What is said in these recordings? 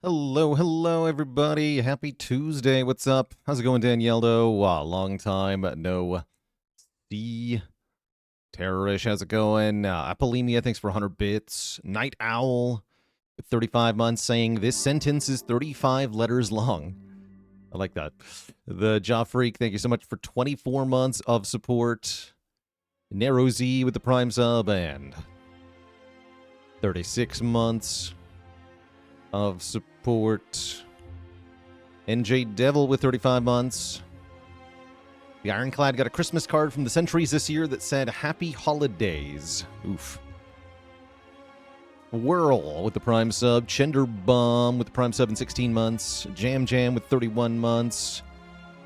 Hello, hello, everybody. Happy Tuesday. What's up? How's it going, Danieldo? Long time no see. Terrorish, how's it going? Apolemia, thanks for 100 bits. Night Owl with 35 months saying this sentence is 35 letters long. I like that. The Jaw Freak, thank you so much for 24 months of support. Narrow Z with the Prime sub and 36 months of support. NJ Devil with 35 months. The Ironclad got a Christmas card from the Centuries this year that said, Happy Holidays. Oof. Whirl with the Prime sub. Chender Bomb with the Prime sub in 16 months. Jam Jam with 31 months.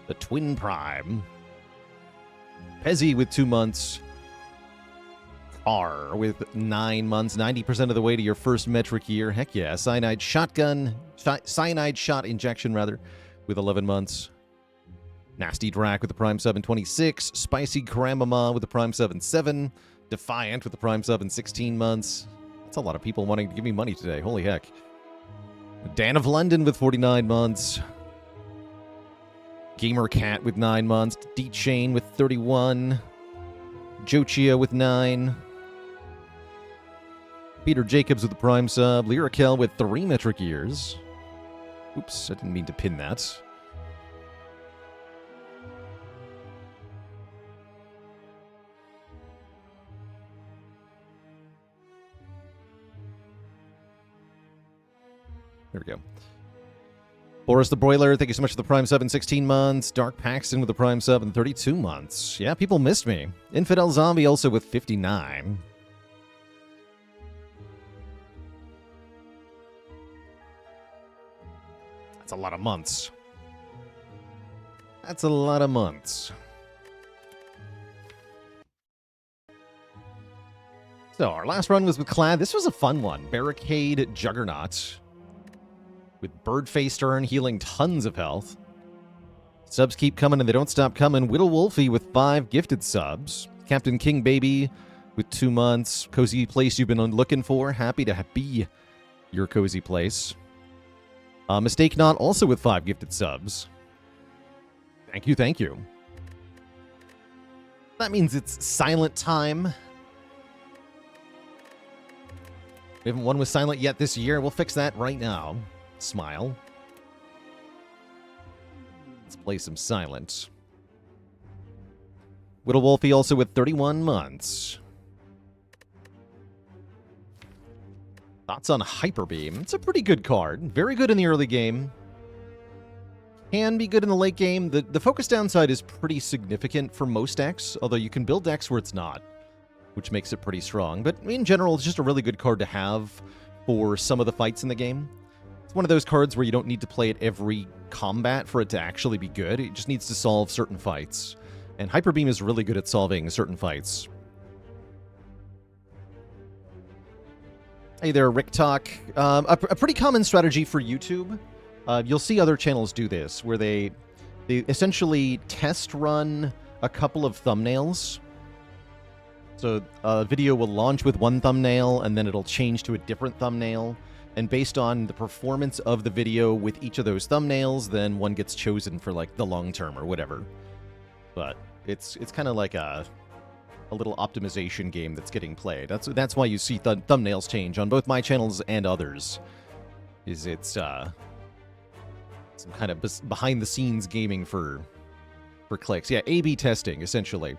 The Twin Prime. Pezzy with 2 months. R with 9 months, 90% of the way to your first metric year. Heck yeah. Cyanide shot injection, with 11 months. Nasty Drac with the Prime sub in 26. Spicy Grandmama with the Prime sub in 7. Defiant with the Prime sub in 16 months. That's a lot of people wanting to give me money today. Holy heck. Dan of London with 49 months. Gamer Cat with 9 months. D-Chain with 31. Jochia with 9. Peter Jacobs with the Prime sub. Lyrical with 3 metric years. Oops, I didn't mean to pin that. There we go. Boris the Broiler, thank you so much for the Prime sub in 16 months. Dark Paxton with the Prime sub in 32 months. Yeah, people missed me. Infidel Zombie also with 59. That's a lot of months. That's a lot of months. So, our last run was with Clad. This was a fun one. Barricade Juggernaut. With Birdface Turn healing tons of health. Subs keep coming and they don't stop coming. Whittle Wolfie with 5 gifted subs. Captain King Baby with 2 months. Cozy place you've been looking for. Happy to be your cozy place. Mistake Not also with 5 gifted subs. Thank you, thank you. That means it's silent time. We haven't won with silent yet this year. We'll fix that right now. Smile. Let's play some silent. Whittle Wolfie also with 31 months. Thoughts on Hyper Beam? It's a pretty good card. Very good in the early game. Can be good in the late game. The focus downside is pretty significant for most decks, although you can build decks where it's not, which makes it pretty strong. But in general, it's just a really good card to have for some of the fights in the game. It's one of those cards where you don't need to play it every combat for it to actually be good. It just needs to solve certain fights. And Hyper Beam is really good at solving certain fights. Hey there, Rick Talk. A pretty common strategy for YouTube. You'll see other channels do this, where they essentially test run a couple of thumbnails. So a video will launch with one thumbnail, and then it'll change to a different thumbnail. And based on the performance of the video with each of those thumbnails, then one gets chosen for, like, the long term or whatever. But it's kind of like a little optimization game that's getting played. That's why you see thumbnails change on both my channels and others. It's some kind of behind-the-scenes gaming for clicks. Yeah, A/B testing, essentially.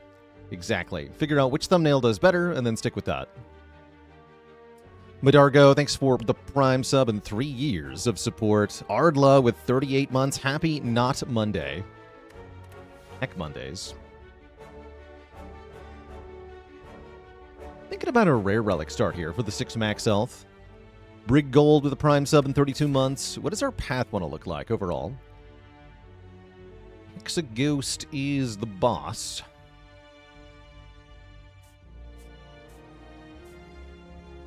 Exactly. Figure out which thumbnail does better, and then stick with that. Madargo, thanks for the Prime sub and 3 years of support. Ardla with 38 months. Happy Not Monday. Heck Mondays. Thinking about a rare relic start here for the 6 max health. Brig Gold with a Prime sub in 32 months. What does our path want to look like overall? Hexaghost is the boss.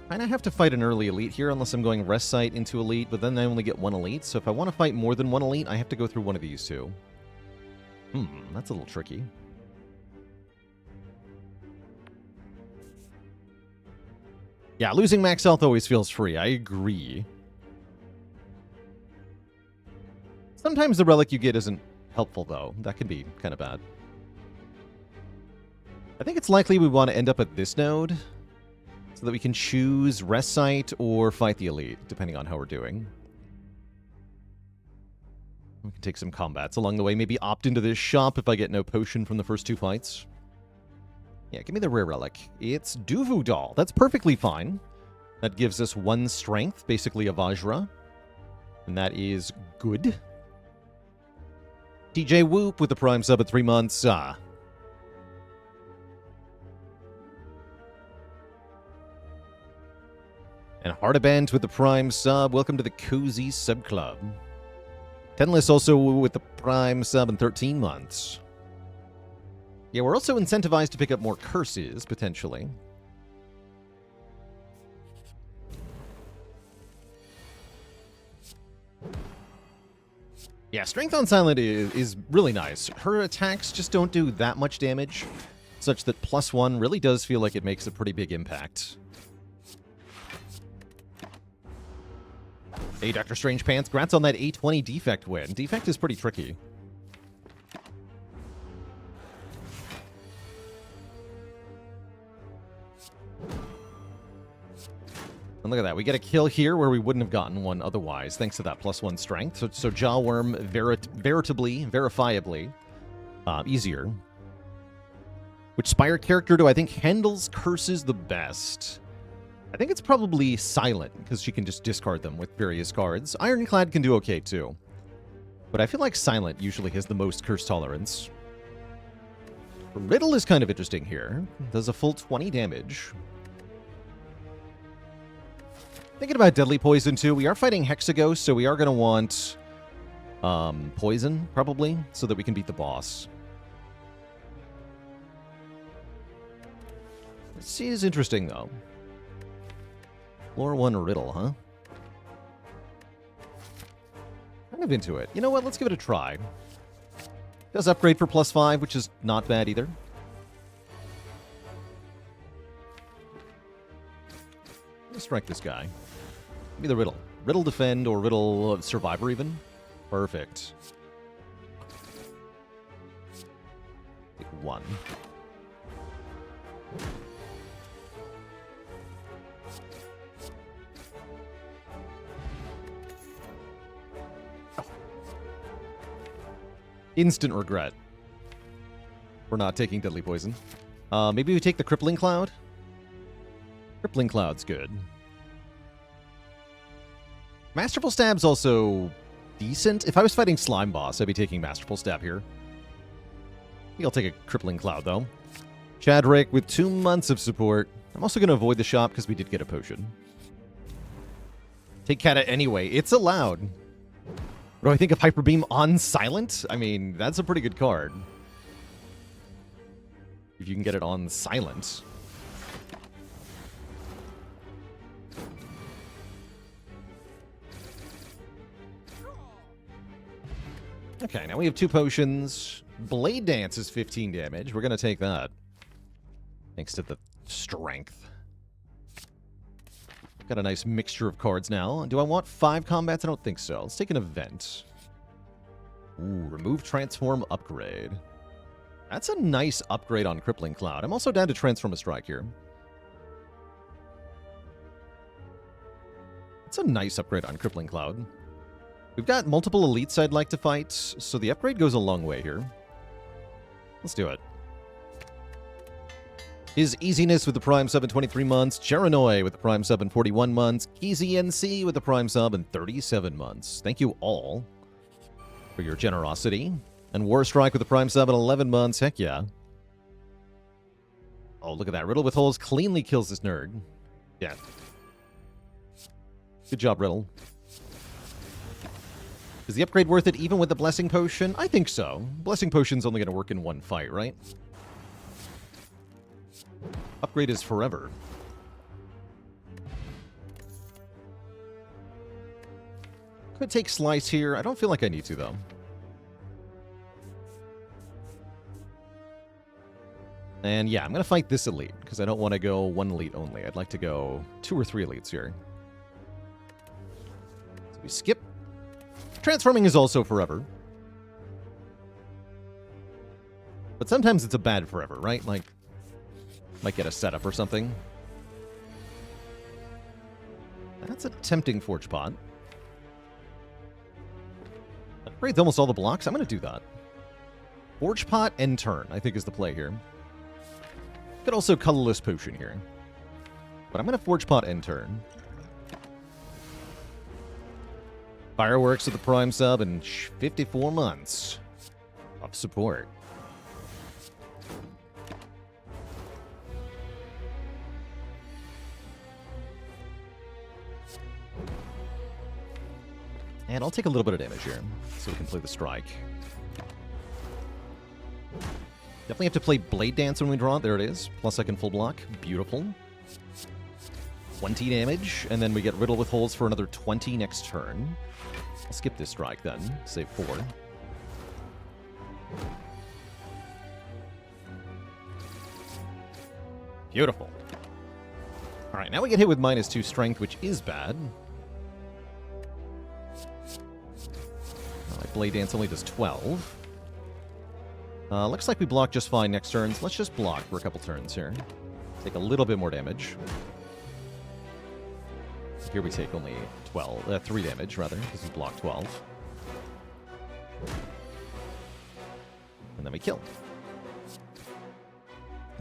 I have to fight an early elite here unless I'm going rest site into elite, but then I only get 1 elite. So if I want to fight more than 1 elite, I have to go through one of these 2. That's a little tricky. Yeah, losing max health always feels free. I agree. Sometimes the relic you get isn't helpful, though. That can be kind of bad. I think it's likely we want to end up at this node so that we can choose Rest Site or fight the Elite, depending on how we're doing. We can take some combats along the way. Maybe opt into this shop if I get no potion from the first 2 fights. Yeah, give me the rare relic. It's Duvu Doll. That's perfectly fine. That gives us 1 strength, basically a Vajra. And that is good. TJ Whoop with the Prime sub at 3 months. And Hardaband with the Prime sub. Welcome to the Cozy Sub Club. Tenless also with the Prime sub in 13 months. Yeah, we're also incentivized to pick up more curses, potentially. Yeah, Strength on Silent is really nice. Her attacks just don't do that much damage, such that +1 really does feel like it makes a pretty big impact. Hey, Dr. Strange Pants, congrats on that A20 Defect win. Defect is pretty tricky. And look at that. We get a kill here where we wouldn't have gotten one otherwise, thanks to that +1 strength. So Jawworm, verifiably, easier. Which Spire character do I think handles curses the best? I think it's probably Silent, because she can just discard them with various cards. Ironclad can do okay, too. But I feel like Silent usually has the most curse tolerance. Riddle is kind of interesting here. Does a full 20 damage. Thinking about Deadly Poison, too. We are fighting Hexaghost, so we are going to want Poison, probably, so that we can beat the boss. Let's see, is interesting, though. Floor 1 Riddle, huh? Kind of into it. You know what? Let's give it a try. Does upgrade for +5, which is not bad either. Let's strike this guy. Give me the Riddle. Riddle Defend or Riddle Survivor even. Perfect. Take 1. Instant regret. We're not taking Deadly Poison. Maybe we take the Crippling Cloud? Crippling Cloud's good. Masterful Stab's also decent. If I was fighting Slime Boss, I'd be taking Masterful Stab here. I think I'll take a Crippling Cloud, though. Chadrick with 2 months of support. I'm also going to avoid the shop because we did get a potion. Take Kata anyway. It's allowed. What do I think of Hyper Beam on Silent? I mean, that's a pretty good card. If you can get it on Silent. Okay, now we have 2 potions. Blade Dance is 15 damage. We're going to take that. Thanks to the strength. Got a nice mixture of cards now. Do I want 5 combats? I don't think so. Let's take an event. Ooh, remove Transform upgrade. That's a nice upgrade on Crippling Cloud. I'm also down to Transform a Strike here. It's a nice upgrade on Crippling Cloud. We've got multiple elites I'd like to fight, so the upgrade goes a long way here. Let's do it. His Easiness with the Prime sub in 23 months. Cheranoi with the Prime sub in 41 months. Keezy NC with the Prime sub in 37 months. Thank you all for your generosity. And Warstrike with the Prime sub in 11 months. Heck yeah. Oh, look at that. Riddle with Holes cleanly kills this nerd. Yeah. Good job, Riddle. Is the upgrade worth it even with the Blessing Potion? I think so. Blessing Potion's only going to work in 1 fight, right? Upgrade is forever. Could take Slice here. I don't feel like I need to, though. And yeah, I'm going to fight this elite, because I don't want to go 1 elite only. I'd like to go 2 or 3 elites here. So we skip. Transforming is also forever. But sometimes it's a bad forever, right? Like, might get a setup or something. That's a tempting Forge Pot. Upgrades almost all the blocks. I'm going to do that. Forge Pot, end turn, I think is the play here. Could also Colorless Potion here. But I'm going to Forge Pot, end turn. Fireworks with the Prime sub and 54 months of support. And I'll take a little bit of damage here, so we can play the strike. Definitely have to play Blade Dance when we draw it. There it is. Plus I can full block. Beautiful. 20 damage, and then we get Riddle with Holes for another 20 next turn. I'll skip this strike then. Save 4. Beautiful. Alright, now we get hit with -2 strength, which is bad. Blade Dance only does 12. Looks like we block just fine next turn, so let's just block for a couple turns here. Take a little bit more damage. Here we take only 3 damage, rather, because we block 12. And then we kill.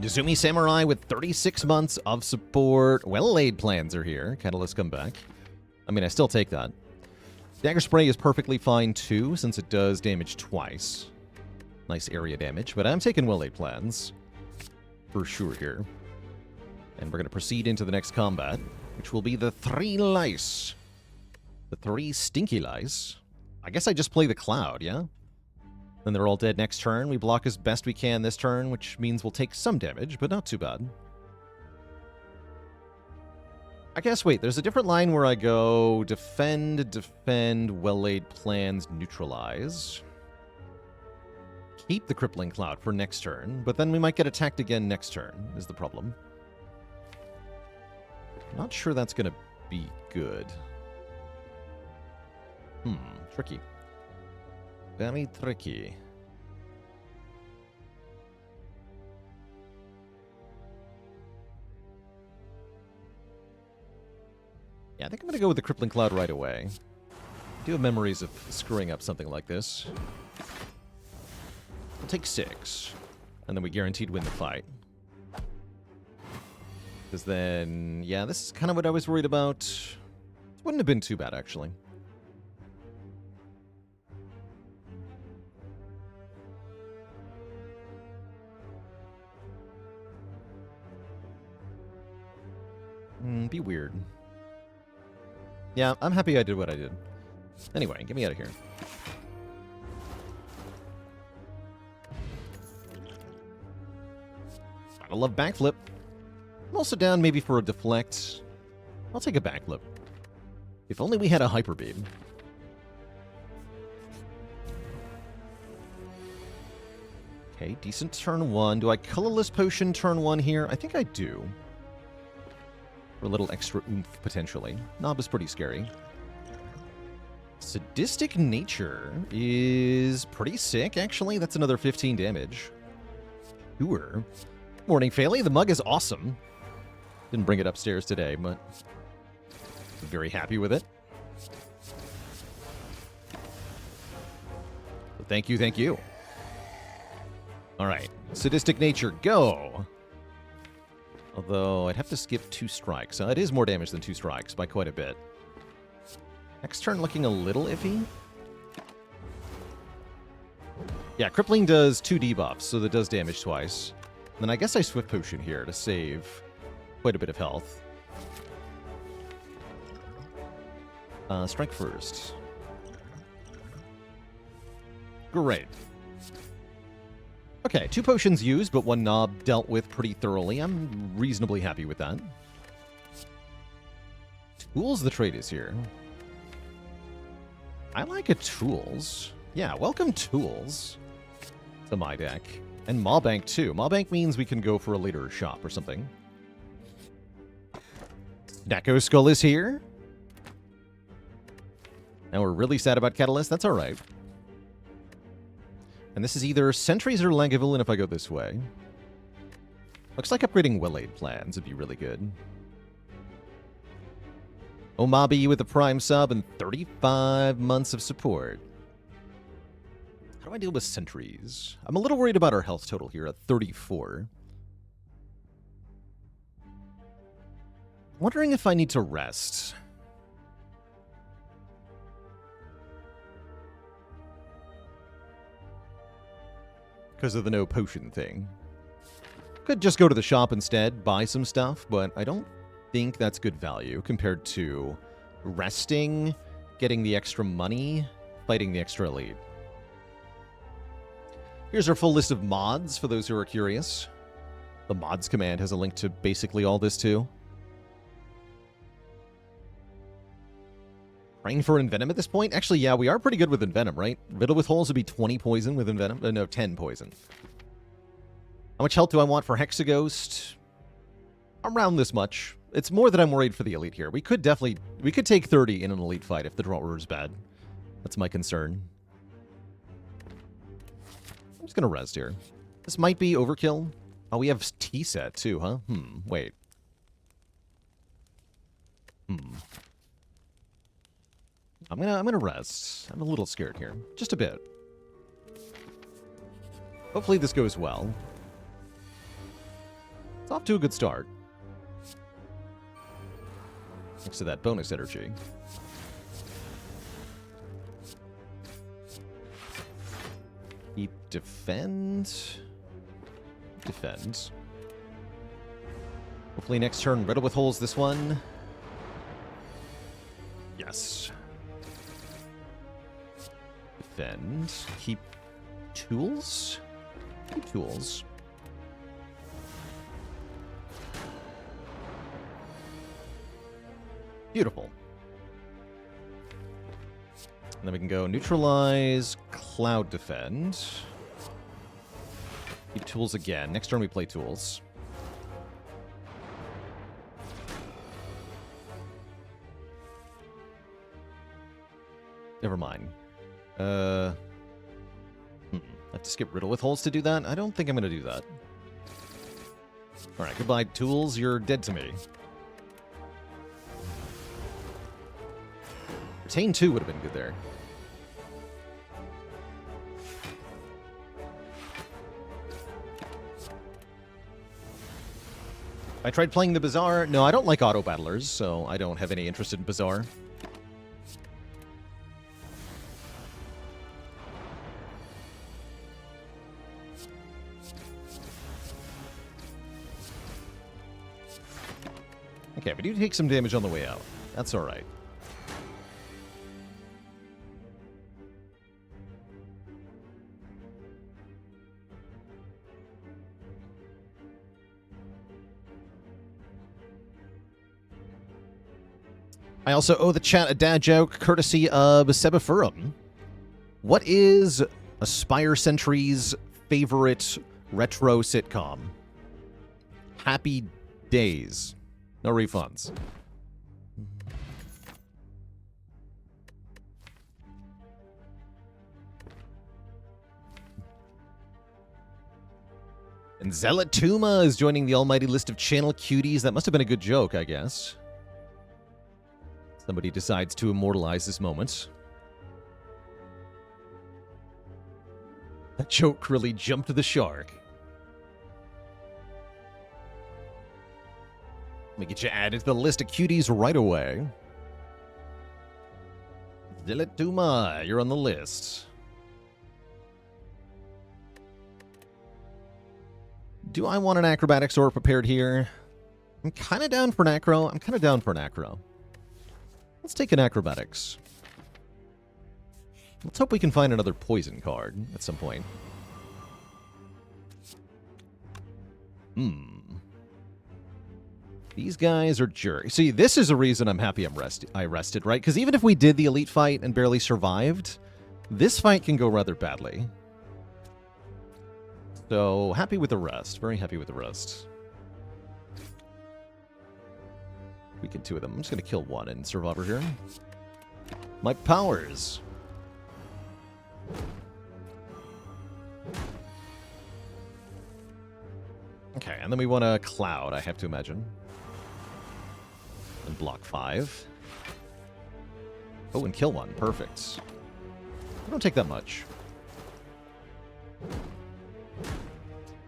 Nezumi Samurai with 36 months of support. Well-laid plans are here. Catalyst comeback. I mean, I still take that. Dagger Spray is perfectly fine, too, since it does damage twice. Nice area damage, but I'm taking well-laid plans. For sure here. And we're going to proceed into the next combat, which will be the 3 lice. The 3 stinky lice. I guess I just play the Cloud, yeah? Then they're all dead next turn. We block as best we can this turn, which means we'll take some damage, but not too bad. I guess, wait, there's a different line where I go defend, well-laid plans, neutralize. Keep the Crippling Cloud for next turn, but then we might get attacked again next turn, is the problem. Not sure that's going to be good. Tricky. Very tricky. Yeah, I think I'm going to go with the Crippling Cloud right away. I do have memories of screwing up something like this. We'll take 6. And then we guaranteed win the fight. Because then, yeah, this is kind of what I was worried about. It wouldn't have been too bad, actually. Be weird. Yeah, I'm happy I did what I did. Anyway, get me out of here. I love backflip. I'm also down maybe for a deflect. I'll take a backflip. If only we had a hyper beam. Okay, decent turn 1. Do I Colorless Potion turn 1 here? I think I do. For a little extra oomph, potentially. Knob is pretty scary. Sadistic Nature is pretty sick, actually. That's another 15 damage. Sure. Morning, Failey. The mug is awesome. Didn't bring it upstairs today, but I'm very happy with it. So thank you, thank you. All right. Sadistic Nature, go! Although, I'd have to skip 2 strikes. It is more damage than 2 strikes, by quite a bit. Next turn looking a little iffy. Yeah, Crippling does 2 debuffs, so that does damage twice. And then I guess I Swift Potion here to save quite a bit of health. Strike first. Great. Okay, 2 potions used, but 1 knob dealt with pretty thoroughly. I'm reasonably happy with that. Tools the trade is here. I like a Tools. Yeah, welcome Tools to my deck. And Mawbank too. Mawbank means we can go for a later shop or something. Snacko Skull is here. Now we're really sad about Catalyst. That's all right. And this is either Sentries or Lagavulin if I go this way. Looks like upgrading Well-Aid plans would be really good. Omabi with a Prime sub and 35 months of support. How do I deal with Sentries? I'm a little worried about our health total here at 34. Wondering if I need to rest. Because of the no potion thing. Could just go to the shop instead, buy some stuff, but I don't think that's good value compared to resting, getting the extra money, fighting the extra elite. Here's our full list of mods for those who are curious. The mods command has a link to basically all this too. Praying for Envenom at this point? Actually, yeah, we are pretty good with Envenom, right? Riddle with Holes would be 20 poison with Envenom. No, 10 poison. How much health do I want for Hexaghost? Around this much. It's more that I'm worried for the elite here. We could take 30 in an elite fight if the draw order is bad. That's my concern. I'm just gonna rest here. This might be overkill. Oh, we have T-set too, huh? Wait. I'm gonna rest. I'm a little scared here. Just a bit. Hopefully this goes well. It's off to a good start. Thanks to that bonus energy. Keep defend. Defend. Hopefully next turn Riddle with Holes this one. Yes. Defend. Keep tools? Keep tools. Beautiful. And then we can go neutralize, cloud defend. Keep tools again. Next turn we play tools. Never mind. I have to skip Riddle with Holes to do that? I don't think I'm going to do that. Alright, goodbye, tools. You're dead to me. Retain 2 would have been good there. I tried playing the Bazaar. No, I don't like auto battlers, so I don't have any interest in Bazaar. Okay, we do take some damage on the way out. That's alright. I also owe the chat a dad joke courtesy of Sebafurum. What is a Spire Sentry's favorite retro sitcom? Happy Days. No refunds. And Zealot Tuma is joining the almighty list of channel cuties. That must have been a good joke, I guess. Somebody decides to immortalize this moment. That joke really jumped the shark. Let me get you added to the list of cuties right away. Diletuma, you're on the list. Do I want an acrobatics or prepared here? I'm kind of down for an acro. Let's take an acrobatics. Let's hope we can find another poison card at some point. These guys are jerks. See, this is a reason I'm happy I rested, right? Because even if we did the elite fight and barely survived, this fight can go rather badly. So, happy with the rest. Very happy with the rest. We get 2 of them. I'm just going to kill one in Survivor here. my powers. Okay, and then we want a cloud, I have to imagine. And block 5. Oh, and kill one. Perfect. I don't take that much.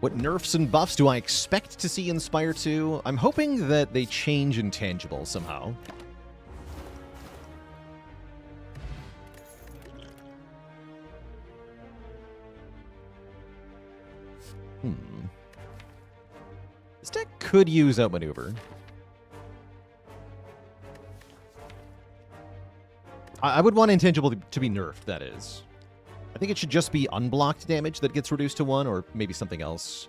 What nerfs and buffs do I expect to see in Spire 2? I'm hoping that they change intangible somehow. This deck could use outmaneuver. I would want intangible to be nerfed, that is. I think it should just be unblocked damage that gets reduced to 1, or maybe something else.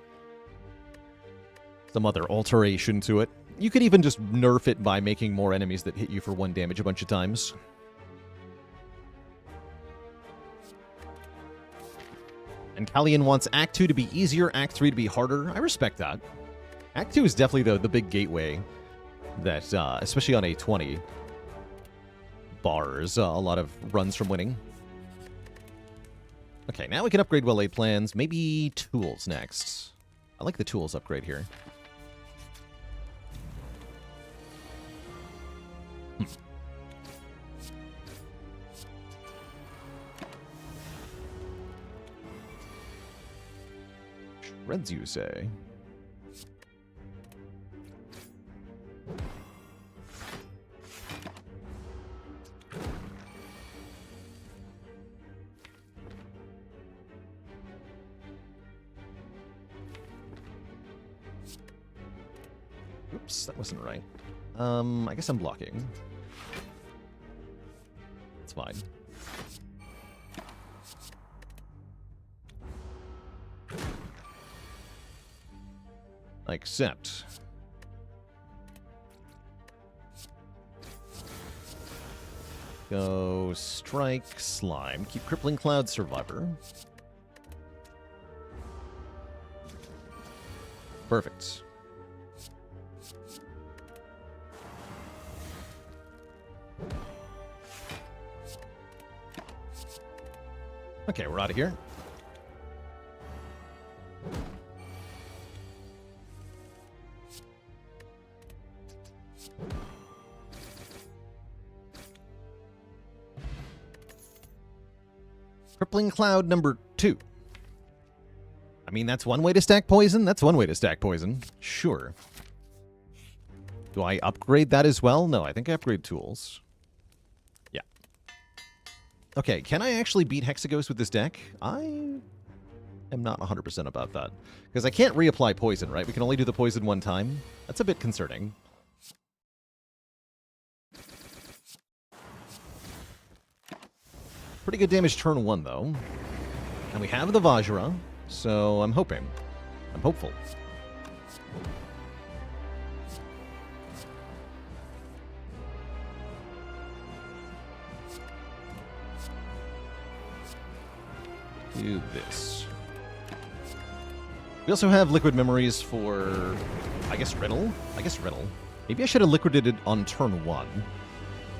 Some other alteration to it. You could even just nerf it by making more enemies that hit you for 1 damage a bunch of times. And Callian wants Act 2 to be easier, Act 3 to be harder. I respect that. Act 2 is definitely the big gateway that, especially on A20, bars a lot of runs from winning. Okay, now we can upgrade well-laid plans. Maybe tools next. I like the tools upgrade here. Shreds, you say? Oops, that wasn't right. I guess I'm blocking. It's fine. I accept. Go strike, slime. Keep crippling cloud, survivor. Perfect. Okay, we're out of here. Crippling Cloud number 2. I mean, that's one way to stack poison. That's one way to stack poison. Sure. Do I upgrade that as well? No, I think I upgrade tools. Yeah. Okay, can I actually beat Hexaghost with this deck? I am not 100% about that. Because I can't reapply poison, right? We can only do the poison 1 time. That's a bit concerning. Pretty good damage turn 1, though. And we have the Vajra, so I'm hoping. I'm hopeful. Do this. We also have Liquid Memories for, I guess, Riddle? I guess Riddle. Maybe I should have liquidated on turn 1.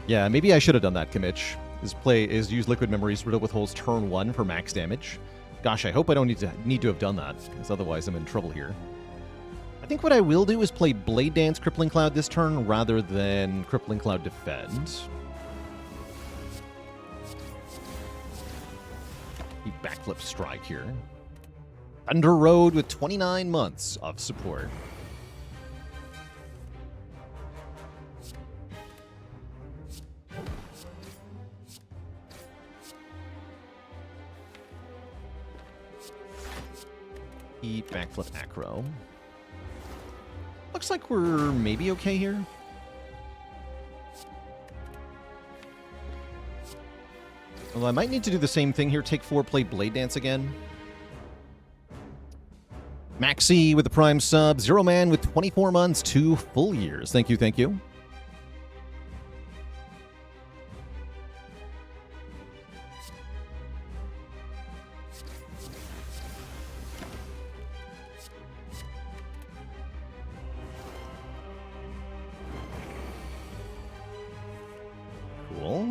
Yeah, maybe I should have done that, Kimmich. Is use Liquid Memories, Riddle withholds turn 1 for max damage. Gosh, I hope I don't need to have done that, because otherwise I'm in trouble here. I think what I will do is play Blade Dance Crippling Cloud this turn rather than Crippling Cloud Defend. Backflip Strike here. Thunder Road with 29 months of support. Backflip Acro. Looks like we're maybe okay here. Well, I might need to do the same thing here. Take 4, play Blade Dance again. Maxi with the Prime sub. Zero Man with 24 months, 2 full years. Thank you, thank you.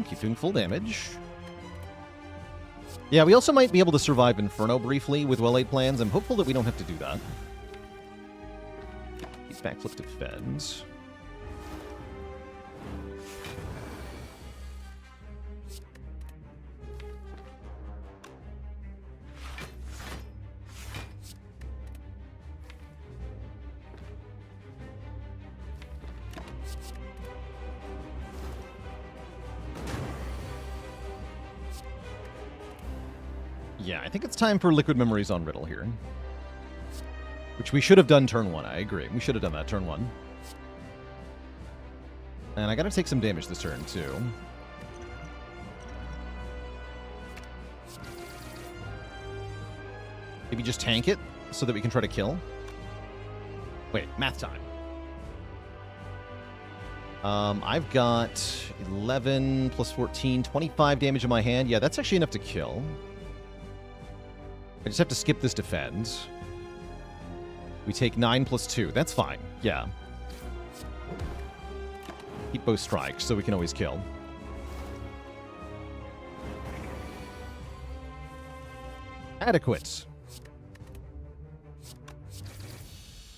keep doing full damage. Yeah, we also might be able to survive Inferno briefly with well-laid plans. I'm hopeful that we don't have to do that. These backflip defends. Yeah, I think it's time for Liquid Memories on Riddle here. Which we should have done turn 1, I agree. We should have done that turn 1. And I gotta take some damage this turn, too. Maybe just tank it, so that we can try to kill. Wait, math time. I've got 11 plus 14, 25 damage in my hand. Yeah, that's actually enough to kill. I just have to skip this defend. We take 9 plus 2. That's fine. Yeah. Keep both strikes so we can always kill. Adequate.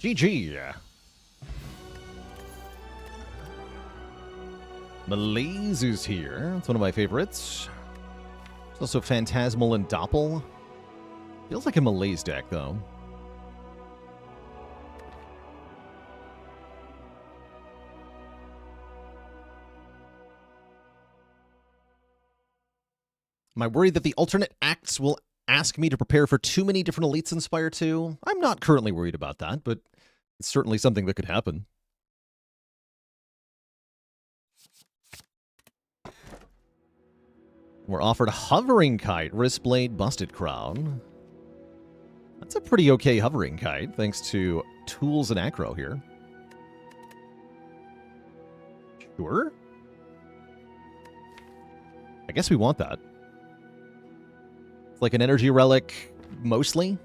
GG. Malaise is here. It's one of my favorites. There's also Phantasmal and Doppel. Feels like a Malaise deck, though. Am I worried that the alternate acts will ask me to prepare for too many different elites in Spire 2? I'm not currently worried about that, but it's certainly something that could happen. We're offered Hovering Kite, Wristblade, Busted Crown. That's a pretty okay Hovering Kite, thanks to tools and acro here. Sure. I guess we want that. It's like an energy relic, mostly.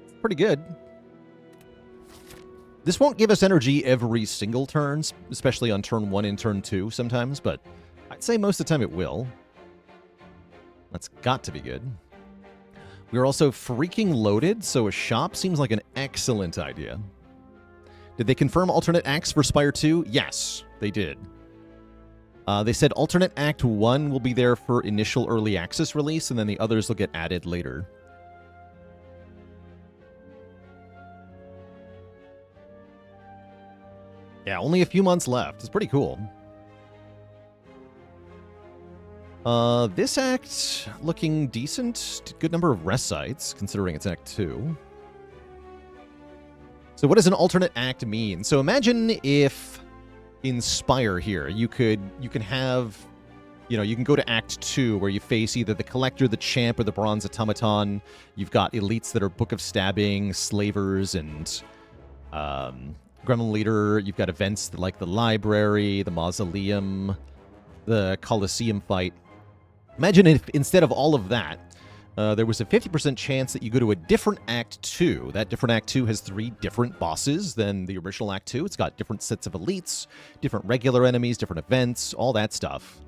It's pretty good. This won't give us energy every single turn, especially on turn 1 and turn 2 sometimes, but I'd say most of the time it will. That's got to be good. We're also freaking loaded, so a shop seems like an excellent idea. Did they confirm alternate acts for Spire 2? Yes, they did. They said alternate act 1 will be there for initial early access release, and then the others will get added later. Yeah, only a few months left. It's pretty cool. This act looking decent. Good number of rest sites, considering it's Act 2. So what does an alternate act mean? So imagine if in Spire here, you can have, you can go to Act 2 where you face either the Collector, the Champ, or the Bronze Automaton. You've got elites that are Book of Stabbing, Slavers, and Gremlin Leader. You've got events like the Library, the Mausoleum, the Colosseum fight. Imagine if instead of all of that, there was a 50% chance that you go to a different Act 2. That different Act 2 has 3 different bosses than the original Act 2. It's got different sets of elites, different regular enemies, different events, all that stuff.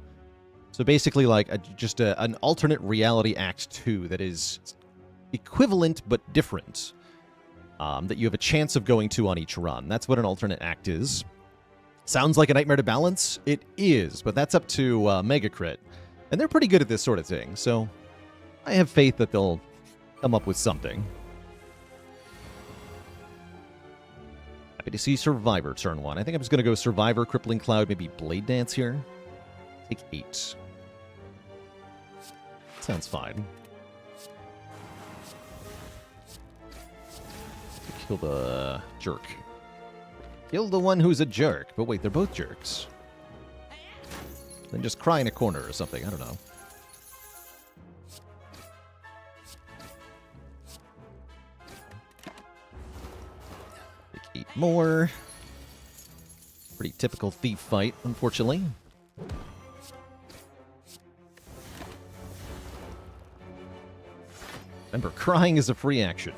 So basically like an alternate reality Act 2 that is equivalent but different, that you have a chance of going to on each run. That's what an alternate act is. Sounds like a nightmare to balance? It is, but that's up to Mega Crit. And they're pretty good at this sort of thing, so I have faith that they'll come up with something. Happy to see Survivor turn 1. I think I'm just going to go Survivor, Crippling Cloud, maybe Blade Dance here. Take 8. Sounds fine. Kill the jerk. Kill the one who's a jerk. But wait, they're both jerks. Then just cry in a corner or something. I don't know. Take 8 more. Pretty typical thief fight, unfortunately. Remember, crying is a free action.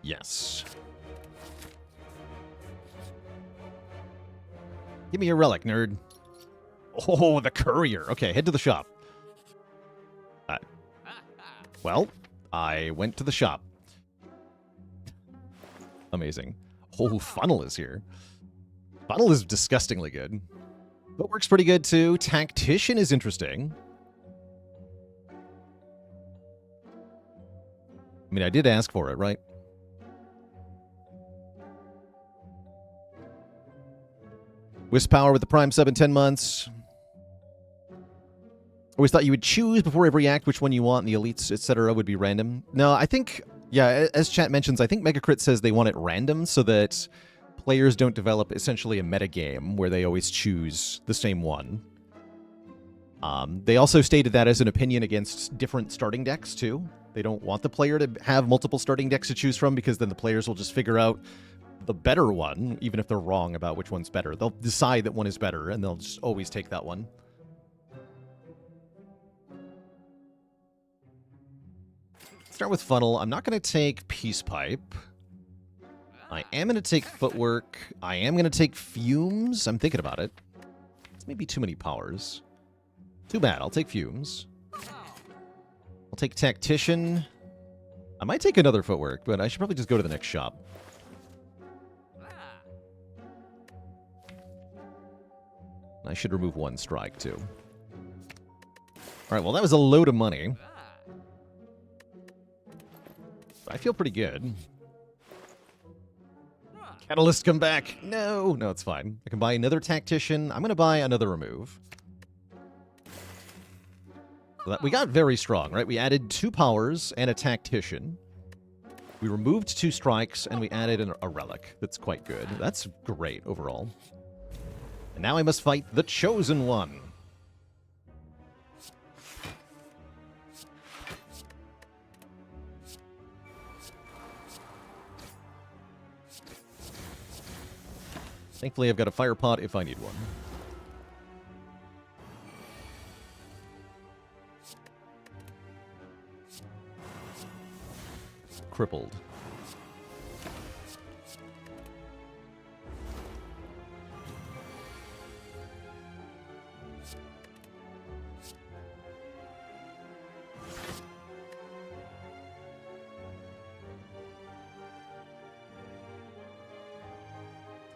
Yes. Give me your relic, nerd. Oh, the courier. Okay, head to the shop. Well, I went to the shop. Amazing. Oh, funnel is here. Funnel is disgustingly good. But works pretty good, too. Tactician is interesting. I mean, I did ask for it, right? Wisp power with the Prime sub in 10 months. Always thought you would choose before every act which one you want, and the elites, etc. would be random. No, I think, yeah, as chat mentions, I think Megacrit says they want it random so that players don't develop essentially a metagame where they always choose the same one. They also stated that as an opinion against different starting decks, too. They don't want the player to have multiple starting decks to choose from because then the players will just figure out the better one, even if they're wrong about which one's better. They'll decide that one is better, and they'll just always take that one. Start with funnel. I'm not going to take peace pipe. I am going to take footwork. I am going to take fumes. I'm thinking about it. It's maybe too many powers. Too bad. I'll take fumes. I'll take tactician. I might take another footwork, but I should probably just go to the next shop. I should remove one strike, too. Alright, well, that was a load of money. I feel pretty good. Catalyst, come back! No! No, it's fine. I can buy another tactician. I'm going to buy another remove. We got very strong, right? We added 2 powers and a tactician. We removed 2 strikes, and we added a relic. That's quite good. That's great overall. And now I must fight the Chosen One. Thankfully, I've got a fire pot if I need one. Crippled.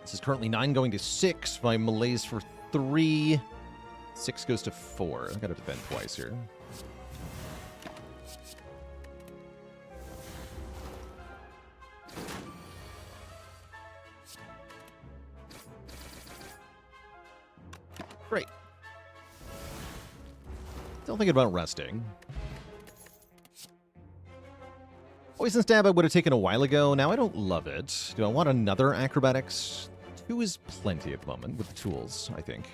This is currently 9 going to 6. My melee's for 3. 6 goes to 4. I've got to defend twice here. Great. Still thinking about resting. Poison Stab I would have taken a while ago. Now I don't love it. Do I want another Acrobatics? 2 is plenty at the moment with the tools, I think.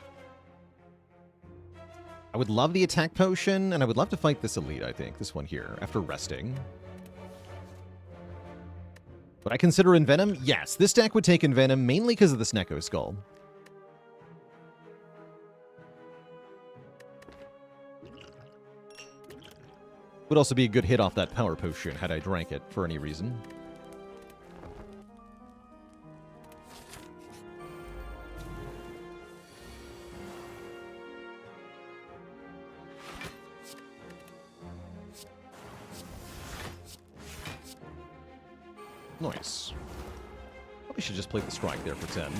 I would love the Attack Potion, and I would love to fight this Elite, I think. This one here, after resting. Would I consider Envenom? Yes, this deck would take Envenom, mainly because of the Snecko Skull. Would also be a good hit off that Power Potion had I drank it for any reason. Nice. Probably should just play the strike there for 10.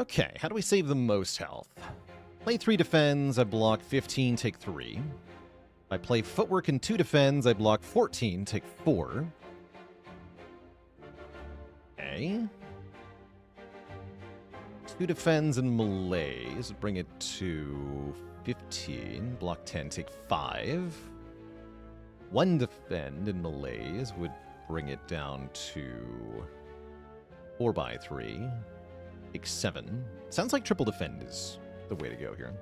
Okay, how do we save the most health? Play 3 defends, I block 15, take 3. I play footwork and 2 defends, I block 14, take 4. Okay. 2 defends and melees, bring it to 15. Block 10, take 5. 1 defend and melees would bring it down to 4x3. Take 7. Sounds like triple defend is the way to go here.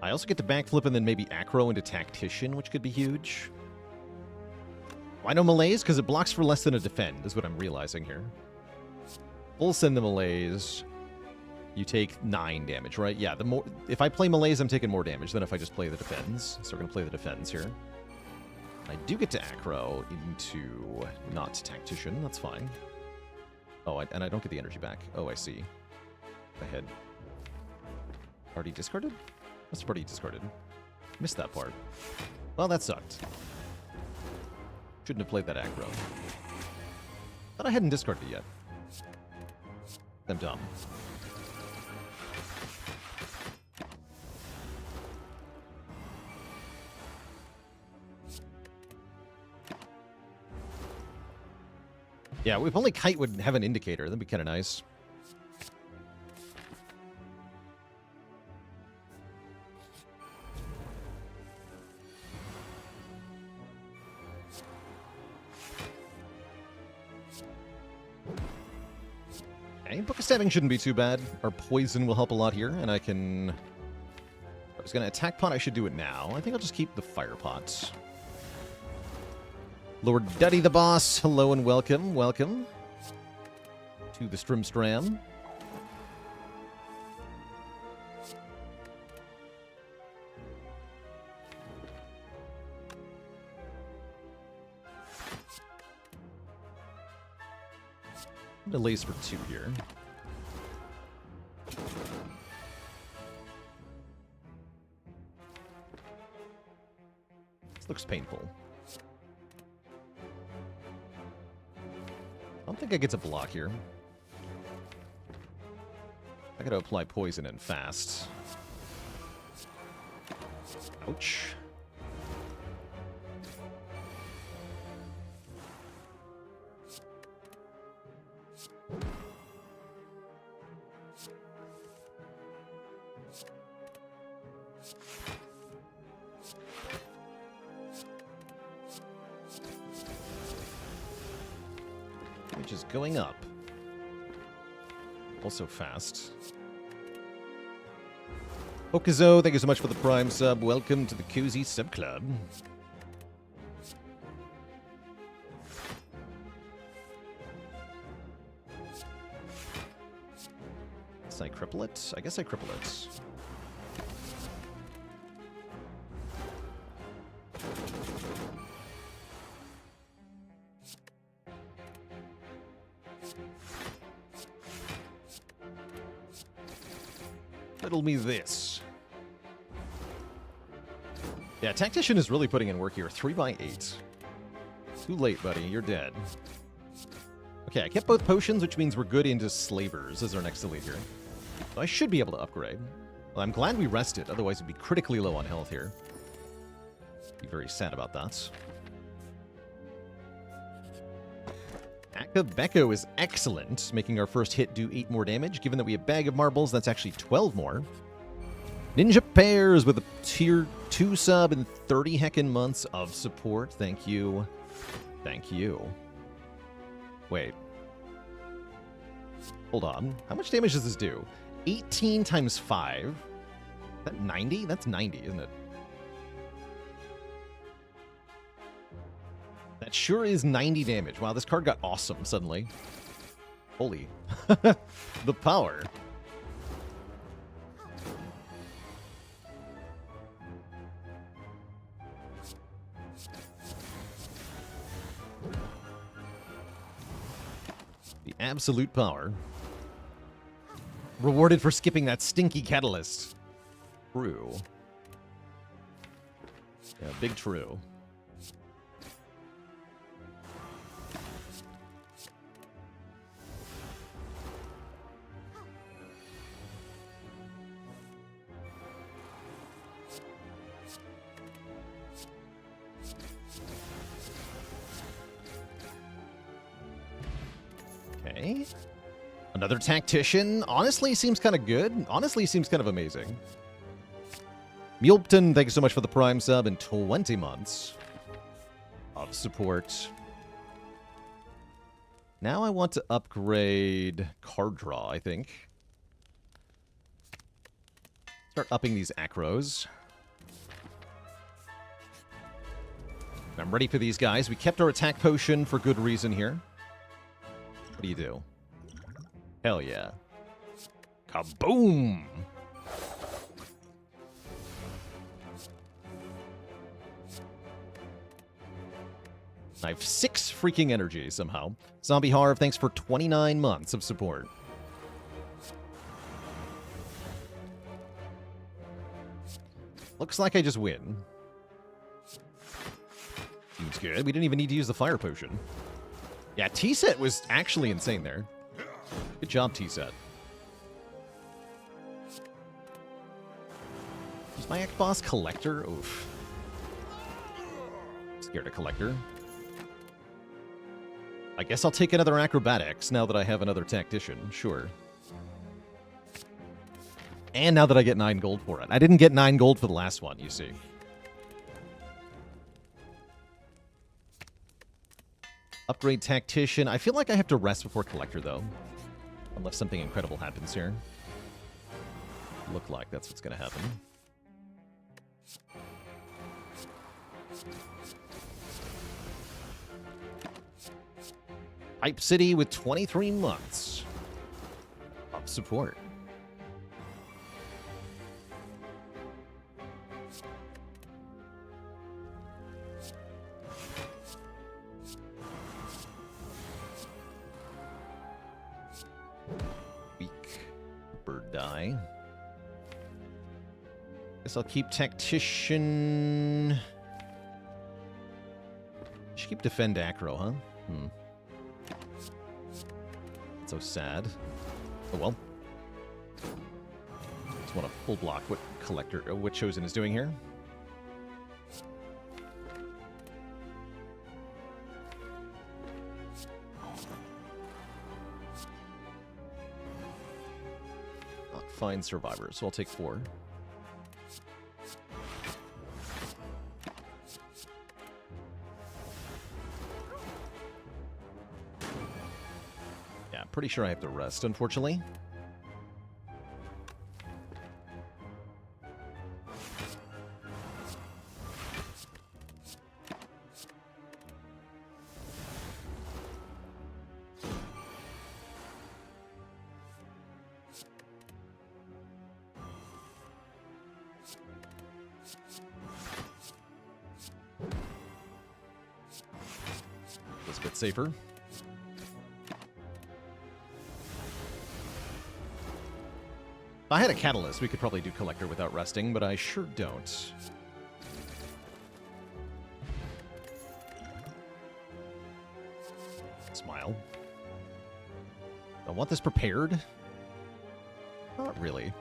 I also get to backflip and then maybe acro into tactician, which could be huge. Why no melees? Because it blocks for less than a defend, is what I'm realizing here. We'll send the melees. You take 9 damage, right? Yeah, the more if I play melees, I'm taking more damage than if I just play the defends. So we're going to play the defends here. I do get to aggro into not tactician. That's fine. Oh, and I don't get the energy back. Oh, I see. I had already discarded? Must have already discarded. Missed that part. Well, that sucked. Shouldn't have played that aggro. Thought I hadn't discarded it yet. I'm dumb. Yeah, if only Kite would have an indicator, that'd be kind of nice. Okay, Book of Stabbing shouldn't be too bad. Our poison will help a lot here, and I can... If I was going to attack pot, I should do it now. I think I'll just keep the fire pot. Lord Duddy the Boss, hello and welcome. Welcome to the Strimstram. Delays for 2 here. This looks painful. I don't think I get to block here. I gotta apply poison and fast. Ouch. Which is going up. Also fast. Okazo, thank you so much for the Prime sub. Welcome to the Cozy Sub Club. Guess I cripple it? I guess I cripple it. Riddle me this. Yeah, Tactician is really putting in work here. 3/8. Too late, buddy. You're dead. Okay, I kept both potions, which means we're good into Slavers as our next elite here. So I should be able to upgrade. Well, I'm glad we rested, otherwise we'd be critically low on health here. Be very sad about that. Akabeko is excellent, making our first hit do 8 more damage. Given that we have Bag of Marbles, that's actually 12 more. Ninja Pears with a tier 2 sub and 30 heckin' months of support. Thank you. Thank you. Wait. Hold on. How much damage does this do? 18 times 5. Is that 90? That's 90, isn't it? That sure is 90 damage. Wow, this card got awesome suddenly. Holy. The power. The absolute power. Rewarded for skipping that stinky catalyst. True. Yeah, big true. Okay. Another Tactician. Honestly, seems kind of good. Honestly, seems kind of amazing. Mulepton, thank you so much for the Prime sub and 20 months of support. Now I want to upgrade card draw, I think. Start upping these acros. I'm ready for these guys. We kept our attack potion for good reason here. What do you do? Hell yeah. Kaboom! I have 6 freaking energy somehow. Zombie Harv, thanks for 29 months of support. Looks like I just win. Seems good. We didn't even need to use the fire potion. Yeah, T-set was actually insane there. Good job, T-set. Is my act boss Collector? Oof. Scared of Collector. I guess I'll take another Acrobatics now that I have another Tactician. Sure. And now that I get 9 gold for it. I didn't get 9 gold for the last one, you see. Upgrade Tactician. I feel like I have to rest before Collector, though. Unless something incredible happens here. Look like that's what's going to happen. Hype City with 23 months of support. Weak. Bird die. Guess I'll keep Tactician. Should keep Defend Acro, huh? So sad. Oh well. Just want to full block what what Chosen is doing here. Not fine survivor, so I'll take 4. Pretty sure I have to rest, unfortunately. That's a bit safer. If I had a Catalyst, we could probably do Collector without resting, but I sure don't. Smile. I want this prepared? Not really.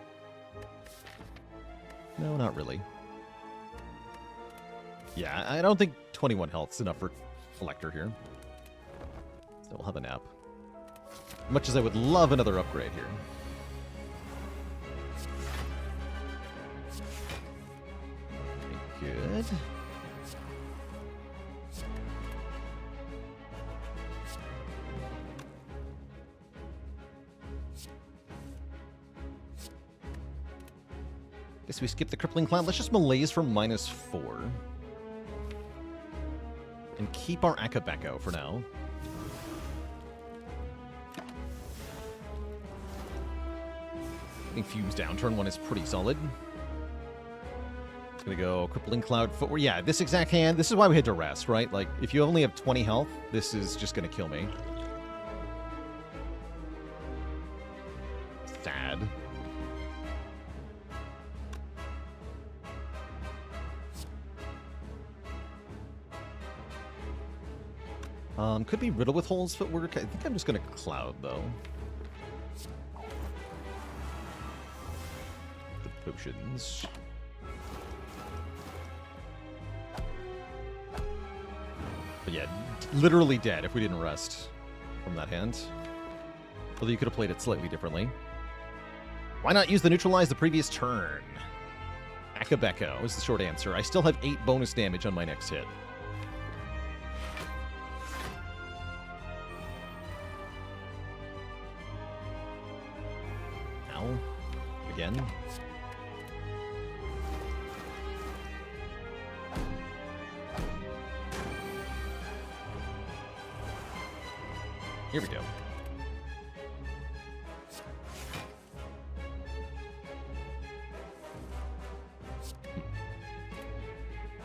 No, not really. Yeah, I don't think 21 health's enough for Collector here. So we'll have a nap. Much as I would love another upgrade here. Good. Guess we skip the Crippling Cloud. Let's just Malaise for -4. And keep our Akabeko for now. I think Fume's down. Turn 1 is pretty solid. Gonna go Crippling Cloud Footwear. Yeah, this exact hand. This is why we had to rest, right? Like, if you only have 20 health, this is just gonna kill me. Sad. Could be Riddle with Holes Footwork. I think I'm just gonna Cloud, though. The potions. But yeah, literally dead if we didn't rest from that hand. Although you could have played it slightly differently. Why not use the Neutralize the previous turn? Akabeko is the short answer. I still have 8 bonus damage on my next hit. Ow. Again. Here we go.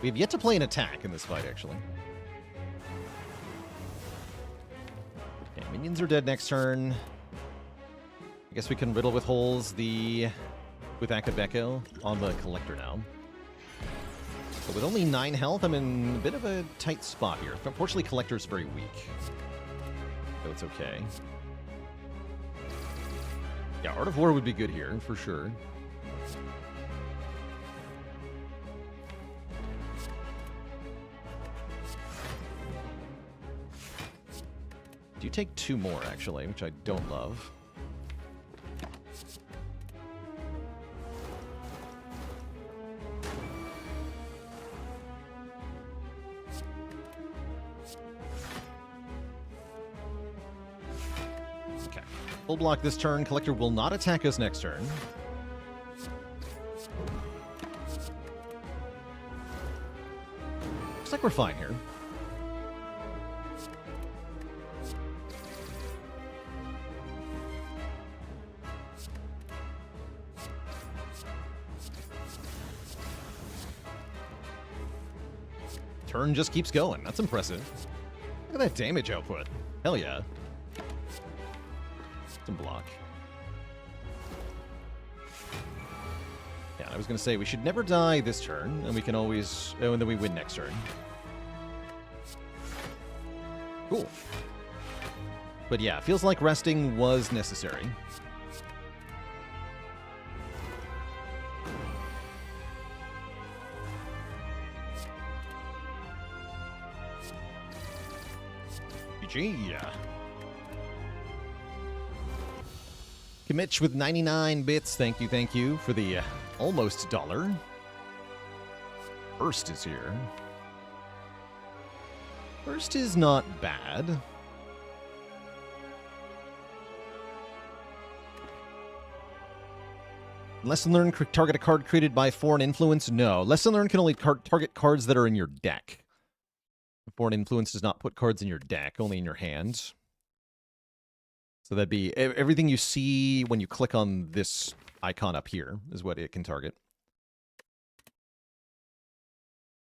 We have yet to play an attack in this fight, actually. Okay, minions are dead next turn. I guess we can riddle with holes with Akabeko on the collector now. But with only 9 health, I'm in a bit of a tight spot here. Unfortunately, collector's very weak. So it's okay. Yeah, Art of War would be good here, for sure. Do take 2 more, actually, which I don't love. Okay. Full block this turn. Collector will not attack us next turn. Looks like we're fine here. Turn just keeps going. That's impressive. Look at that damage output. Hell yeah. Some block. Yeah, I was going to say, we should never die this turn, and we can always... Oh, and then we win next turn. Cool. But yeah, feels like resting was necessary. GG. Kimmich with 99 bits. Thank you for the almost $1. First is here. First is not bad. Lesson learned, target a card created by foreign influence? No. Lesson learned can only target cards that are in your deck. Foreign influence does not put cards in your deck, only in your hand. So that'd be everything you see when you click on this icon up here is what it can target.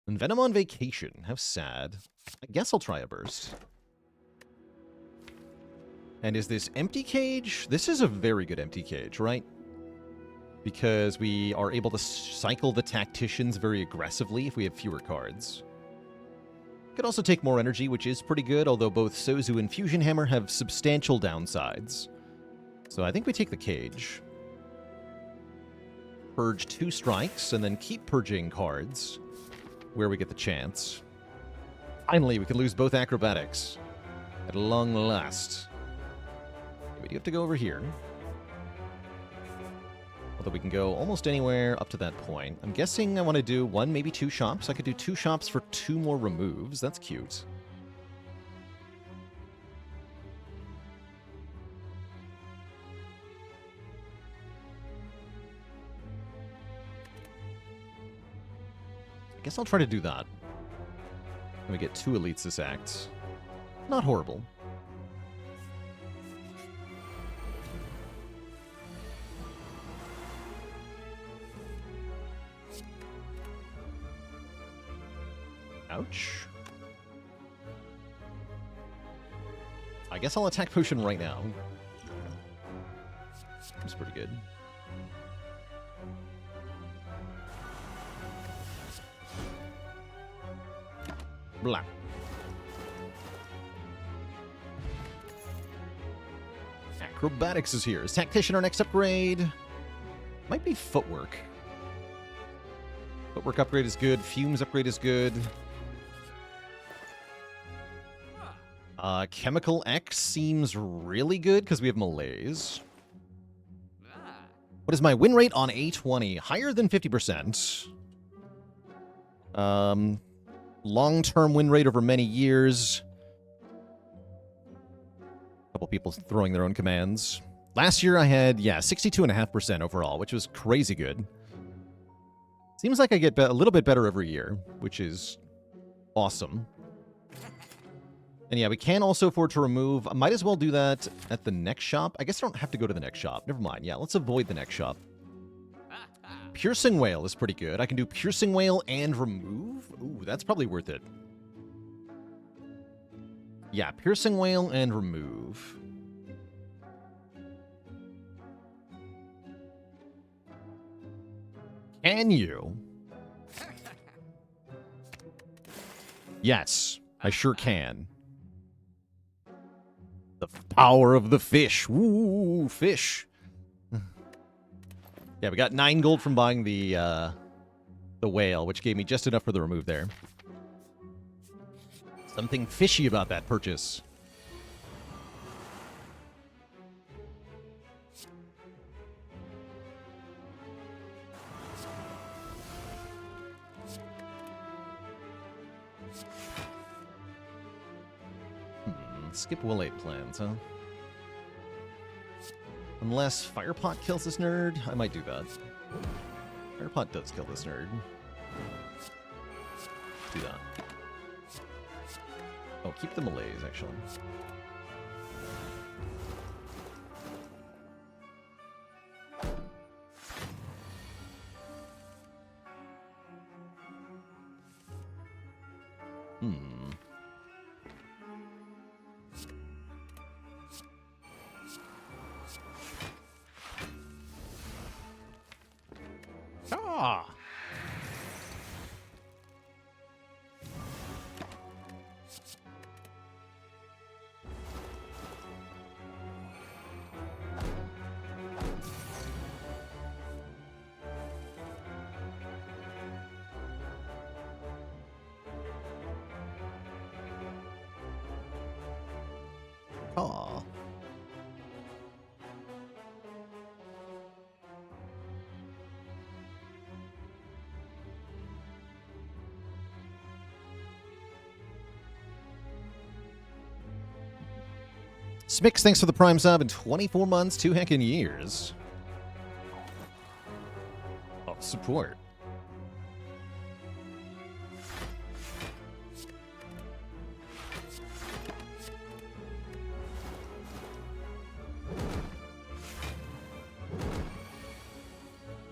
And Venom on vacation. How sad. I guess I'll try a burst. And is this empty cage? This is a very good empty cage, right? Because we are able to cycle the tacticians very aggressively if we have fewer cards. Could also take more energy, which is pretty good, although both Sozu and Fusion Hammer have substantial downsides. So I think we take the cage. Purge 2 strikes, and then keep purging cards where we get the chance. Finally, we can lose both acrobatics. At long last. We do have to go over here. Although we can go almost anywhere up to that point. I'm guessing I want to do 1, maybe 2 shops. I could do 2 shops for 2 more removes. That's cute. I guess I'll try to do that. Let me get 2 elites this act. Not horrible. Ouch. I guess I'll attack potion right now. Seems pretty good. Blah. Acrobatics is here. Is Tactician our next upgrade? Might be Footwork. Footwork upgrade is good. Fumes upgrade is good. Chemical X seems really good because we have Malaise. What is my win rate on A20? Higher than 50%. Long-term win rate over many years. A couple people throwing their own commands. Last year I had, 62.5% overall, which was crazy good. Seems like I get a little bit better every year, which is awesome. And yeah, we can also afford to remove. I might as well do that at the next shop. I guess I don't have to go to the next shop. Never mind. Yeah, let's avoid the next shop. Piercing Whale is pretty good. I can do Piercing Whale and remove. Ooh, that's probably worth it. Yeah, Piercing Whale and remove. Can you? Yes, I sure can. The power of the fish. Ooh, fish. Yeah, we got 9 gold from buying the whale, which gave me just enough for the remove there. Something fishy about that purchase. Skip Willate plans, huh? Unless Firepot kills this nerd, I might do that. Firepot does kill this nerd. Do that. Oh, keep the melees, actually. Ah! Aw. Smix, thanks for the Prime sub in 24 months, 2 heckin' years. Oh, support.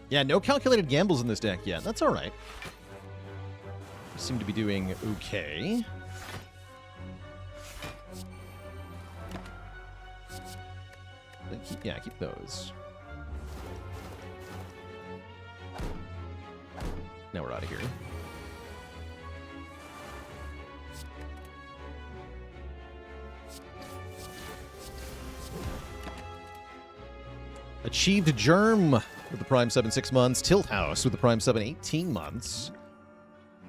Yeah, no calculated gambles in this deck yet. That's all right. We seem to be doing okay. Yeah, keep those. Now we're out of here. Achieved Germ with the Prime 7 6 months. Tilt House with the Prime 7 18 months.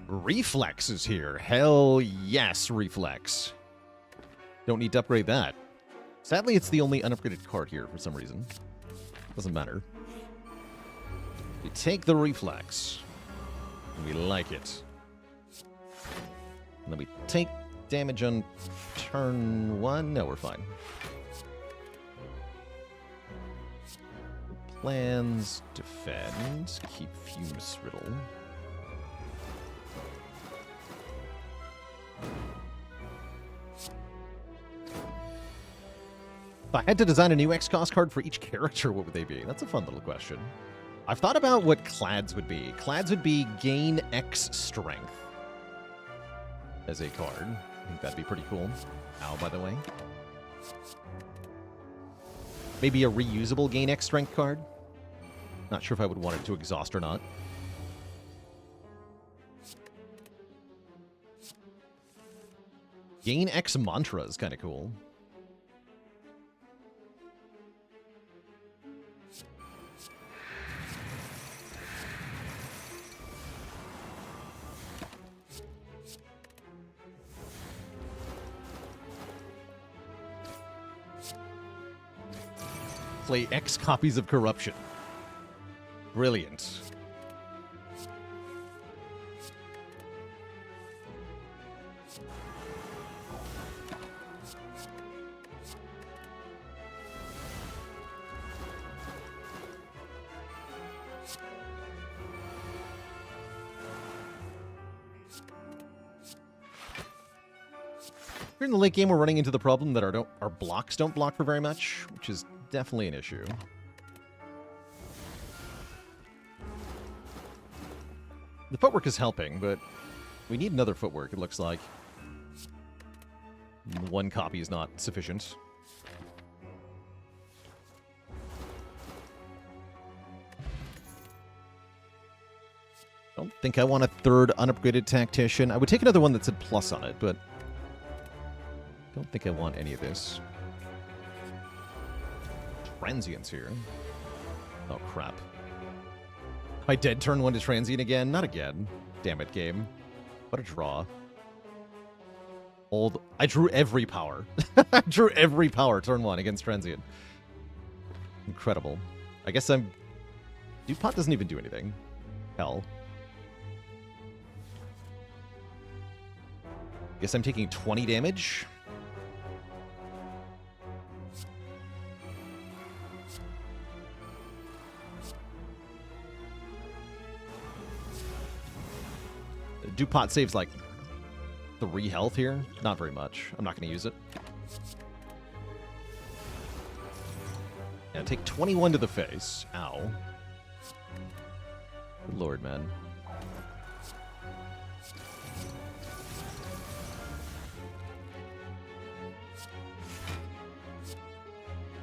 Reflex is here. Hell yes, Reflex. Don't need to upgrade that. Sadly, it's the only unupgraded card here for some reason. Doesn't matter. We take the Reflex. And we like it. And then we take damage on turn 1. No, we're fine. Plans, defend, keep Fumes Riddle. If I had to design a new X-Cost card for each character, what would they be? That's a fun little question. I've thought about what Clads would be. Clads would be gain X strength as a card. I think that'd be pretty cool. Ow, by the way. Maybe a reusable gain X strength card. Not sure if I would want it to exhaust or not. Gain X mantra is kind of cool. Play X copies of Corruption. Brilliant. Here in the late game, we're running into the problem that our blocks don't block for very much, which is definitely an issue. The footwork is helping, but we need another footwork, it looks like. One copy is not sufficient. I don't think I want a third unupgraded tactician. I would take another one that said plus on it, but I don't think I want any of this. Transients here. Oh, crap. I dead turn 1 to transient again? Not again. Damn it, game. What a draw. I drew every power. I drew every power turn 1 against transient. Incredible. I guess I'm... Dupont doesn't even do anything. Hell. Guess I'm taking 20 damage. Dupont saves like 3 health here. Not very much. I'm not going to use it. Yeah, take 21 to the face. Ow. Good lord, man.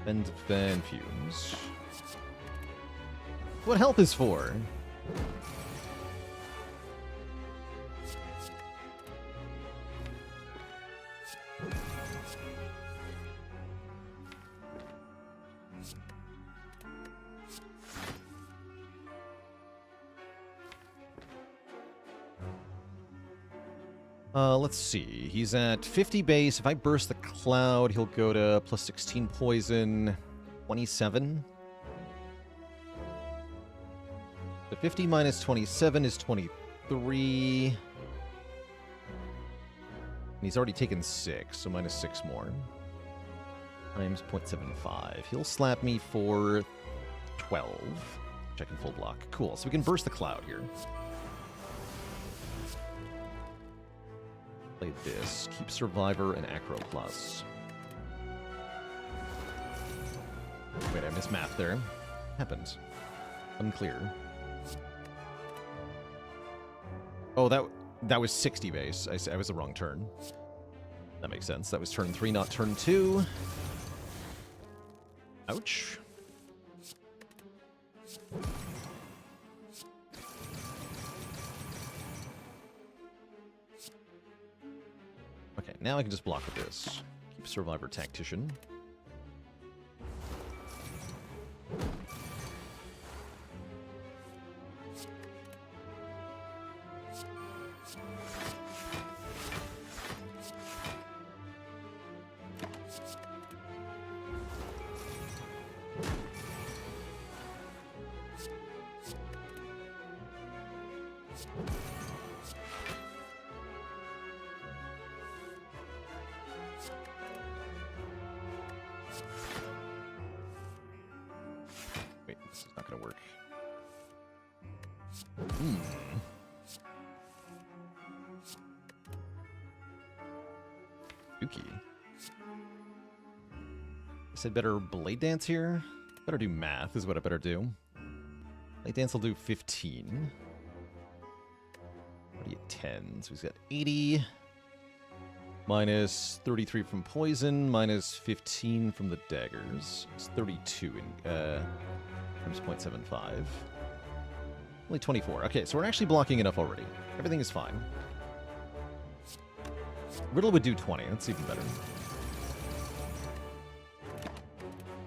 And fan fumes. What health is for? Let's see. He's at 50 base. If I burst the cloud, he'll go to plus 16 poison, 27. The 50 minus 27 is 23. And he's already taken 6, so minus 6 more. Times 0.75. He'll slap me for 12. Check and full block. Cool. So we can burst the cloud here. Play this. Keep Survivor and Acro Plus. Wait, I missed math there. Happened. Unclear. Oh, that was 60 base. I was the wrong turn. That makes sense. That was turn 3, not turn 2. Ouch. Okay, now I can just block with this. Keep Survivor Tactician. Wait, this is not going to work. Dookie. I said better Blade Dance here. Better do math is what I better do. Blade Dance will do 15. Already at 10, so he's got 80. Minus 33 from poison, minus 15 from the daggers. It's 32 in times 0.75. Only 24. Okay, so we're actually blocking enough already. Everything is fine. Riddle would do 20. That's even better.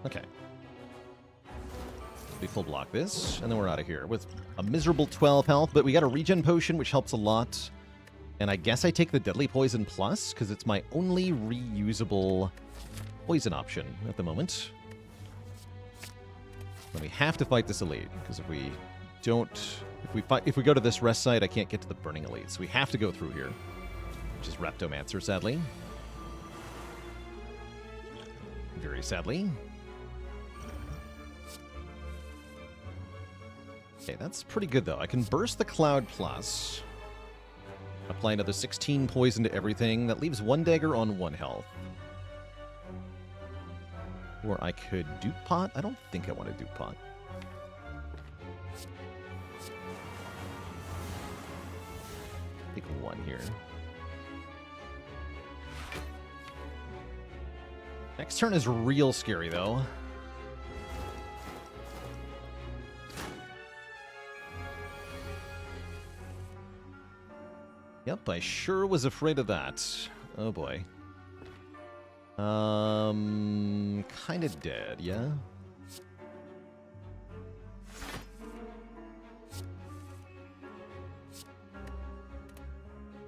Okay. We full block this, and then we're out of here with a miserable 12 health, but we got a regen potion, which helps a lot. And I guess I take the Deadly Poison Plus, because it's my only reusable poison option at the moment. But we have to fight this elite, because if we don't... If we go to this rest site, I can't get to the Burning Elite, so we have to go through here. Which is Reptomancer, sadly. Very sadly. Okay, that's pretty good, though. I can burst the Cloud Plus. Apply another 16 poison to everything. That leaves 1 dagger on 1 health. Or I could Dupe Pot. I don't think I want to Dupe Pot. Take 1 here. Next turn is real scary, though. Yep, I sure was afraid of that. Oh boy. Kinda dead, yeah?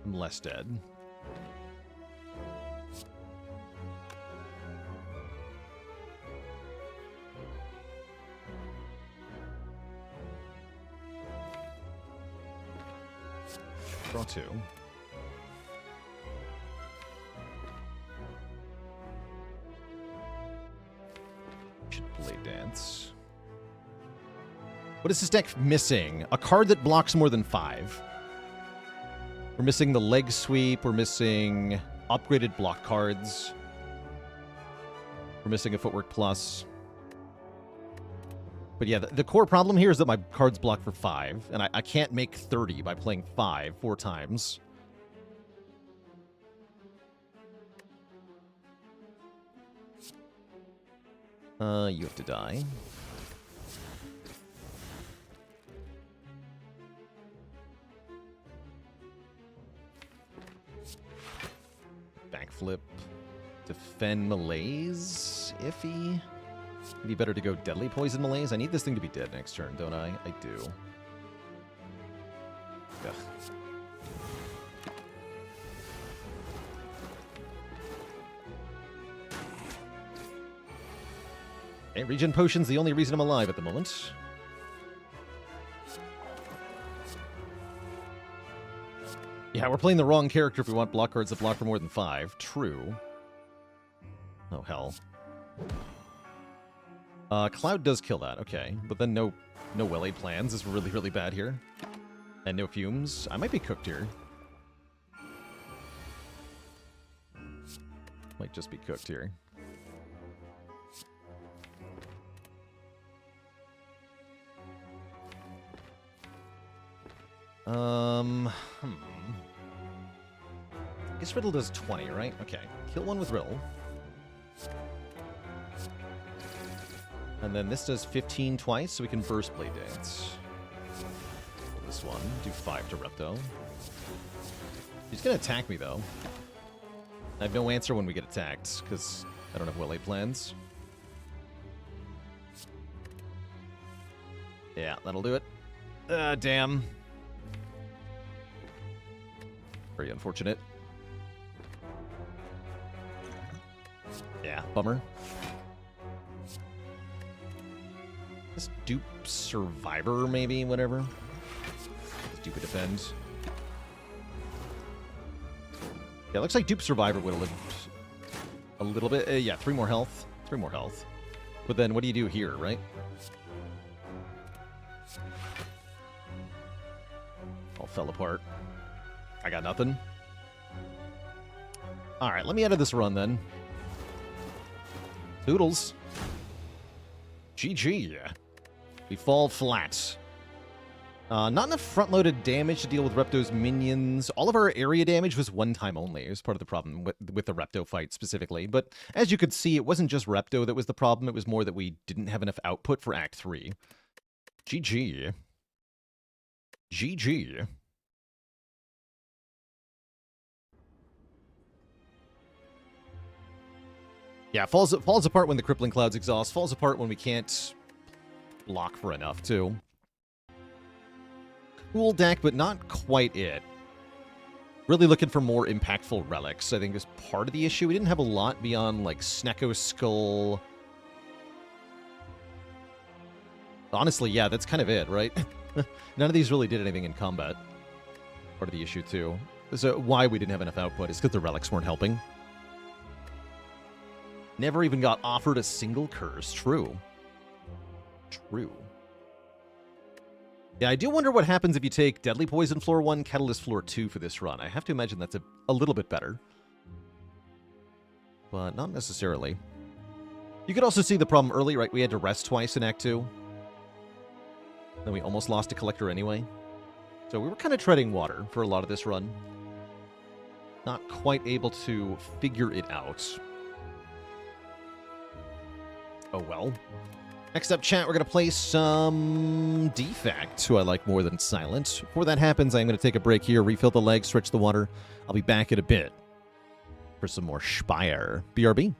I'm less dead. Draw 2. Should Blade Dance. What is this deck missing? A card that blocks more than 5. We're missing the Leg Sweep. We're missing upgraded block cards. We're missing a Footwork Plus. But yeah, the core problem here is that my cards block for 5, and I can't make 30 by playing 5 4 times. You have to die. Backflip. Defend Malaise. Iffy. It'd be better to go Deadly Poison Malaise. I need this thing to be dead next turn, don't I? I do. Ugh. Okay, Regen Potion's the only reason I'm alive at the moment. Yeah, we're playing the wrong character if we want block cards that block for more than 5. True. Oh, hell. Cloud does kill that, okay. But then no well-laid plans is really, really bad here. And no fumes. I might be cooked here. Might just be cooked here. I guess Riddle does 20, right? Okay. Kill one with Riddle. And then this does 15 twice, so we can Burst Blade Dance. Kill this one. Do 5 to Repto. He's gonna attack me, though. I have no answer when we get attacked, because I don't have well-laid plans. Yeah, that'll do it. Damn. Very unfortunate. Yeah, bummer. This dupe survivor, maybe, whatever. Stupid defend. Yeah, looks like dupe survivor would have lived a little bit. Yeah, 3 more health. 3 more health. But then what do you do here, right? All fell apart. I got nothing. Alright, let me out of this run then. Toodles. GG. We fall flat. Not enough front-loaded damage to deal with Repto's minions. All of our area damage was one time only. It was part of the problem with the Repto fight specifically. But as you could see, it wasn't just Repto that was the problem. It was more that we didn't have enough output for Act 3. GG. GG. Yeah, falls apart when the Crippling Clouds exhaust. Falls apart when we can't block for enough, too. Cool deck, but not quite it. Really looking for more impactful relics, I think, is part of the issue. We didn't have a lot beyond, like, Snecko Skull. Honestly, yeah, that's kind of it, right? None of these really did anything in combat. Part of the issue, too. So why we didn't have enough output is because the relics weren't helping. Never even got offered a single curse. True. True. Yeah, I do wonder what happens if you take Deadly Poison Floor 1, Catalyst Floor 2 for this run. I have to imagine that's a little bit better. But not necessarily. You could also see the problem early, right? We had to rest twice in Act 2. Then we almost lost a Collector anyway. So we were kind of treading water for a lot of this run. Not quite able to figure it out. Oh well. Next up, chat, we're going to play some Defect, who I like more than Silent. Before that happens, I'm going to take a break here, refill the legs, stretch the water. I'll be back in a bit for some more Spire. BRB.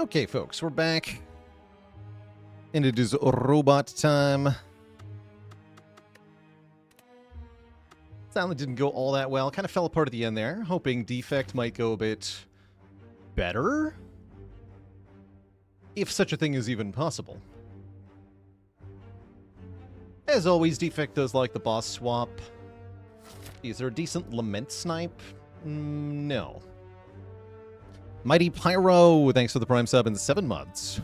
Okay, folks, we're back. And it is robot time. Sounded didn't go all that well. Kind of fell apart at the end there. Hoping Defect might go a bit better. If such a thing is even possible. As always, Defect does like the boss swap. Is there a decent Lament snipe? No. Mighty Pyro, thanks for the Prime sub in 7 months.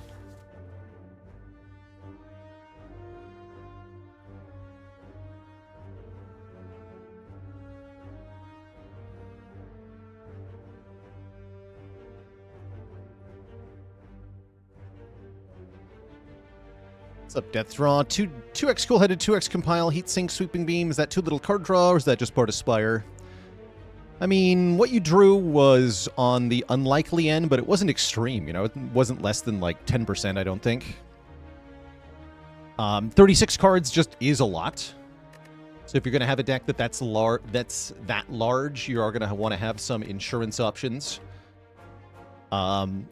What's up, Death Draw? 2x Cool-Headed, 2x Compile, Heatsink, Sweeping Beam. Is that 2 little card draw, or is that just part of Spire? I mean, what you drew was on the unlikely end, but it wasn't extreme, you know? It wasn't less than, like, 10%, I don't think. 36 cards just is a lot. So if you're going to have a deck that's that large, you are going to want to have some insurance options.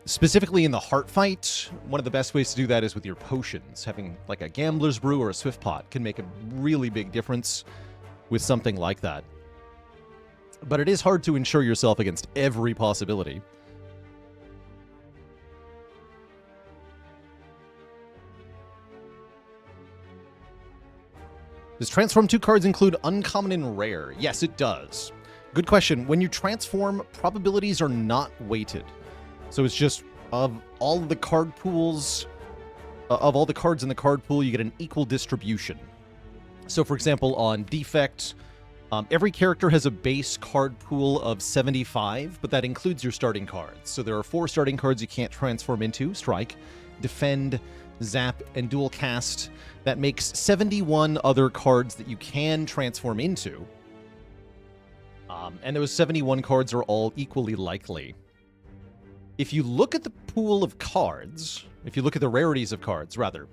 Specifically in the heart fight, one of the best ways to do that is with your potions. Having like a Gambler's Brew or a Swift Pot can make a really big difference with something like that. But it is hard to insure yourself against every possibility. Does Transform 2 cards include Uncommon and Rare? Yes, it does. Good question. When you transform, probabilities are not weighted. So it's just, of all the card pools, of all the cards in the card pool, you get an equal distribution. So for example, on Defect, every character has a base card pool of 75, but that includes your starting cards. So there are 4 starting cards you can't transform into: Strike, Defend, Zap, and Dual Cast. That makes 71 other cards that you can transform into. And those 71 cards are all equally likely. If you look at the pool of cards, if you look at the rarities of cards, rather,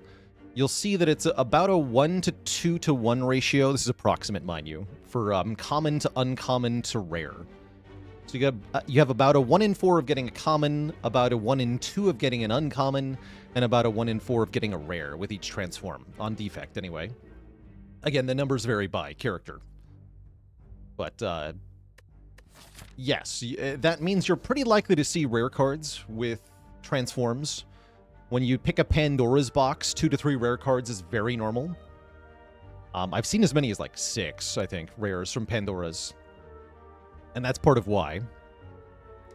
you'll see that it's about a 1 to 2 to 1 ratio. This is approximate, mind you, for common to uncommon to rare. So you have about a 1 in 4 of getting a common, about a 1 in 2 of getting an uncommon, and about a 1 in 4 of getting a rare with each transform, on Defect anyway. Again, the numbers vary by character. But, yes, that means you're pretty likely to see rare cards with transforms. When you pick a Pandora's box, 2 to 3 rare cards is very normal. I've seen as many as like 6, I think, rares from Pandora's. And that's part of why.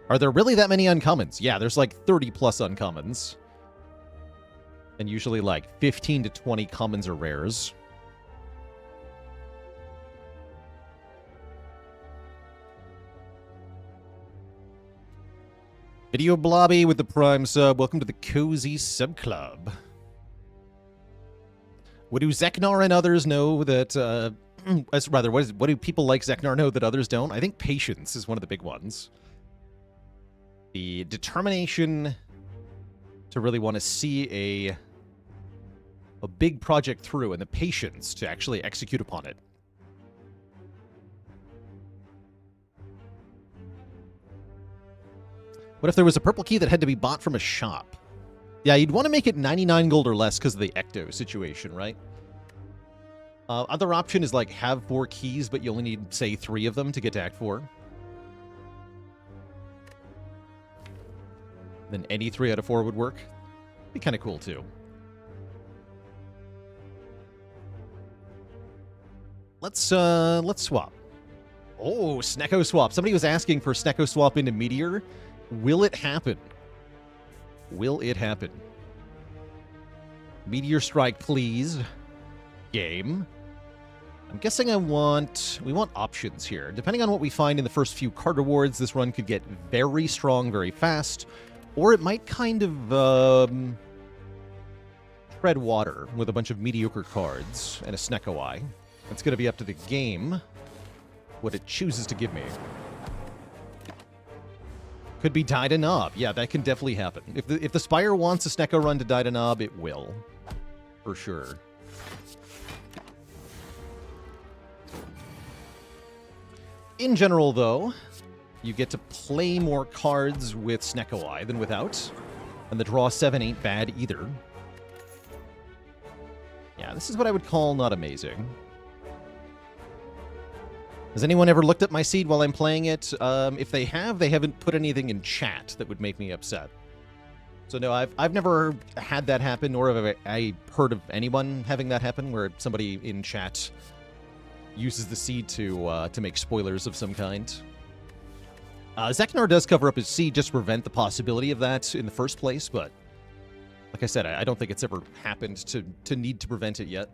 Are there really that many uncommons? Yeah, there's like 30 plus uncommons. And usually like 15 to 20 commons or rares. Video Blobby with the Prime sub. Welcome to the Cozy Sub Club. What do Zeknar and others know that, rather, what do people like Zeknar know that others don't? I think patience is one of the big ones. The determination to really want to see a big project through, and the patience to actually execute upon it. What if there was a purple key that had to be bought from a shop? Yeah, you'd want to make it 99 gold or less because of the Ecto situation, right? Other option is like have 4 keys, but you only need, say, 3 of them to get to Act 4. Then any 3 out of 4 would work. Be kind of cool, too. Let's swap. Oh, Snecko swap. Somebody was asking for Snecko swap into Meteor. Will it happen? Will it happen? Meteor Strike, please. Game. I'm guessing we want options here. Depending on what we find in the first few card rewards, this run could get very strong very fast, or it might kind of tread water with a bunch of mediocre cards and a Snecko Eye. It's going to be up to the game what it chooses to give me. Could be die to Knob. Yeah, that can definitely happen. If the Spire wants a Snecko run to die to Knob, it will. For sure. In general, though, you get to play more cards with Snecko Eye than without. And the draw 7 ain't bad either. Yeah, this is what I would call not amazing. Has anyone ever looked at my seed while I'm playing it? If they have, they haven't put anything in chat that would make me upset. So no, I've never had that happen, nor have I heard of anyone having that happen, where somebody in chat uses the seed to make spoilers of some kind. Zeknar does cover up his seed just to prevent the possibility of that in the first place, but like I said, I don't think it's ever happened to need to prevent it yet.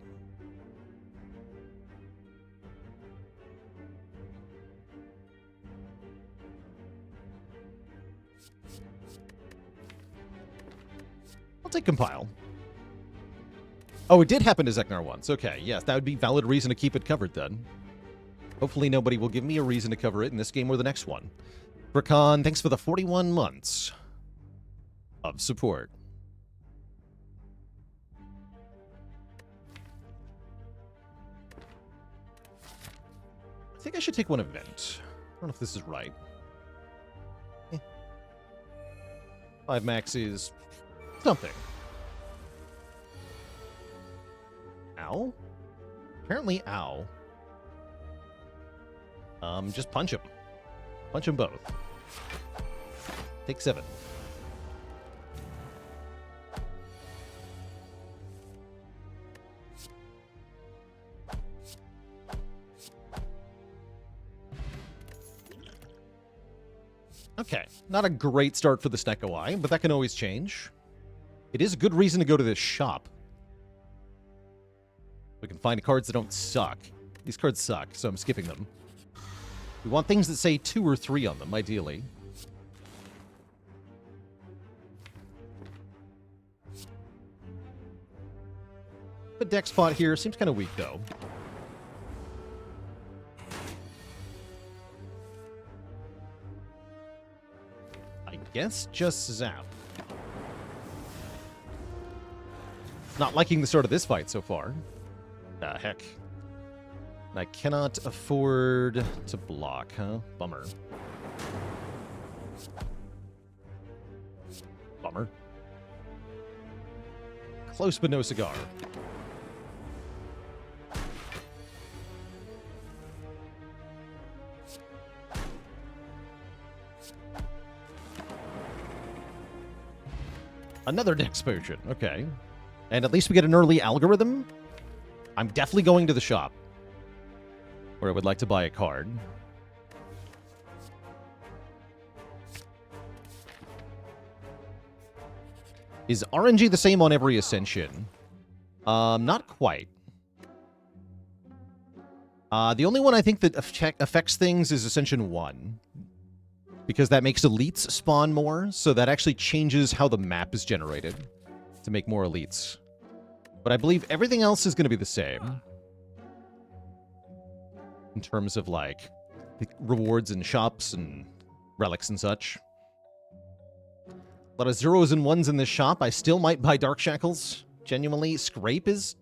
I'll take compile. Oh, it did happen to Zeknar once. Okay, yes, that would be valid reason to keep it covered then. Hopefully nobody will give me a reason to cover it in this game or the next one. Brakan, thanks for the 41 months of support. I think I should take one event. I don't know if this is right. 5 max is something. Ow? Apparently ow. Just punch him. Punch them both. Take 7. Okay, not a great start for the Snecko Eye, but that can always change. It is a good reason to go to this shop. We can find cards that don't suck. These cards suck, so I'm skipping them. We want things that say 2 or 3 on them, ideally. The deck spot here seems kind of weak, though. I guess just zap. Not liking the start of this fight so far. Heck. I cannot afford to block, huh? Bummer. Bummer. Close but no cigar. Another Dex Potion. Okay. And at least we get an early algorithm. I'm definitely going to the shop, where I would like to buy a card. Is RNG the same on every Ascension? Not quite. The only one I think that affects things is Ascension 1. Because that makes elites spawn more, so that actually changes how the map is generated to make more elites. But I believe everything else is going to be the same. In terms of, like, the rewards and shops and relics and such. A lot of 0s and 1s in this shop. I still might buy Dark Shackles. Genuinely, Scrape is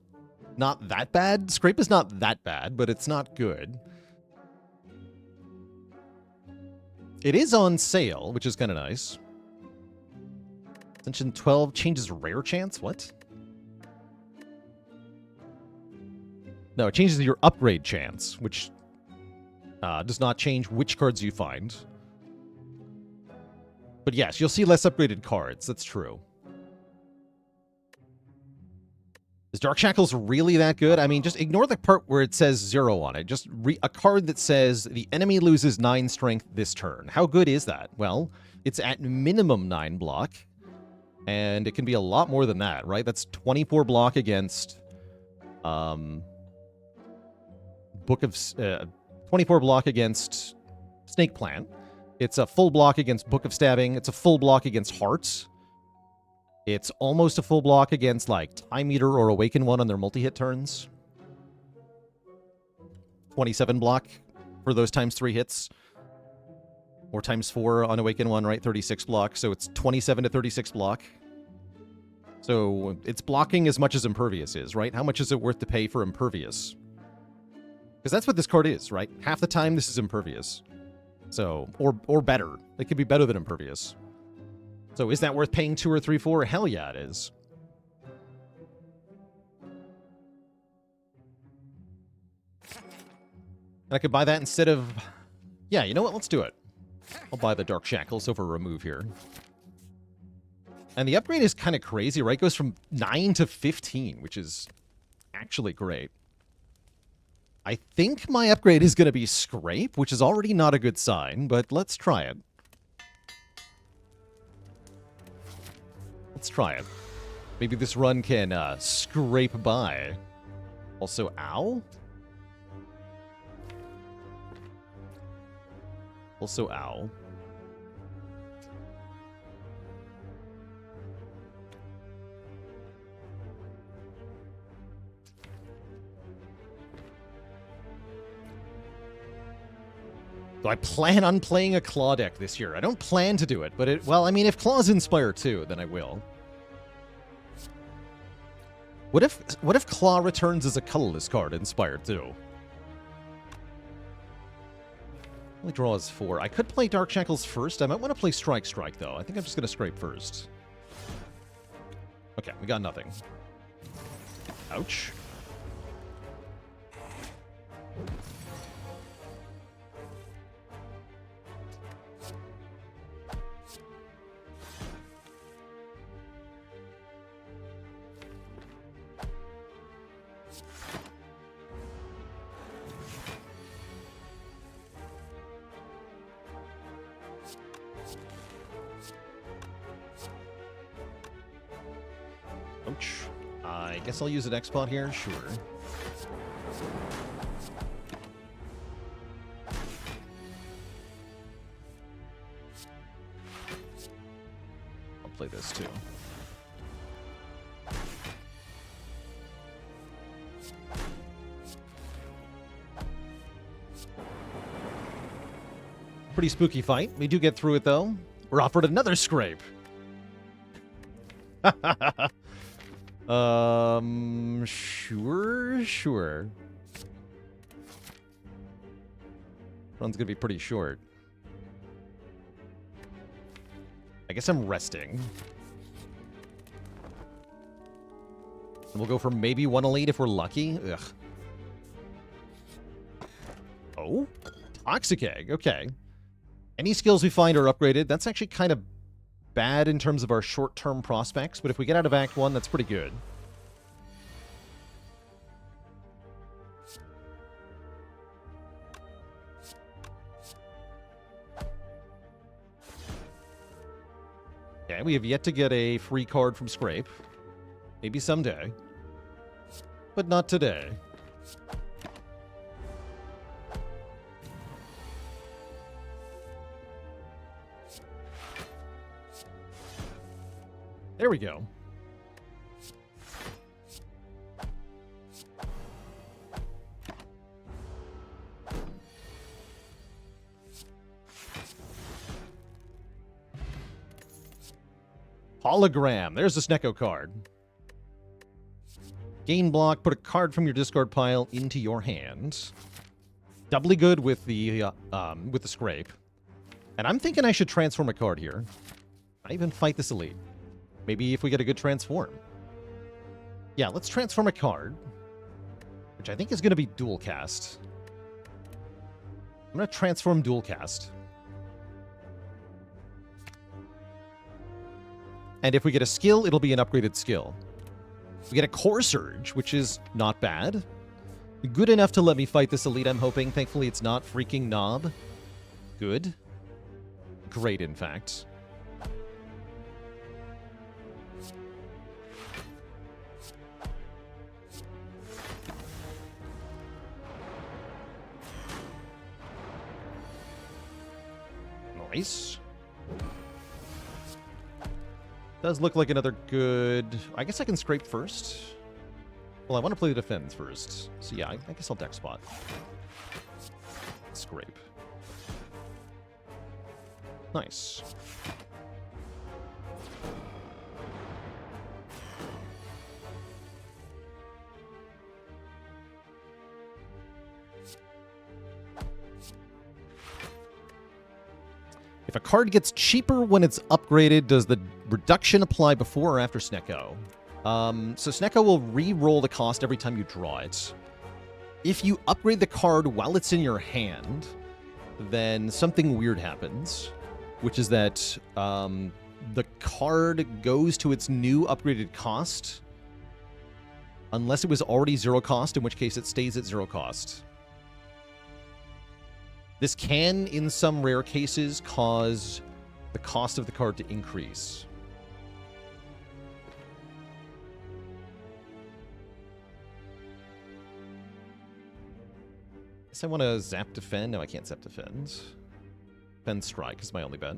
not that bad. Scrape is not that bad, but it's not good. It is on sale, which is kind of nice. Ascension 12 changes rare chance? What? No, it changes your upgrade chance, which does not change which cards you find. But yes, you'll see less upgraded cards. That's true. Is Dark Shackles really that good? I mean, just ignore the part where it says 0 on it. Just a card that says the enemy loses 9 strength this turn. How good is that? Well, it's at minimum 9 block. And it can be a lot more than that, right? That's 24 block against... 24 block against Snake Plant. It's a full block against Book of Stabbing. It's a full block against Hearts. It's almost a full block against, like, Time Eater or Awaken One on their multi-hit turns. 27 block for those times 3 hits. Or times 4 on Awaken One, right? 36 block. So it's 27 to 36 block. So it's blocking as much as Impervious is, right? How much is it worth to pay for Impervious? Because that's what this card is, right? Half the time, this is Impervious. So, or better. It could be better than Impervious. So is that worth paying 2 or 3 for? Hell yeah, it is. And I could buy that instead of... Yeah, you know what? Let's do it. I'll buy the Dark Shackles over remove here. And the upgrade is kind of crazy, right? It goes from 9 to 15, which is actually great. I think my upgrade is going to be Scrape, which is already not a good sign, but let's try it. Let's try it. Maybe this run can scrape by. Also, ow? Also, ow. So I plan on playing a Claw deck this year. I don't plan to do it, but it... Well, I mean, if Claws Inspire too, then I will. What if Claw returns as a colorless card Inspire too? Only draws 4. I could play Dark Shackles first. I might want to play Strike, though. I think I'm just going to scrape first. Okay, we got nothing. Ouch. Ouch. I guess I'll use an X-Pot here. Sure. I'll play this too. Pretty spooky fight. We do get through it, though. We're offered another scrape. Sure. Run's gonna be pretty short. I guess I'm resting. And we'll go for maybe 1 elite if we're lucky. Ugh. Oh? Toxic Egg, okay. Any skills we find are upgraded. That's actually kind of bad in terms of our short-term prospects, but if we get out of Act 1, that's pretty good. Okay, we have yet to get a free card from Scrape. Maybe someday. But not today. There we go. Hologram. There's a Snecko card. Gain block. Put a card from your discard pile into your hand. Doubly good with the scrape. And I'm thinking I should transform a card here. I even fight this elite. Maybe if we get a good transform. Yeah, let's transform a card. Which I think is going to be dual cast. I'm going to transform dual cast. And if we get a skill, it'll be an upgraded skill. We get a Core Surge, which is not bad. Good enough to let me fight this elite, I'm hoping. Thankfully, it's not freaking Knob. Good. Great, in fact. Nice. Does look like another good... I guess I can scrape first. Well, I want to play the defense first. So yeah, I guess I'll deck spot. Scrape. Nice. If a card gets cheaper when it's upgraded, does the reduction apply before or after Snecko? So Snecko will re-roll the cost every time you draw it. If you upgrade the card while it's in your hand, then something weird happens, which is that the card goes to its new upgraded cost unless it was already 0 cost, in which case it stays at 0 cost. This can, in some rare cases, cause the cost of the card to increase. Guess I want to zap defend. No, I can't zap defend. Defend strike is my only bet.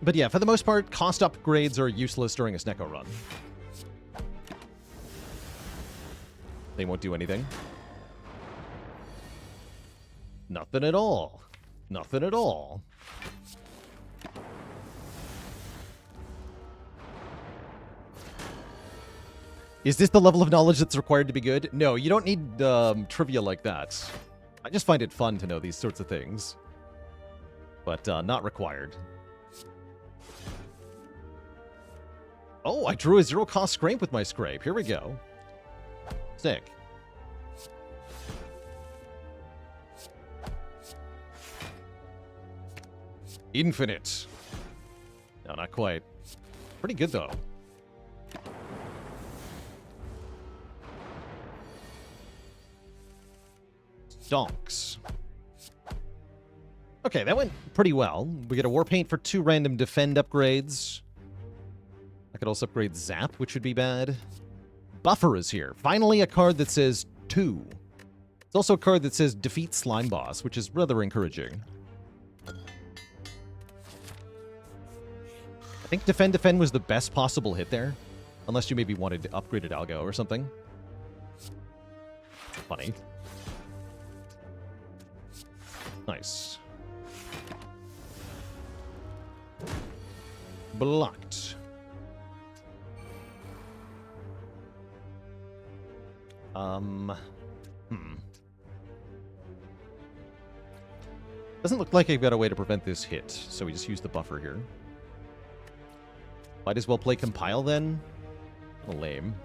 But yeah, for the most part, cost upgrades are useless during a Snecko run. They won't do anything. Nothing at all. Nothing at all. Is this the level of knowledge that's required to be good? No, you don't need trivia like that. I just find it fun to know these sorts of things. But not required. Oh, I drew a 0-cost scrape with my scrape. Here we go. Sick. Infinite. No, not quite. Pretty good, though. Stonks. Okay, that went pretty well. We get a war paint for 2 random defend upgrades. I could also upgrade Zap, which would be bad. Buffer is here. Finally, a card that says 2. It's also a card that says Defeat Slime Boss, which is rather encouraging. I think Defend was the best possible hit there. Unless you maybe wanted upgraded Algo or something. Funny. Nice. Blocked. Doesn't look like I've got a way to prevent this hit, so we just use the buffer here. Might as well play Compile then. Oh, lame.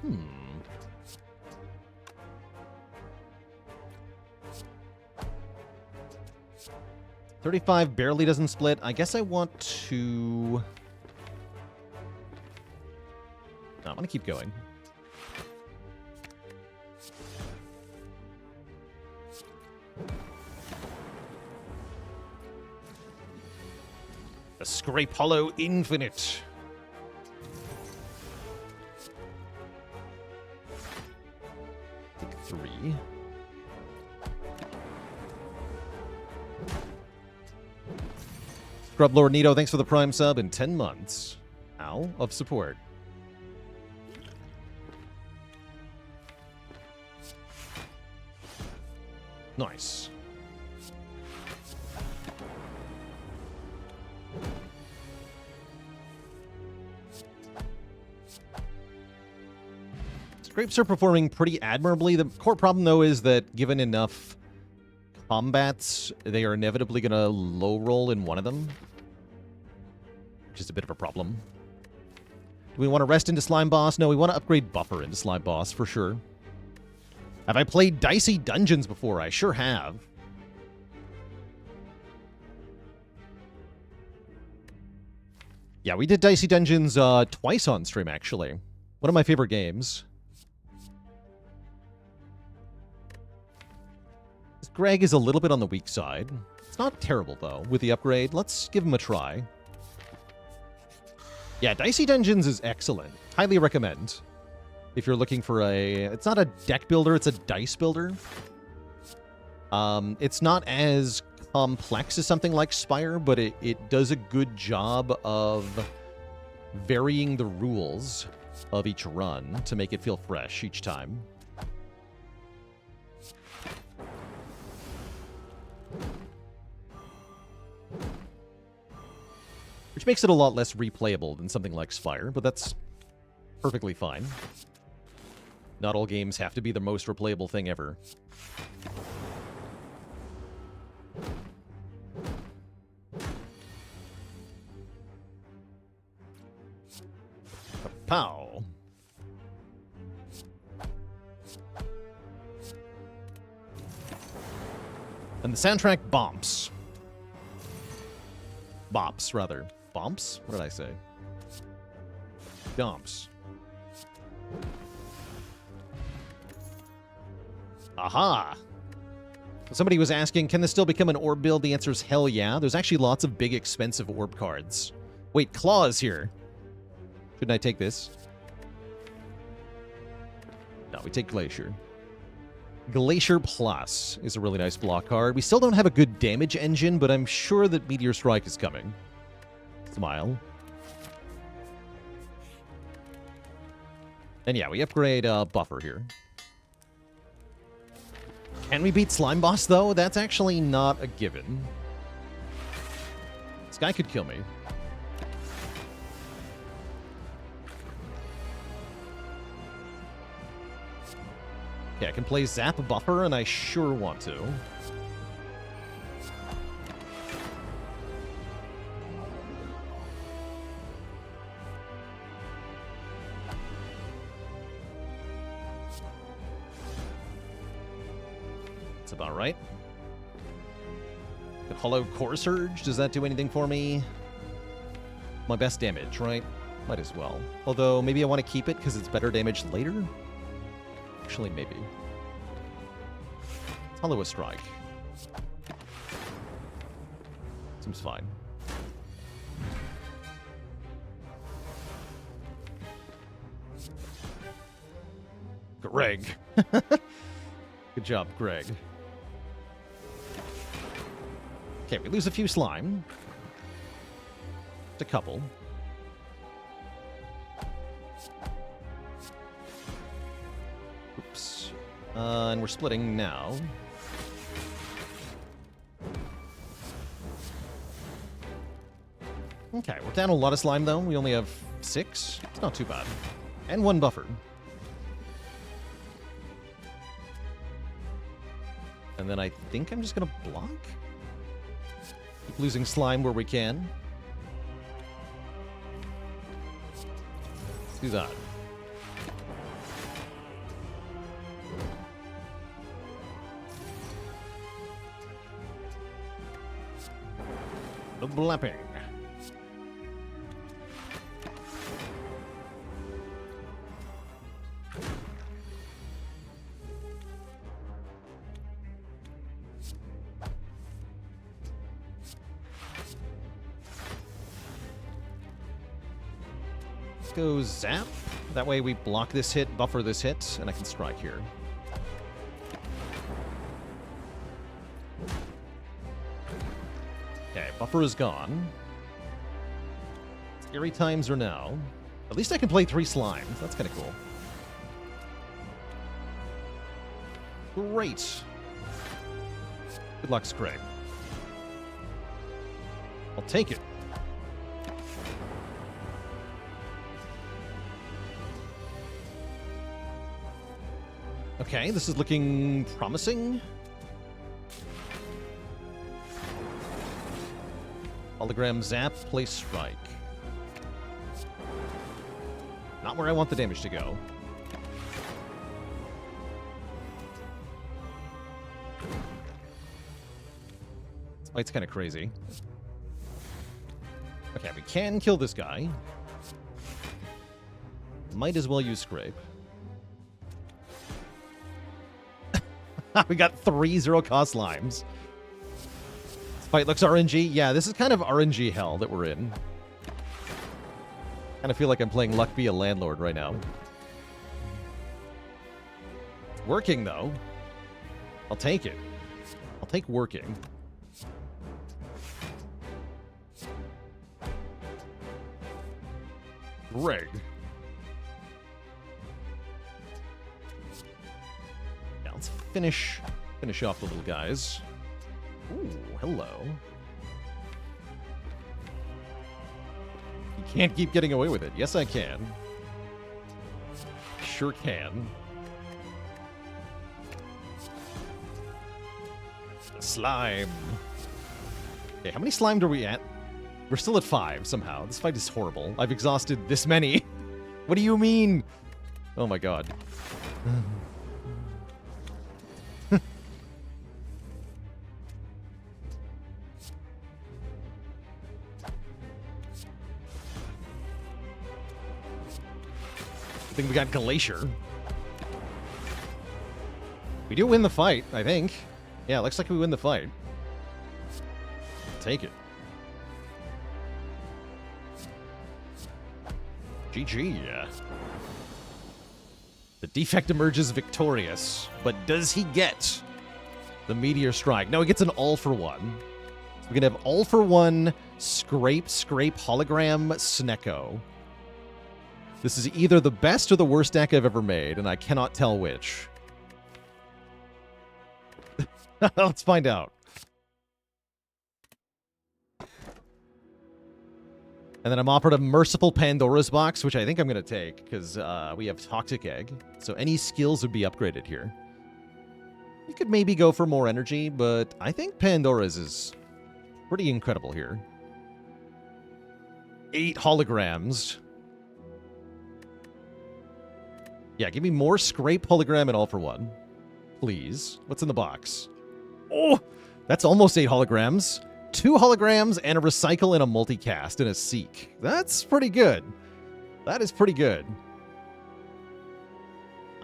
Hmm. 35 barely doesn't split. I guess I want to... No, I want to keep going. The Scrape Hollow Infinite. Take 3. Scrub Lord Nito, thanks for the Prime sub in 10 months. Ow, of support. Nice. Scrapes are performing pretty admirably. The core problem, though, is that given enough combats, they are inevitably going to low roll in one of them, which is a bit of a problem. Do we want to rest into Slime Boss? No, we want to upgrade Buffer into Slime Boss for sure. Have I played Dicey Dungeons before? I sure have. Yeah, we did Dicey Dungeons twice on stream, actually. One of my favorite games. Greg is a little bit on the weak side. It's not terrible, though, with the upgrade. Let's give him a try. Yeah, Dicey Dungeons is excellent. Highly recommend. If you're looking for a... It's not a deck builder, it's a dice builder. It's not as complex as something like Spire, but it does a good job of varying the rules of each run to make it feel fresh each time. Which makes it a lot less replayable than something like Spire, but that's perfectly fine. Not all games have to be the most replayable thing ever. Pow! And the soundtrack bomps. Bops, rather. Bomps? What did I say? Bomps. Aha! Somebody was asking, can this still become an orb build? The answer is hell yeah. There's actually lots of big, expensive orb cards. Wait, Claw is here. Shouldn't I take this? No, we take Glacier. Glacier Plus is a really nice block card. We still don't have a good damage engine, but I'm sure that Meteor Strike is coming. Smile. And yeah, we upgrade Buffer here. Can we beat Slime Boss, though? That's actually not a given. This guy could kill me. Okay, I can play Zap Buffer, and I sure want to. That's about right. Could Hollow Core Surge, does that do anything for me? My best damage, right? Might as well. Although, maybe I want to keep it because it's better damage later? Actually, maybe. Let's Hollow a Strike. Seems fine. Greg. Good job, Greg. Okay, we lose a few slime. Just a couple. Oops. And we're splitting now. Okay, we're down a lot of slime, though. We only have 6. It's not too bad. And 1 buffer. And then I think I'm just going to block? Keep losing slime where we can. Let's do that. The blapping. Let's go Zap. That way we block this hit, buffer this hit, and I can strike here. Okay, buffer is gone. Scary times are now. At least I can play 3 slimes. That's kind of cool. Great. Good luck, Scrape. I'll take it. Okay, this is looking promising. Hologram Zap, place Strike. Not where I want the damage to go. This fight's kind of crazy. Okay, we can kill this guy. Might as well use Scrape. We got 3 zero-cost limes. This fight looks RNG. Yeah, this is kind of RNG hell that we're in. Kind of feel like I'm playing Luck Be a Landlord right now. It's working, though. I'll take it. I'll take working. Greg. finish off the little guys. Ooh, hello. You can't keep getting away with it. Yes, I can. Sure can. Slime. Okay, how many slimed are we at? We're still at 5 somehow. This fight is horrible. I've exhausted this many. What do you mean? Oh my god. I think we got Glacier. We do win the fight, I think. Yeah, looks like we win the fight. Take it. GG. The Defect emerges victorious, but does he get the Meteor Strike? No, he gets an all-for-one. So we can have all-for-one Scrape Hologram Snecko. This is either the best or the worst deck I've ever made, and I cannot tell which. Let's find out. And then I'm offered a Merciful Pandora's Box, which I think I'm going to take, because we have Toxic Egg. So any skills would be upgraded here. You could maybe go for more energy, but I think Pandora's is pretty incredible here. 8 holograms. Yeah, give me more Scrape Hologram and all for one. Please. What's in the box? Oh, that's almost 8 holograms. 2 holograms and a Recycle and a Multicast and a Seek. That's pretty good. That is pretty good.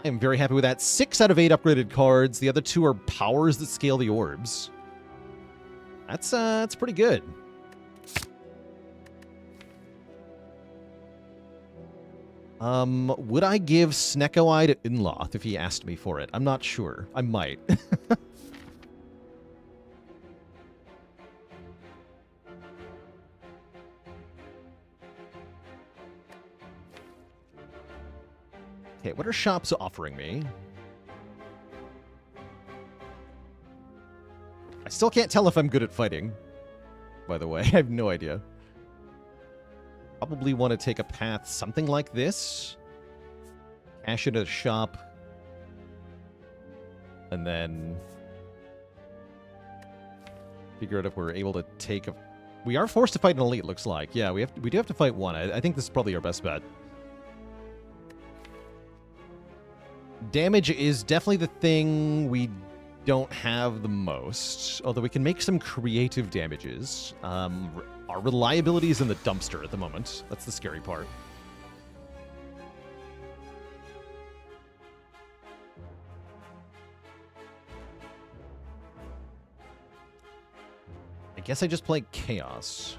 I am very happy with that. 6 out of 8 upgraded cards. The other 2 are powers that scale the orbs. That's pretty good. Would I give Snecko-Eye to Inloth if he asked me for it? I'm not sure. I might. Okay, what are shops offering me? I still can't tell if I'm good at fighting, by the way. I have no idea. Probably want to take a path something like this. Cash into a shop. And then figure out if we're able to take a... We are forced to fight an elite, looks like. Yeah, we do have to fight one. I think this is probably our best bet. Damage is definitely the thing we don't have the most. Although we can make some creative damages. Our reliability is in the dumpster at the moment. That's the scary part. I guess I just play Chaos.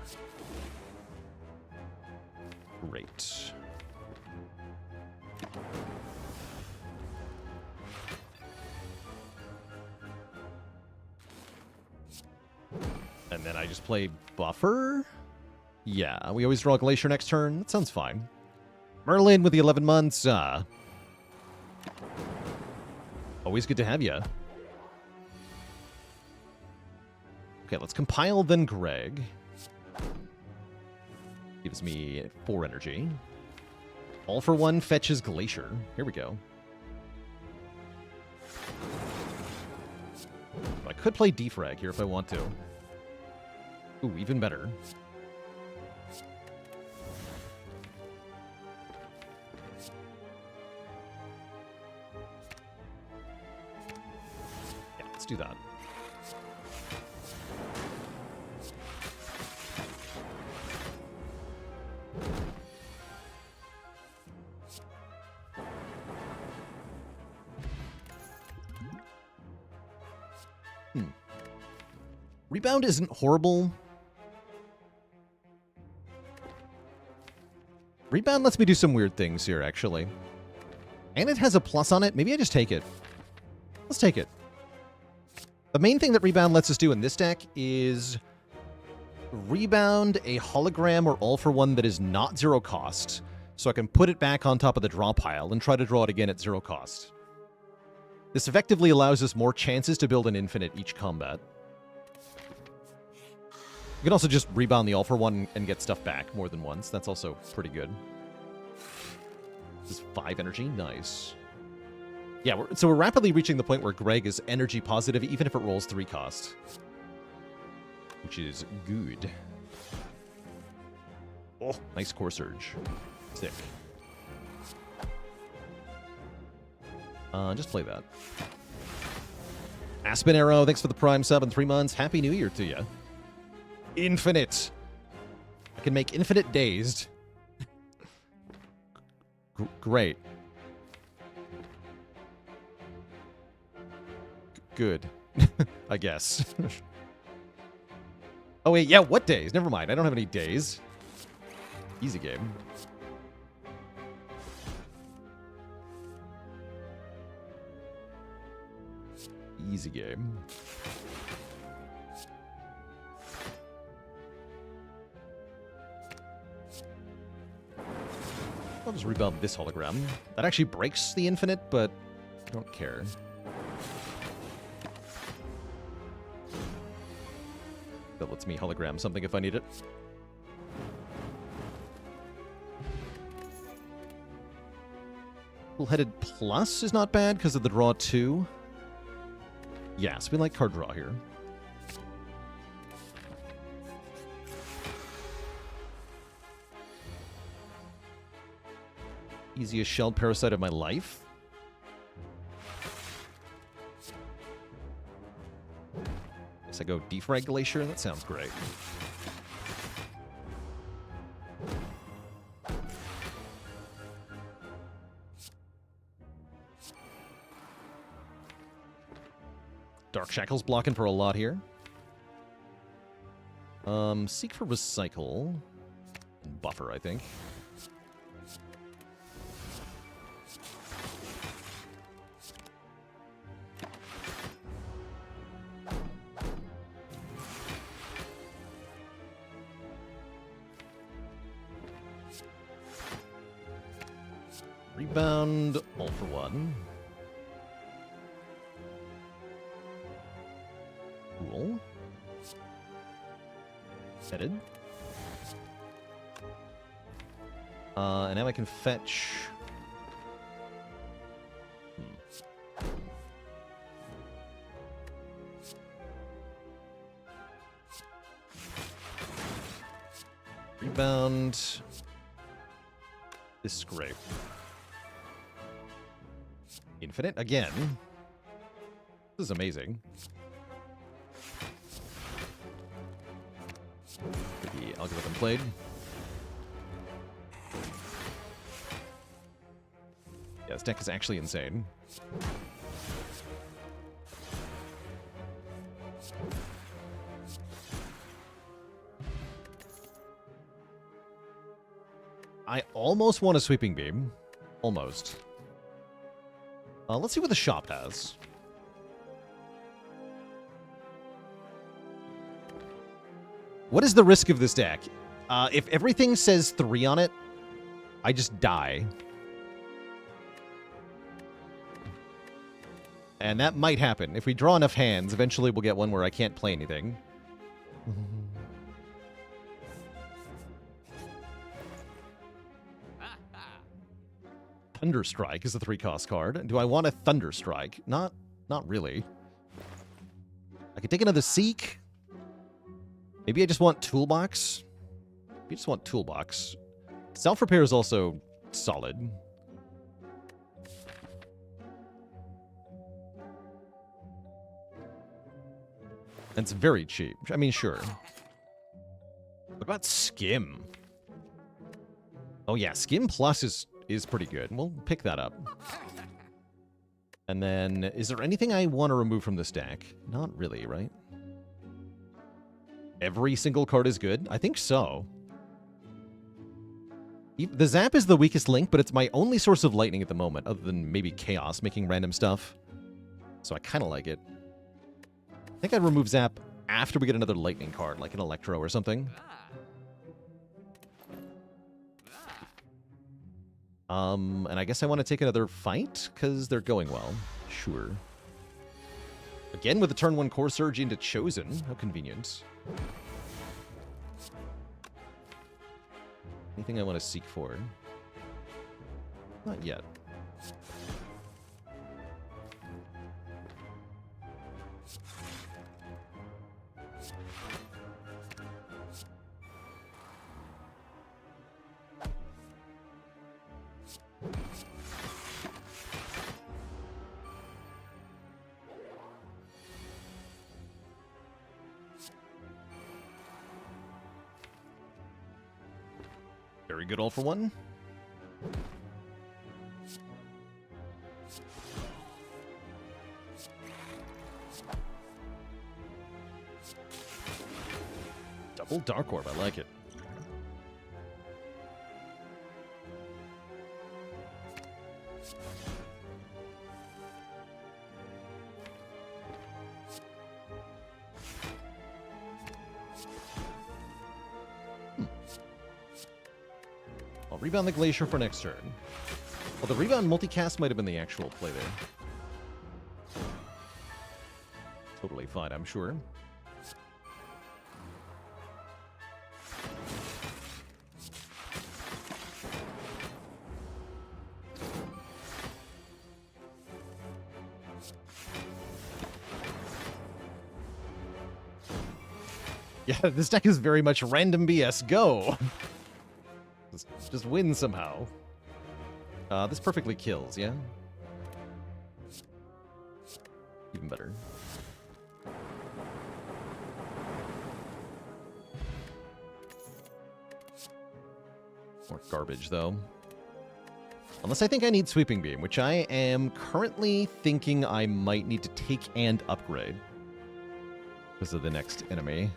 Great. And then I just play Buffer? Yeah, we always draw Glacier next turn. That sounds fine. Merlin with the 11 months. Always good to have you. Okay, let's compile then Greg. Gives me 4 energy. All for one fetches Glacier. Here we go. I could play Defrag here if I want to. Ooh, even better. Yeah, let's do that. Rebound isn't horrible. Rebound lets me do some weird things here, actually. And it has a plus on it. Maybe I just take it. Let's take it. The main thing that Rebound lets us do in this deck is rebound a hologram or all for one that is not 0 cost, so I can put it back on top of the draw pile and try to draw it again at 0 cost. This effectively allows us more chances to build an infinite each combat. You can also just rebound the All for One and get stuff back more than once. That's also pretty good. This is 5 energy. Nice. Yeah, so we're rapidly reaching the point where Greg is energy positive, even if it rolls 3 cost. Which is good. Oh, nice Core Surge. Sick. Just play that. Aspen Arrow, thanks for the Prime sub in 3 months. Happy New Year to you. Infinite. I can make infinite dazed. Great. Good. I guess. Oh, wait, yeah, what days? Never mind, I don't have any days. Easy game. Easy game. I'll just rebound this hologram. That actually breaks the infinite, but I don't care. That lets me hologram something if I need it. Full-headed plus is not bad because of the draw 2. Yes, we like card draw here. Easiest shelled parasite of my life. Guess I go Defrag Glacier. That sounds great. Dark Shackle's blocking for a lot here. Seek for Recycle. Buffer, I think. Rebound, all for 1. Cool. Headed. And now I can fetch... Rebound. This is great. Infinite again. This is amazing. The algorithm played. Yeah, this deck is actually insane. I almost want a Sweeping Beam. Almost. Let's see what the shop has. What is the risk of this deck? If everything says 3 on it, I just die. And that might happen. If we draw enough hands, eventually we'll get one where I can't play anything. Thunderstrike is a 3-cost card. Do I want a Thunderstrike? Not really. I could take another Seek. Maybe I just want Toolbox. Maybe I just want Toolbox. Self-Repair is also solid. And it's very cheap. I mean, sure. What about Skim? Oh yeah, Skim Plus is pretty good. We'll pick that up. And then, is there anything I want to remove from this deck? Not really, right? Every single card is good? I think so. The Zap is the weakest link, but it's my only source of lightning at the moment, other than maybe Chaos making random stuff. So I kind of like it. I think I'd remove Zap after we get another lightning card, like an Electro or something. And I guess I want to take another fight, because they're going well. Sure. Again with the turn 1 Core Surge into Chosen. How convenient. Anything I want to seek for? Not yet. Very good all for one. Double Dark Orb, I like it. I'll rebound the Glacier for next turn. Well, the rebound multicast might have been the actual play there. Totally fine, I'm sure. Yeah, this deck is very much random BS. Go! Just win somehow. This perfectly kills, yeah? Even better. More garbage, though. Unless I think I need Sweeping Beam, which I am currently thinking I might need to take and upgrade. Because of the next enemy.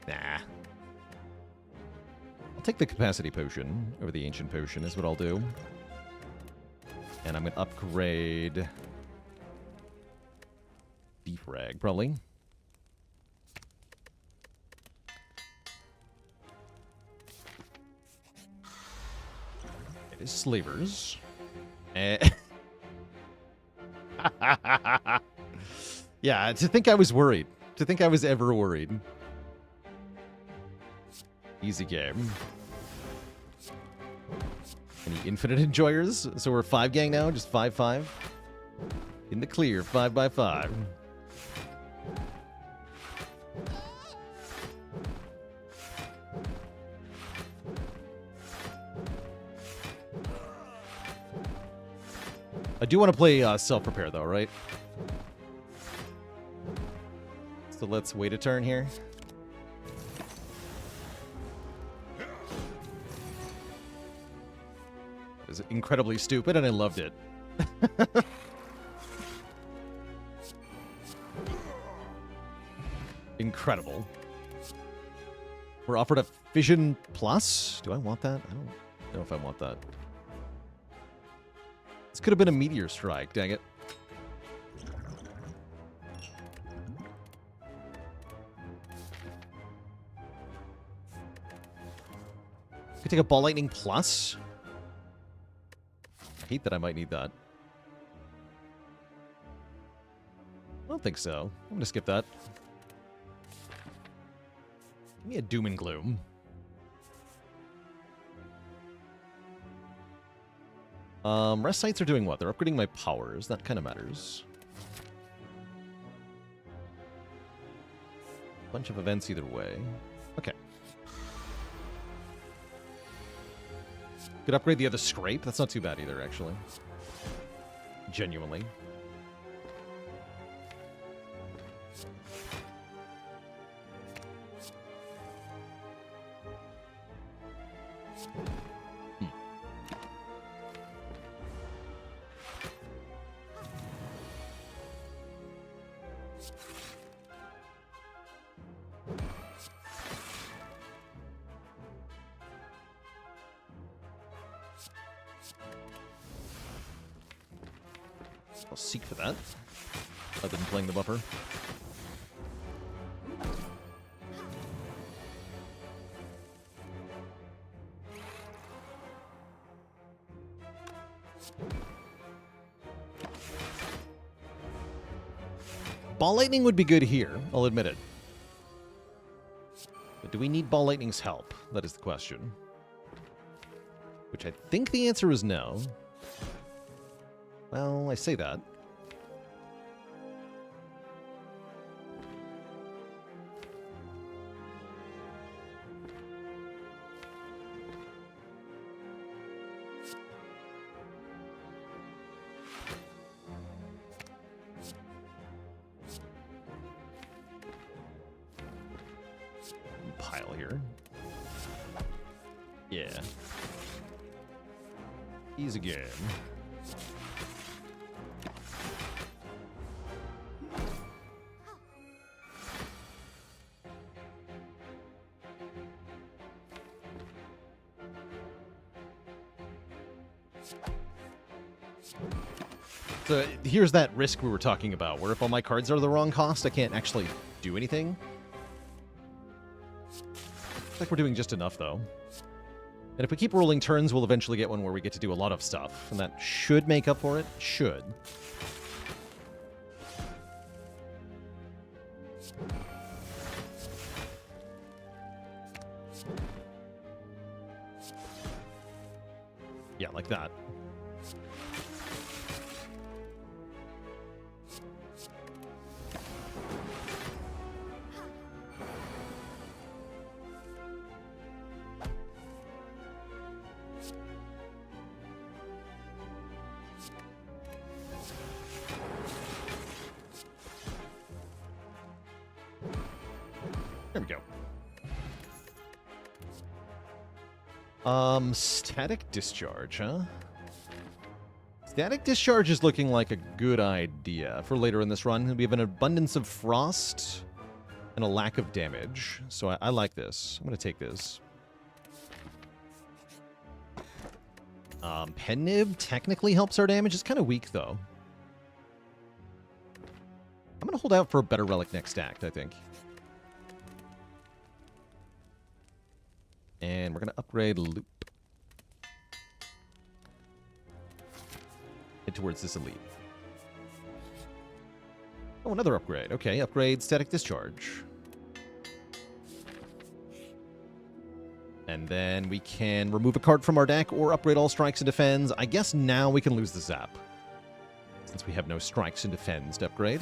Nah. I'll take the Capacity Potion over the Ancient Potion is what I'll do. And I'm going to upgrade... Defrag, probably. It is Slavers. Yeah, to think I was worried. To think I was ever worried. Easy game. Any infinite enjoyers? So we're 5 gang now, just 5-5. In the clear, 5 by 5. I do want to play self-prepare though, right? So let's wait a turn here. It was incredibly stupid and I loved it. Incredible. We're offered a Fission Plus. Do I want that? I don't know if I want that. This could have been a Meteor Strike, dang it. Could take a Ball Lightning Plus. I hate that I might need that. I don't think so. I'm gonna skip that. Give me a Doom and Gloom. Rest sites are doing what? They're upgrading my powers. That kind of matters. Bunch of events either way. Okay. Could upgrade the other Scrape. That's not too bad either, actually. Genuinely. I'll seek for that, other than playing the buffer. Ball Lightning would be good here, I'll admit it. But do we need Ball Lightning's help? That is the question. Which I think the answer is no. Well, I say that. Pile here. Yeah. Easy game. So here's that risk we were talking about, where if all my cards are the wrong cost, I can't actually do anything. Looks like we're doing just enough, though. And if we keep rolling turns, we'll eventually get one where we get to do a lot of stuff. And that should make up for it. Should. Yeah, like that. There we go. Static Discharge, huh? Static Discharge is looking like a good idea for later in this run. We have an abundance of frost and a lack of damage, so I like this. I'm going to take this. Pen Nib technically helps our damage. It's kind of weak, though. I'm going to hold out for a better relic next act, I think. And we're going to upgrade Loop. Head towards this elite. Oh, another upgrade. Okay, upgrade Static Discharge. And then we can remove a card from our deck or upgrade all strikes and defends. I guess now we can lose the zap, since we have no strikes and defends to upgrade.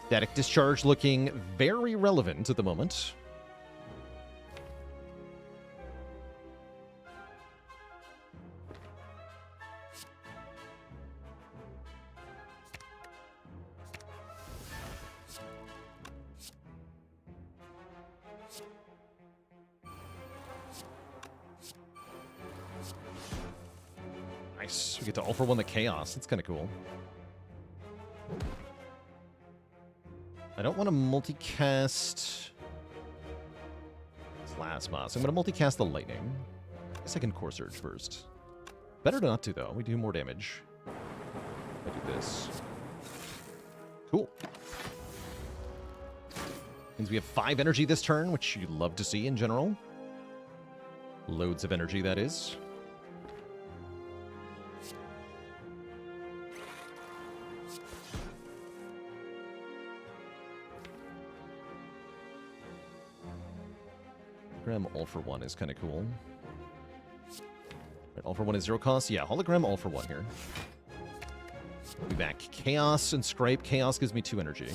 Static Discharge looking very relevant at the moment. Nice. We get to all for one the Chaos. That's kind of cool. I don't want to multicast Plasma, so I'm going to multicast the Lightning. I guess I can Core Surge first. Better not to, though. We do more damage. I do this. Cool. Means we have 5 energy this turn, which you love to see in general. Loads of energy, that is. Hologram all for one is kind of cool. Right, all for one is 0 cost. Yeah, hologram all for one here. Be back. Chaos and Scrape. Chaos gives me 2 energy.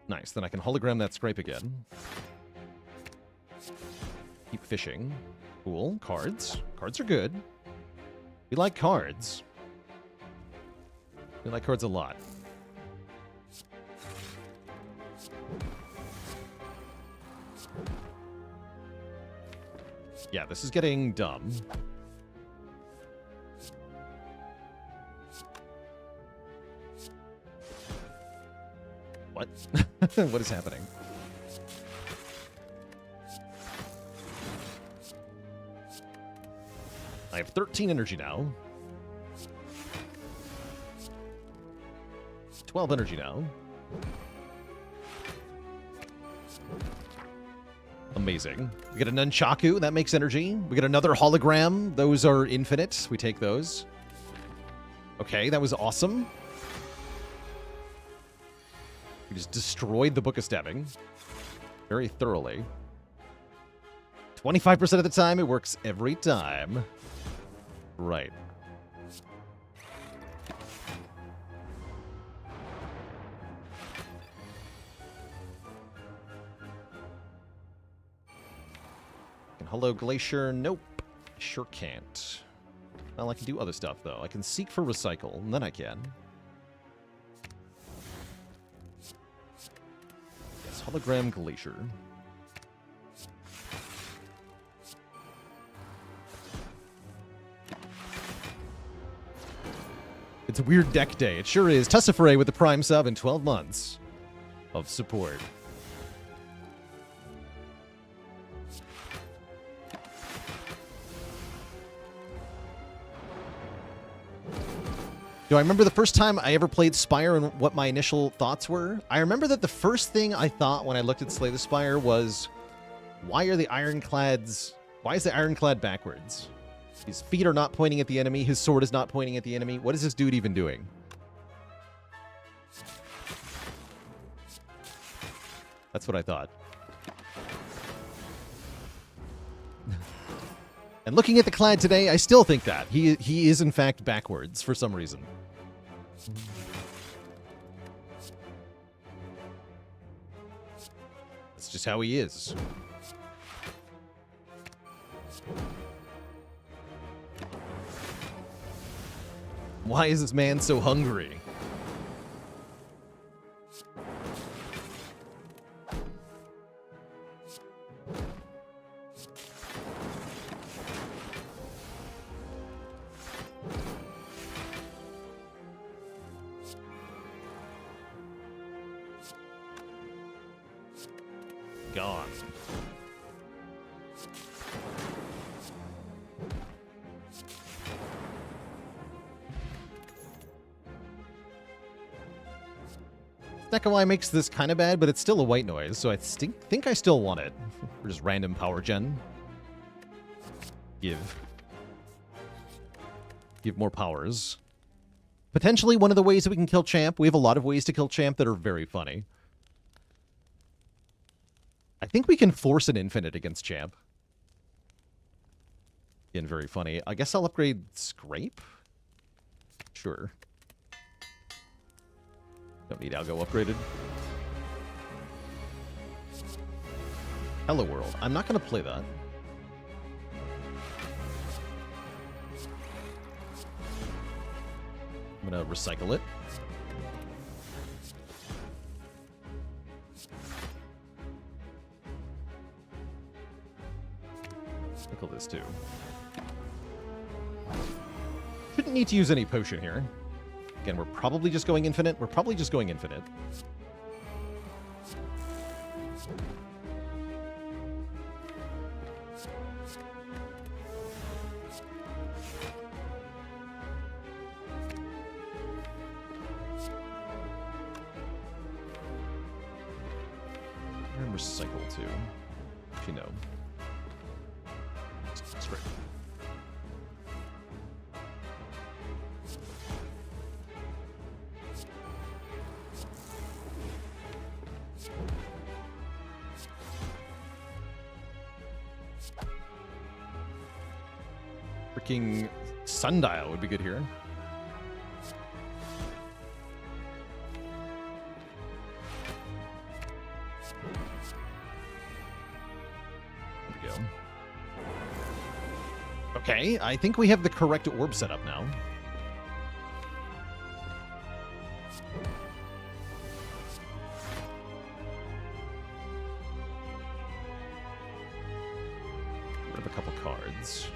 Nice. Then I can hologram that Scrape again. Keep fishing. Cool. Cards. Cards are good. We like cards. We like cards a lot. Yeah, this is getting dumb. What? What is happening? I have 13 energy now. 12 energy now. Amazing. We get a Nunchaku. That makes energy. We get another hologram. Those are infinite. We take those. Okay, that was awesome. We just destroyed the Book of Stabbing. Very thoroughly. 25% of the time, it works every time. Right. Hello, Glacier. Nope. Sure can't. Well, I can do other stuff, though. I can seek for recycle, and then I can. Yes, Hologram Glacier. It's a weird deck day. It sure is. Tussafray with the Prime sub in 12 months of support. Do I remember the first time I ever played Spire and what my initial thoughts were? I remember that the first thing I thought when I looked at Slay the Spire was, why is the Ironclad backwards? His feet are not pointing at the enemy. His sword is not pointing at the enemy. What is this dude even doing? That's what I thought. And looking at the Clad today, I still think that. He is, in fact, backwards for some reason. That's just how he is. Why is this man so hungry? Gone. Nekawai makes this kind of bad, but it's still a white noise, so I think I still want it. For just random power gen. Give more powers. Potentially one of the ways that we can kill Champ. We have a lot of ways to kill Champ that are very funny. I think we can force an infinite against Champ. Again, very funny. I guess I'll upgrade Scrape? Sure. Don't need Algo upgraded. Hello World. I'm not going to play that. I'm going to recycle it. Recycle this too. Shouldn't need to use any potion here. Again, we're probably just going infinite. We're probably just going infinite. And recycle too. If you know. Straight. Freaking Sundial would be good here. There we go. Okay, I think we have the correct orb setup now. Grab a couple cards.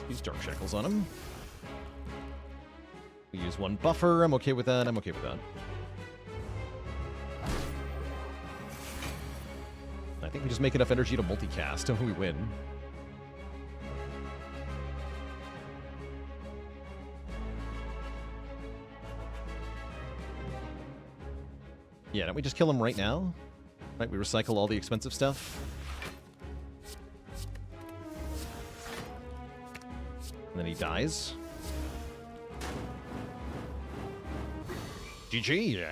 Use Dark Shackles on him. We use one buffer. I'm okay with that. I'm okay with that. I think we just make enough energy to multicast and we win. Yeah, don't we just kill him right now? Right, we recycle all the expensive stuff. And then he dies. GG!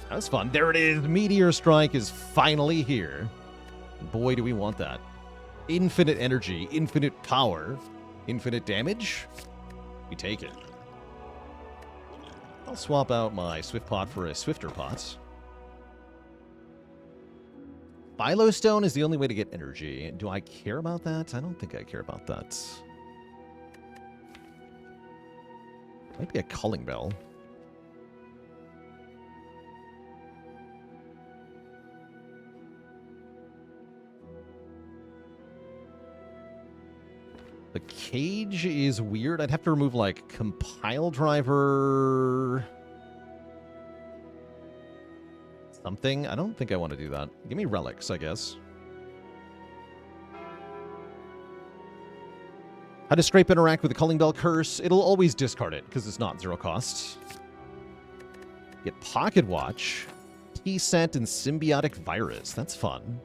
That was fun. There it is! Meteor Strike is finally here. And boy, do we want that. Infinite energy, infinite power, infinite damage. We take it. I'll swap out my Swift Pot for a Swifter Pot. Phylostone is the only way to get energy. Do I care about that? I don't think I care about that. Might be a Culling Bell. The cage is weird. I'd have to remove, like, compile driver... something. I don't think I want to do that. Give me relics, I guess. How does Scrape interact with the Culling Bell Curse? It'll always discard it, because it's not 0 cost. Get Pocket Watch, T-Set, and Symbiotic Virus. That's fun.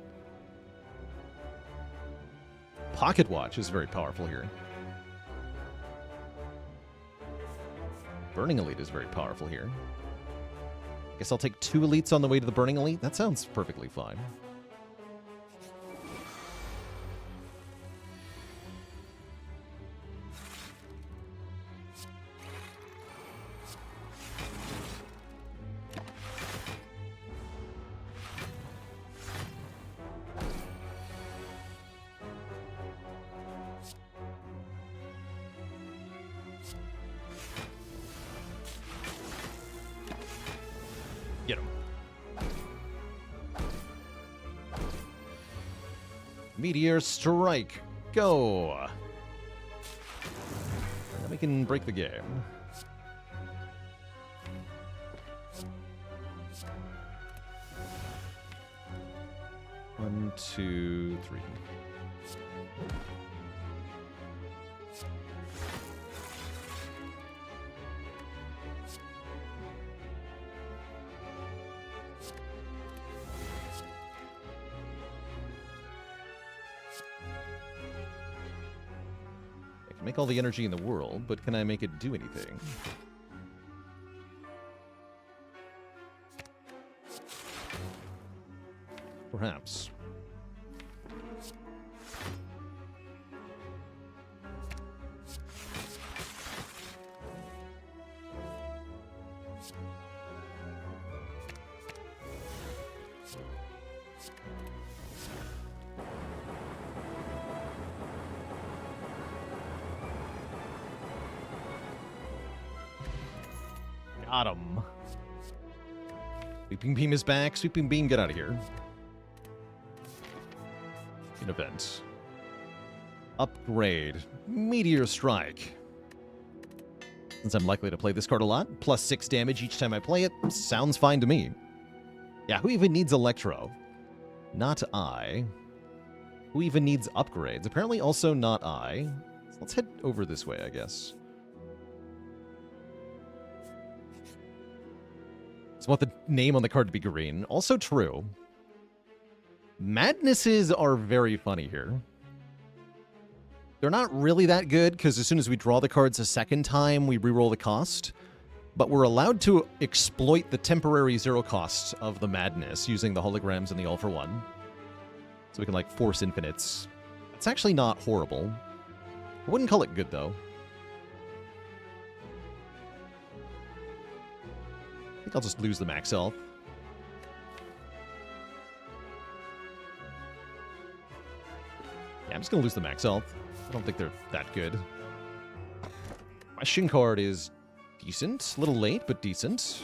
Pocket Watch is very powerful here. Burning Elite is very powerful here. Guess I'll take 2 elites on the way to the Burning Elite. That sounds perfectly fine. Get him. Meteor Strike. Go. Then we can break the game. One, two, three. Make all the energy in the world, but can I make it do anything? Perhaps. Got him. Sweeping Beam is back. Sweeping Beam, get out of here. An event. Upgrade. Meteor Strike. Since I'm likely to play this card a lot, plus 6 damage each time I play it, sounds fine to me. Yeah, who even needs Electro? Not I. Who even needs upgrades? Apparently also not I. So let's head over this way, I guess. I want the name on the card to be green. Also true. Madnesses are very funny here. They're not really that good, because as soon as we draw the cards a second time, we reroll the cost. But we're allowed to exploit the temporary 0 cost of the Madness using the holograms and the All for One. So we can, like, force infinites. It's actually not horrible. I wouldn't call it good, though. I think I'll just lose the max health. Yeah, I'm just going to lose the max health. I don't think they're that good. Question card is decent. A little late, but decent.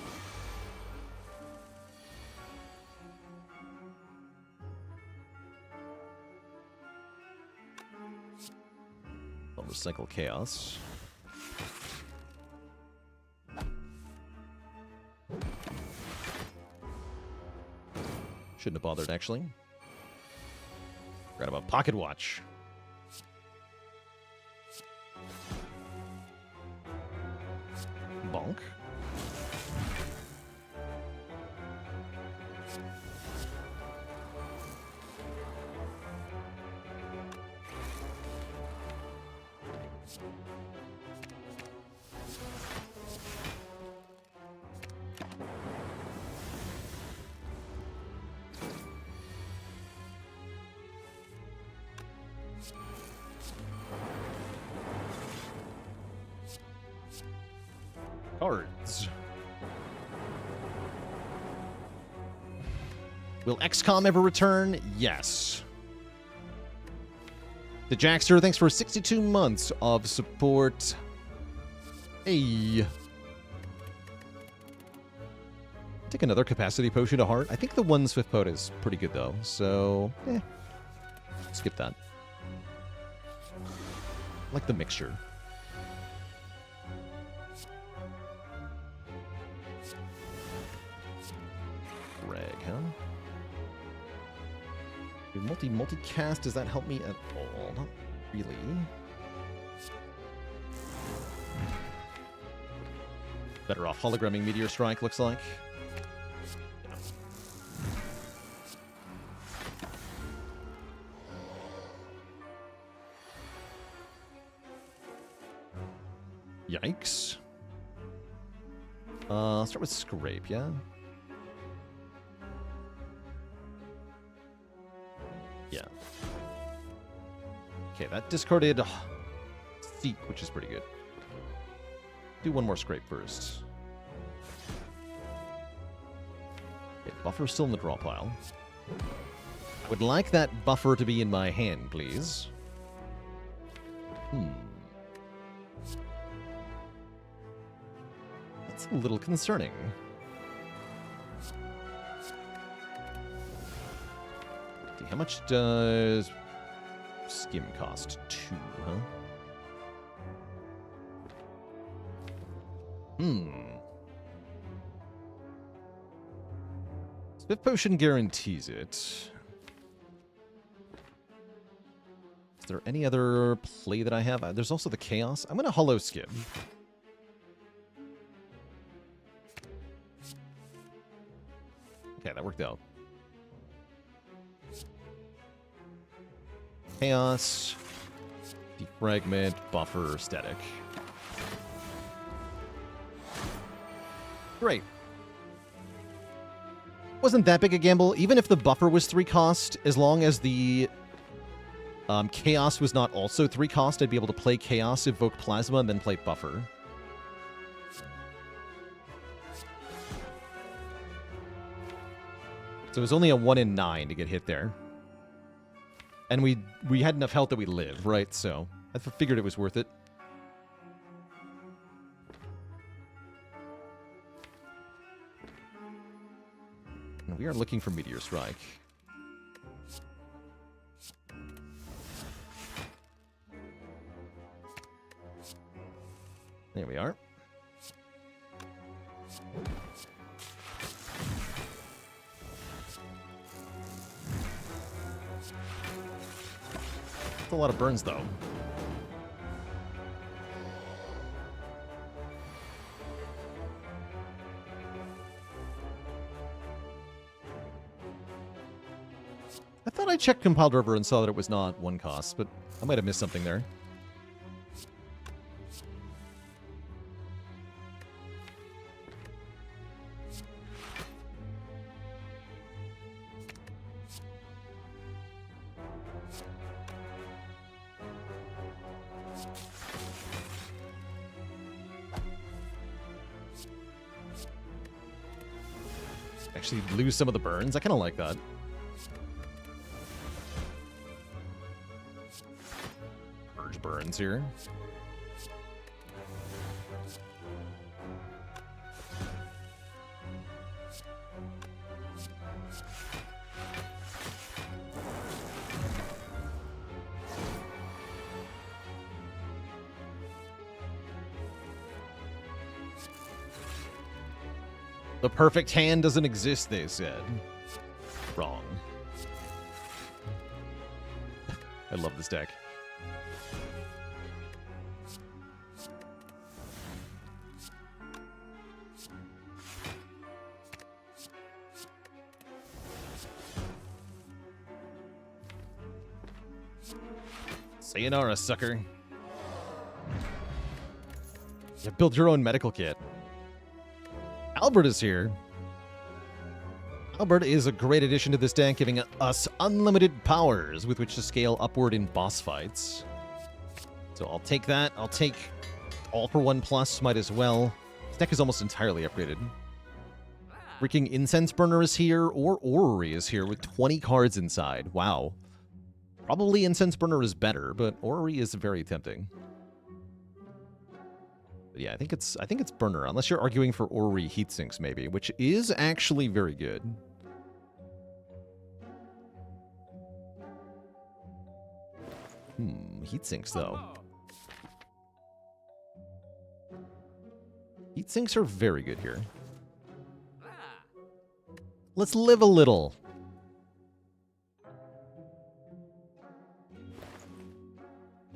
Recycle Chaos. Shouldn't have bothered, actually. Forgot about Pocket Watch. Bonk. Cards. Will XCOM ever return? Yes. The Jackster, thanks for 62 months of support. Hey. Take another capacity potion to heart. I think the one Swift Pote is pretty good, though. So, skip that. I like the mixture. Multicast, does that help me at all? Not really. Better off hologramming Meteor Strike, looks like. Yeah. Yikes. Start with Scrape, yeah? Yeah. Okay, that discarded Seek, which is pretty good. Do one more Scrape first. Okay, Buffer's still in the draw pile. I would like that Buffer to be in my hand, please. That's a little concerning. How much does Skim cost? 2, huh? Swift Potion guarantees it. Is there any other play that I have? There's also the Chaos. I'm going to Hollow Skim. Okay, that worked out. Chaos, Defragment, Buffer, Static. Great. Wasn't that big a gamble. Even if the Buffer was 3 cost, as long as the Chaos was not also 3 cost, I'd be able to play Chaos, evoke Plasma, and then play Buffer. So it was only a 1 in 9 to get hit there. And we had enough health that we live, right? So I figured it was worth it. And we are looking for Meteor Strike. There we are. A lot of burns, though. I thought I checked Compiled River and saw that it was not 1 cost, but I might have missed something there. Actually lose some of the burns. I kind of like that. Purge burns here. The perfect hand doesn't exist, they said. Wrong. I love this deck. Sayonara, sucker. You build your own medical kit. Albert is here. Albert is a great addition to this deck, giving us unlimited powers with which to scale upward in boss fights. So I'll take that. I'll take All for 1+, might as well. This deck is almost entirely upgraded. Freaking Incense Burner is here, or Orrery is here with 20 cards inside. Wow. Probably Incense Burner is better, but Orrery is very tempting. But yeah, I think it's Burner, unless you're arguing for Orrery Heatsinks maybe, which is actually very good. Heatsinks though. Heatsinks are very good here. Let's live a little.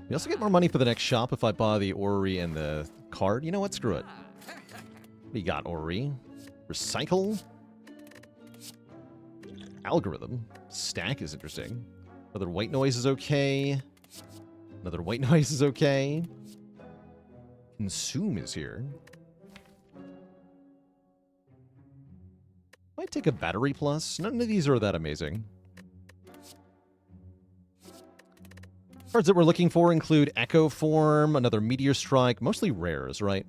We also get more money for the next shop if I buy the Orrery and the card. You know what? Screw it. We got Orrery. Recycle. Algorithm. Stack is interesting. Another white noise is okay. Another white noise is okay. Consume is here. Might take a battery plus. None of these are that amazing. Cards that we're looking for include Echo Form, another Meteor Strike, mostly rares, right?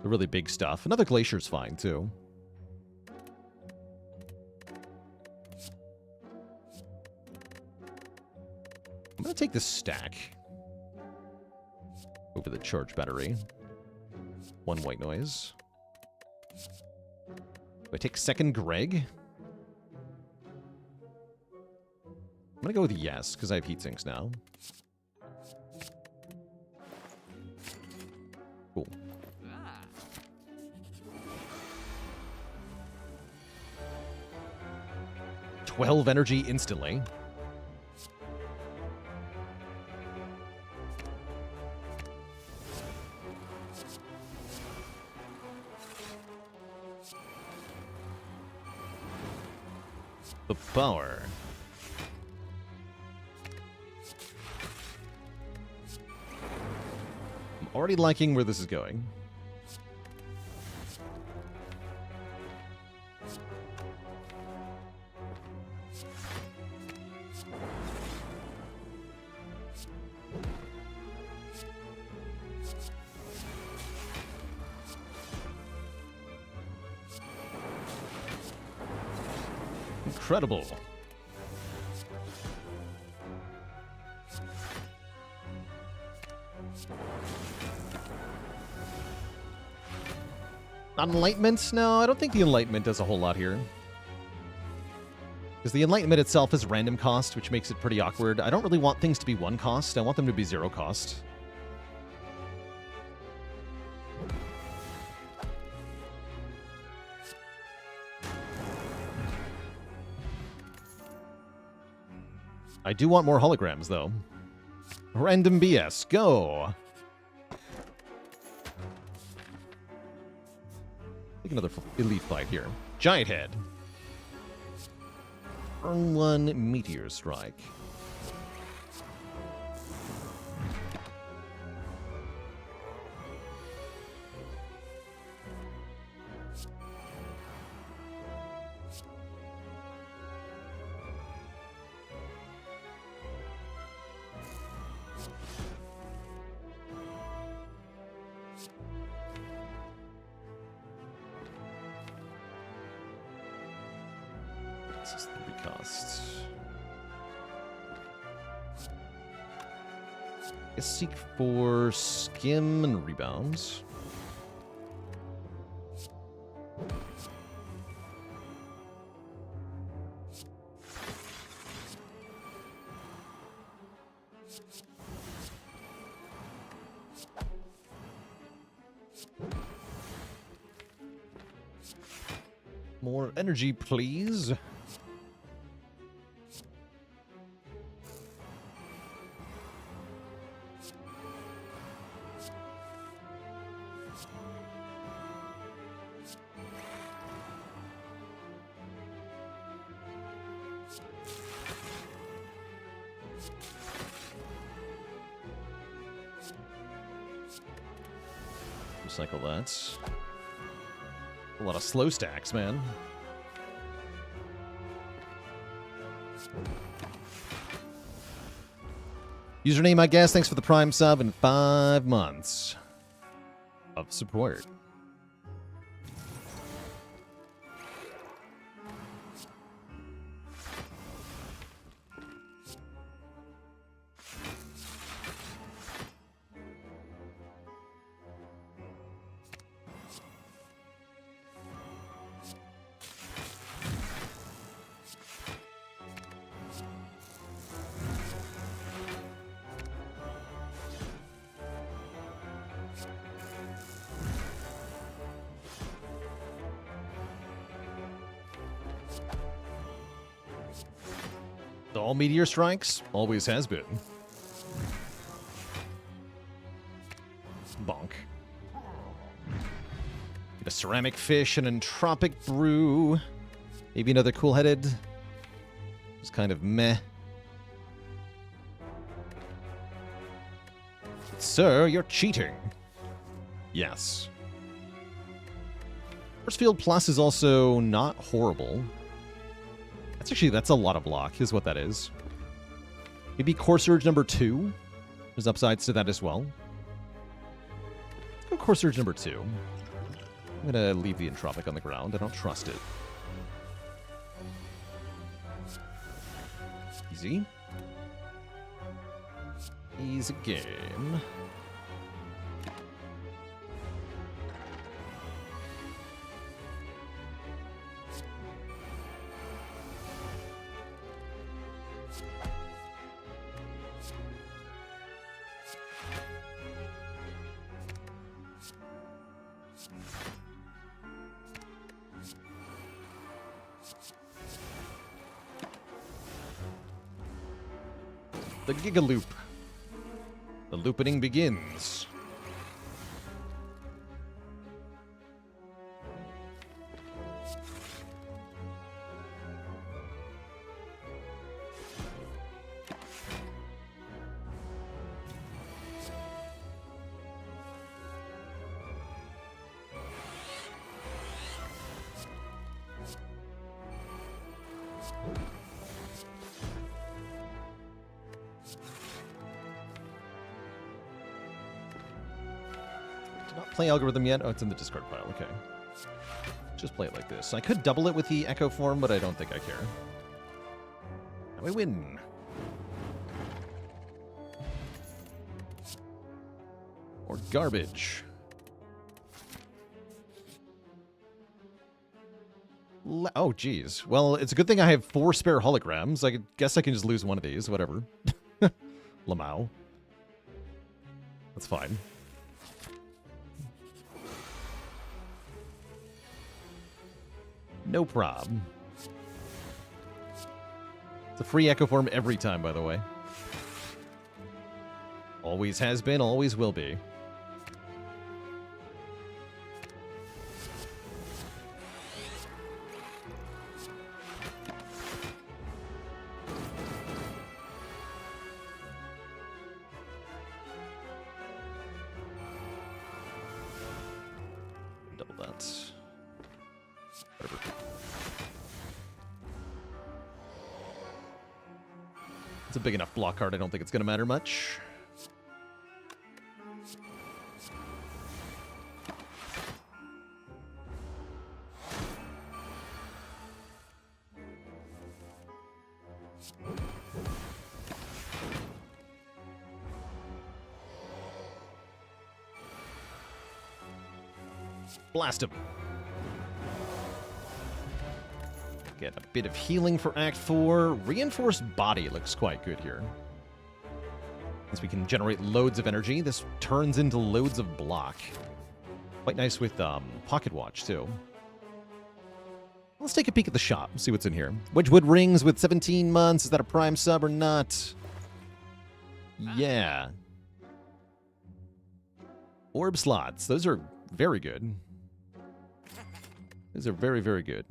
The really big stuff. Another Glacier's fine, too. I'm going to take this stack over the charge battery. One white noise. Do I take second Greg? I'm going to go with yes, because I have Heatsinks now. Cool. 12 energy instantly. The power. I'm already liking where this is going. Incredible. Enlightenment? No, I don't think the Enlightenment does a whole lot here. Because the Enlightenment itself is random cost, which makes it pretty awkward. I don't really want things to be 1 cost. I want them to be 0 cost. I do want more holograms, though. Random BS, go! Take another elite fight here. Giant Head. Turn 1 Meteor Strike. This is 3 costs. Let's seek for skim and rebounds. More energy, please. Recycle that. A lot of slow stacks, man. Username, I guess. Thanks for the Prime sub and 5 months of support. All meteor strikes, always has been. Bonk. Get a ceramic fish, an entropic brew. Maybe another cool-headed. It's kind of meh. Sir, you're cheating. Yes. Force Field Plus is also not horrible. That's a lot of block, is what that is. Maybe Core Surge number 2. There's upsides to that as well. Let's go Core Surge number 2. I'm going to leave the Entropic on the ground. I don't trust it. Easy. Easy game. The Gigaloop. The loopening begins. Play algorithm yet? Oh, it's in the discard pile. Okay. Just play it like this. I could double it with the echo form, but I don't think I care. And we win. Or garbage. Oh, geez. Well, it's a good thing I have 4 spare holograms. I guess I can just lose one of these. Whatever. Lamau. That's fine. No problem. It's a free echo form every time, by the way. Always has been, always will be. Double that. Whatever. It's a big enough block card, I don't think it's going to matter much. Blast him. Get a bit of healing for Act 4. Reinforced Body looks quite good here. As we can generate loads of energy, this turns into loads of block. Quite nice with Pocket Watch, too. Let's take a peek at the shop, see what's in here. Wedgwood rings with 17 months. Is that a prime sub or not? Yeah. Orb slots. Those are very good. Those are very, very good.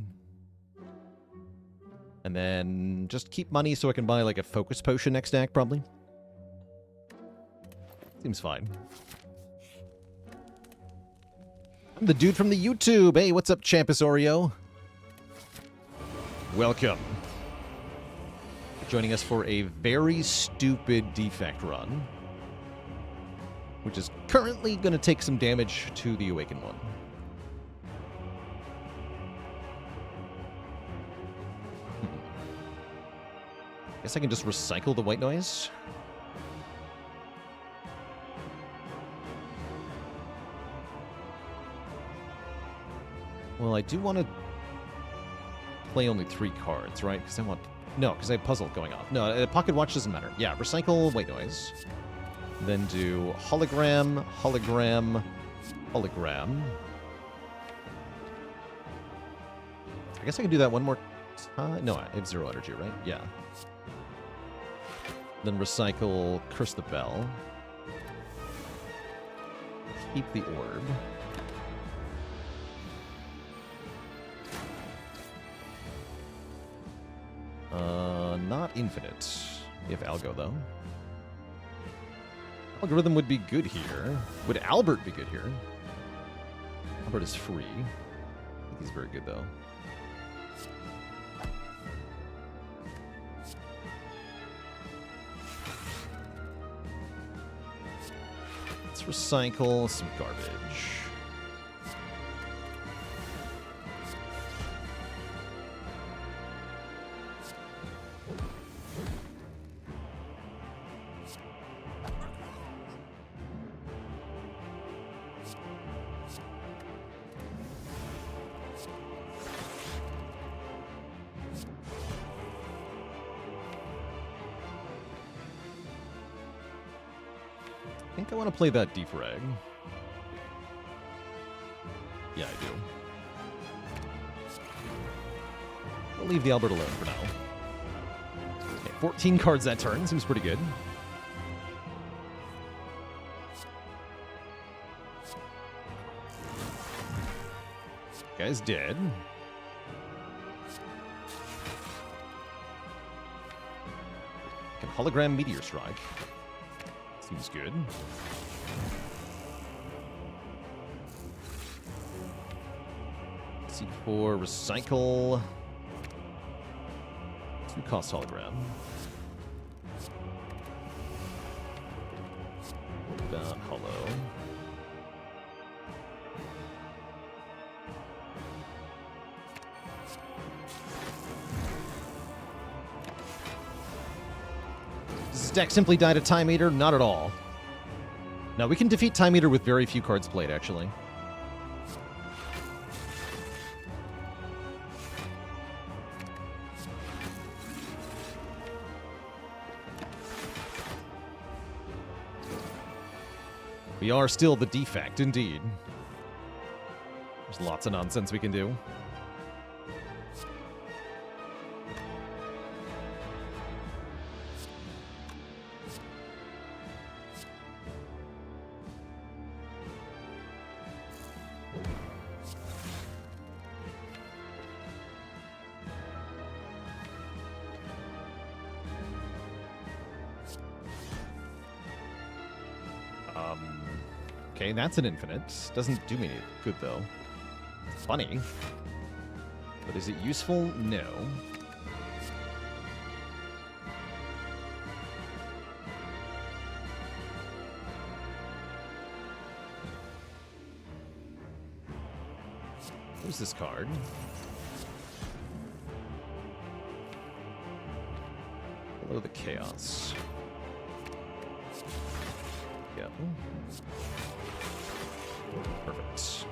And then just keep money so I can buy like a focus potion next act, probably. Seems fine. I'm the dude from the YouTube. Hey, what's up, Champus Oreo? Welcome. Joining us for a very stupid Defect run, which is currently going to take some damage to the Awakened one. Guess I can just recycle the white noise. Well, I do want to play only 3 cards, right? Because I want... No, because I have Puzzle going off. No, Pocket Watch doesn't matter. Yeah, recycle white noise. Then do hologram, hologram, hologram. I guess I can do that one more time. No, I have 0 energy, right? Yeah. Then recycle Curse the Bell. Keep the orb. Not infinite. We have Algo, though. Algorithm would be good here. Would Albert be good here? Albert is free. I think he's very good, though. Let's recycle some garbage. I think I want to play that defrag. Yeah, I do. I'll leave the Albert alone for now. Okay, 14 cards that turn. Seems pretty good. Guy's dead. Can hologram Meteor Strike. Seems good. C4, recycle. 2 cost hologram. Hollow. Does this deck simply die to Time Eater? Not at all. Now, we can defeat Time Eater with very few cards played, actually. We are still the Defect, indeed. There's lots of nonsense we can do. Okay, that's an infinite. Doesn't do me any good, though. It's funny. But is it useful? No. Who's this card? Hello, the Chaos. Yep. Perfect.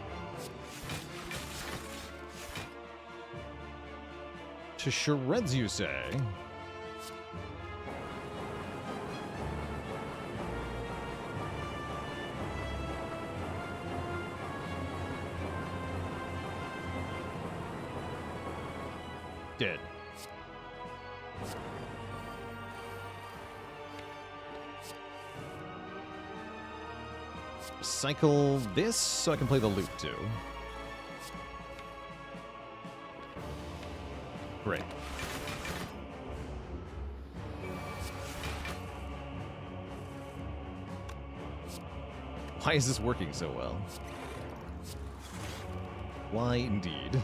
To shreds, you say? Dead. Cycle this so I can play the loop too. Great. Why is this working so well? Why indeed?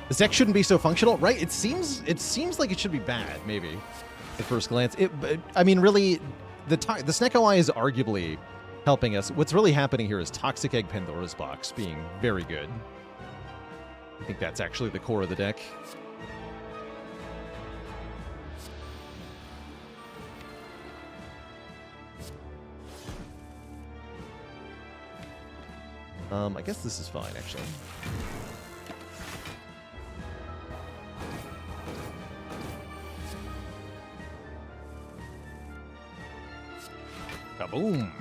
This deck shouldn't be so functional, right? It seems like it should be bad, maybe, at first glance. I mean, really, the Snake OI is arguably helping us. What's really happening here is Toxic Egg Pandora's Box being very good. I think that's actually the core of the deck. I guess this is fine, actually. Kaboom!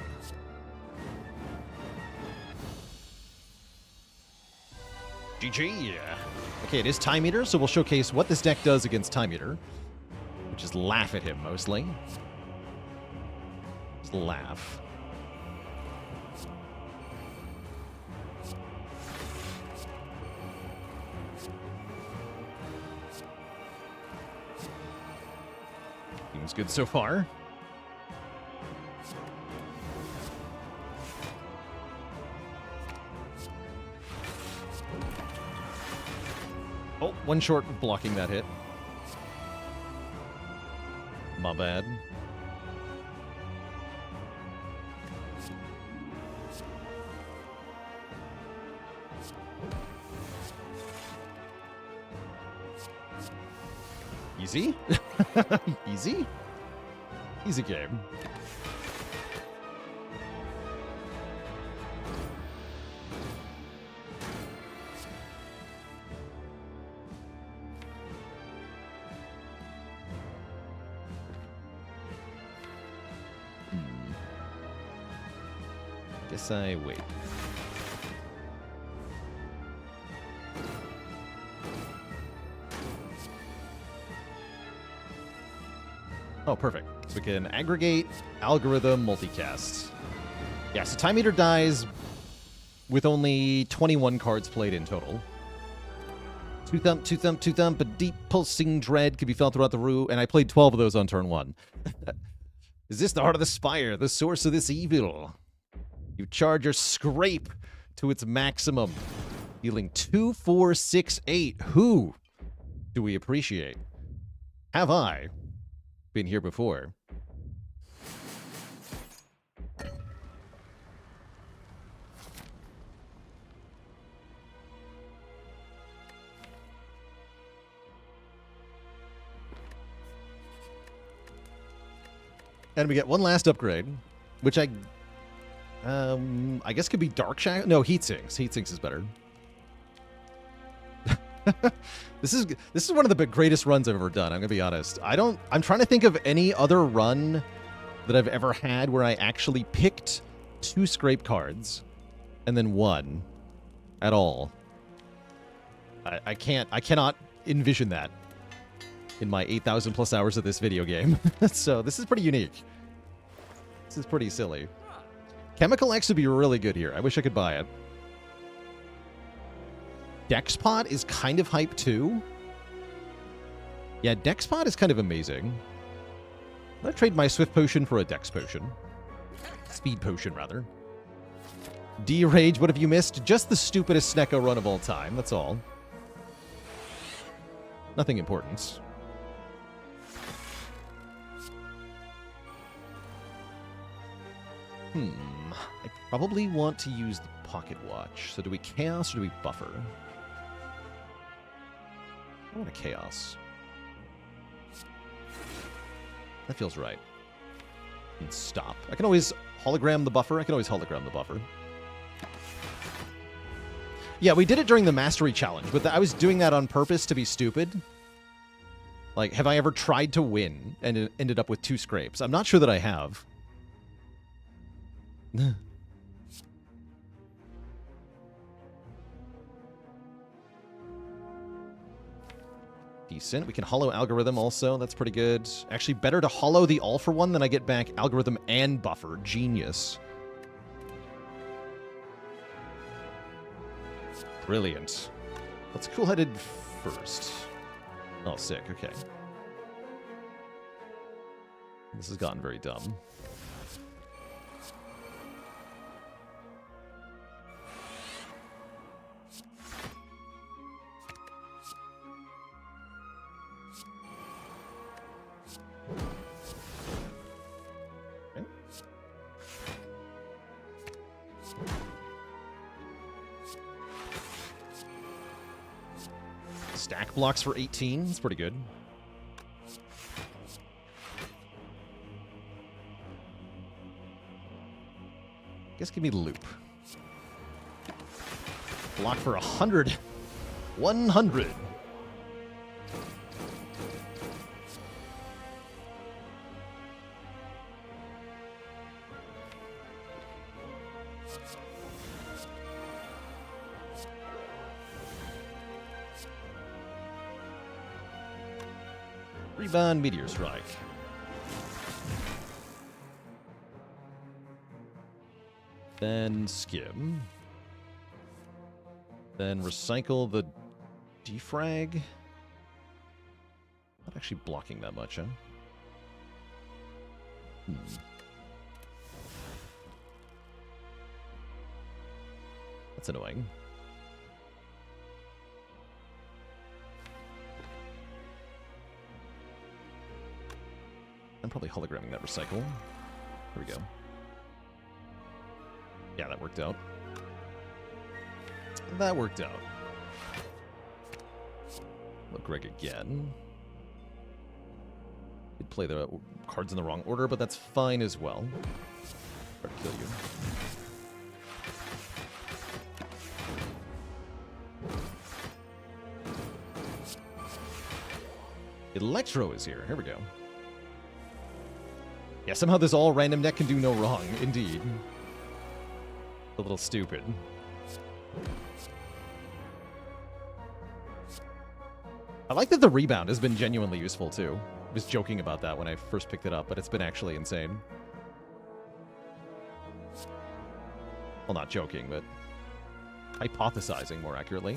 GG! Okay, it is Time Eater, so we'll showcase what this deck does against Time Eater. Which is laugh at him, mostly. Just laugh. Seems good so far. Oh, one short of blocking that hit. My bad. Easy? Easy? Easy game. Guess I wait. Oh, perfect. So we can aggregate, algorithm, multicast. Yeah, so Time Eater dies with only 21 cards played in total. Two thump, a deep pulsing dread could be felt throughout the room, and I played 12 of those on turn 1. Is this the heart of the Spire, the source of this evil? You charge your scrape to its maximum, dealing 2, 4, 6, 8. Who do we appreciate? Have I been here before? And we get one last upgrade, which I guess could be Dark Shadow. No, Heat Sinks. Heat Sinks is better. This is one of the greatest runs I've ever done. I'm gonna be honest. I'm trying to think of any other run that I've ever had where I actually picked 2 scrape cards and then won at all. I cannot envision that in my 8,000 plus hours of this video game. So this is pretty unique. This is pretty silly. Chemical X would be really good here. I wish I could buy it. Dexpot is kind of hype too. Yeah, Dexpot is kind of amazing. I'm gonna trade my Swift Potion for a Dex Potion. Speed Potion, rather. D-Rage, what have you missed? Just the stupidest Snecko run of all time, that's all. Nothing important. I probably want to use the Pocket Watch. So do we Chaos or do we Buffer? I want a Chaos. That feels right. And stop. I can always hologram the buffer. I can always hologram the buffer. Yeah, we did it during the mastery challenge, but I was doing that on purpose to be stupid. Like, have I ever tried to win and it ended up with 2 scrapes? I'm not sure that I have. Decent. We can hollow algorithm also. That's pretty good. Actually, better to hollow the all for one than I get back algorithm and buffer. Genius. Brilliant. Let's cool-headed first. Oh, sick. Okay. This has gotten very dumb. Okay. Stack blocks for 18. That's pretty good. Guess give me the loop. Block for 100. 100. Rebound Meteor Strike. Then skim. Then recycle the defrag. Not actually blocking that much, huh? That's annoying. I'm probably hologramming that recycle. There we go. Yeah, that worked out. That worked out. Look, Greg again. Did play the cards in the wrong order, but that's fine as well. Try to kill you. Electro is here. Here we go. Yeah, somehow this all random deck can do no wrong. Indeed. A little stupid. I like that the rebound has been genuinely useful, too. I was joking about that when I first picked it up, but it's been actually insane. Well, not joking, but hypothesizing more accurately.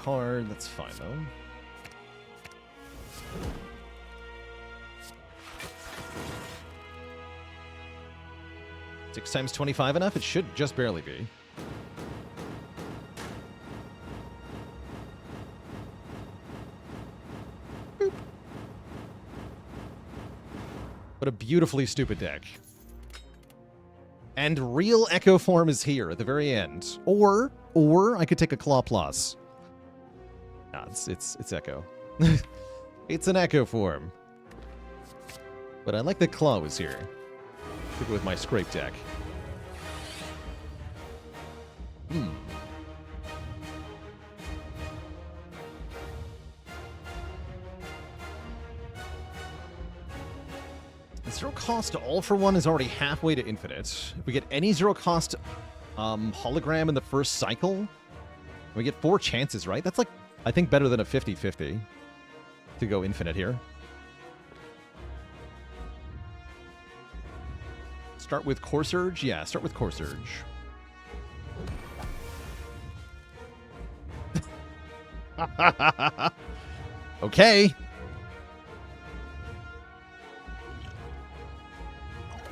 Card. That's fine, though. Six times 25 enough? It should just barely be. Boop. What a beautifully stupid deck. And real Echo form is here at the very end. Or I could take a Claw Plus. Nah, it's Echo. It's an Echo form. But I like that Claw was here. Stick with my scrape deck. The zero cost all for one is already halfway to infinite. If we get any zero cost hologram in the first cycle, we get 4 chances, right? That's like, I think, better than a 50-50 to go infinite here. Start with Core Surge? Yeah, start with Core Surge. Okay.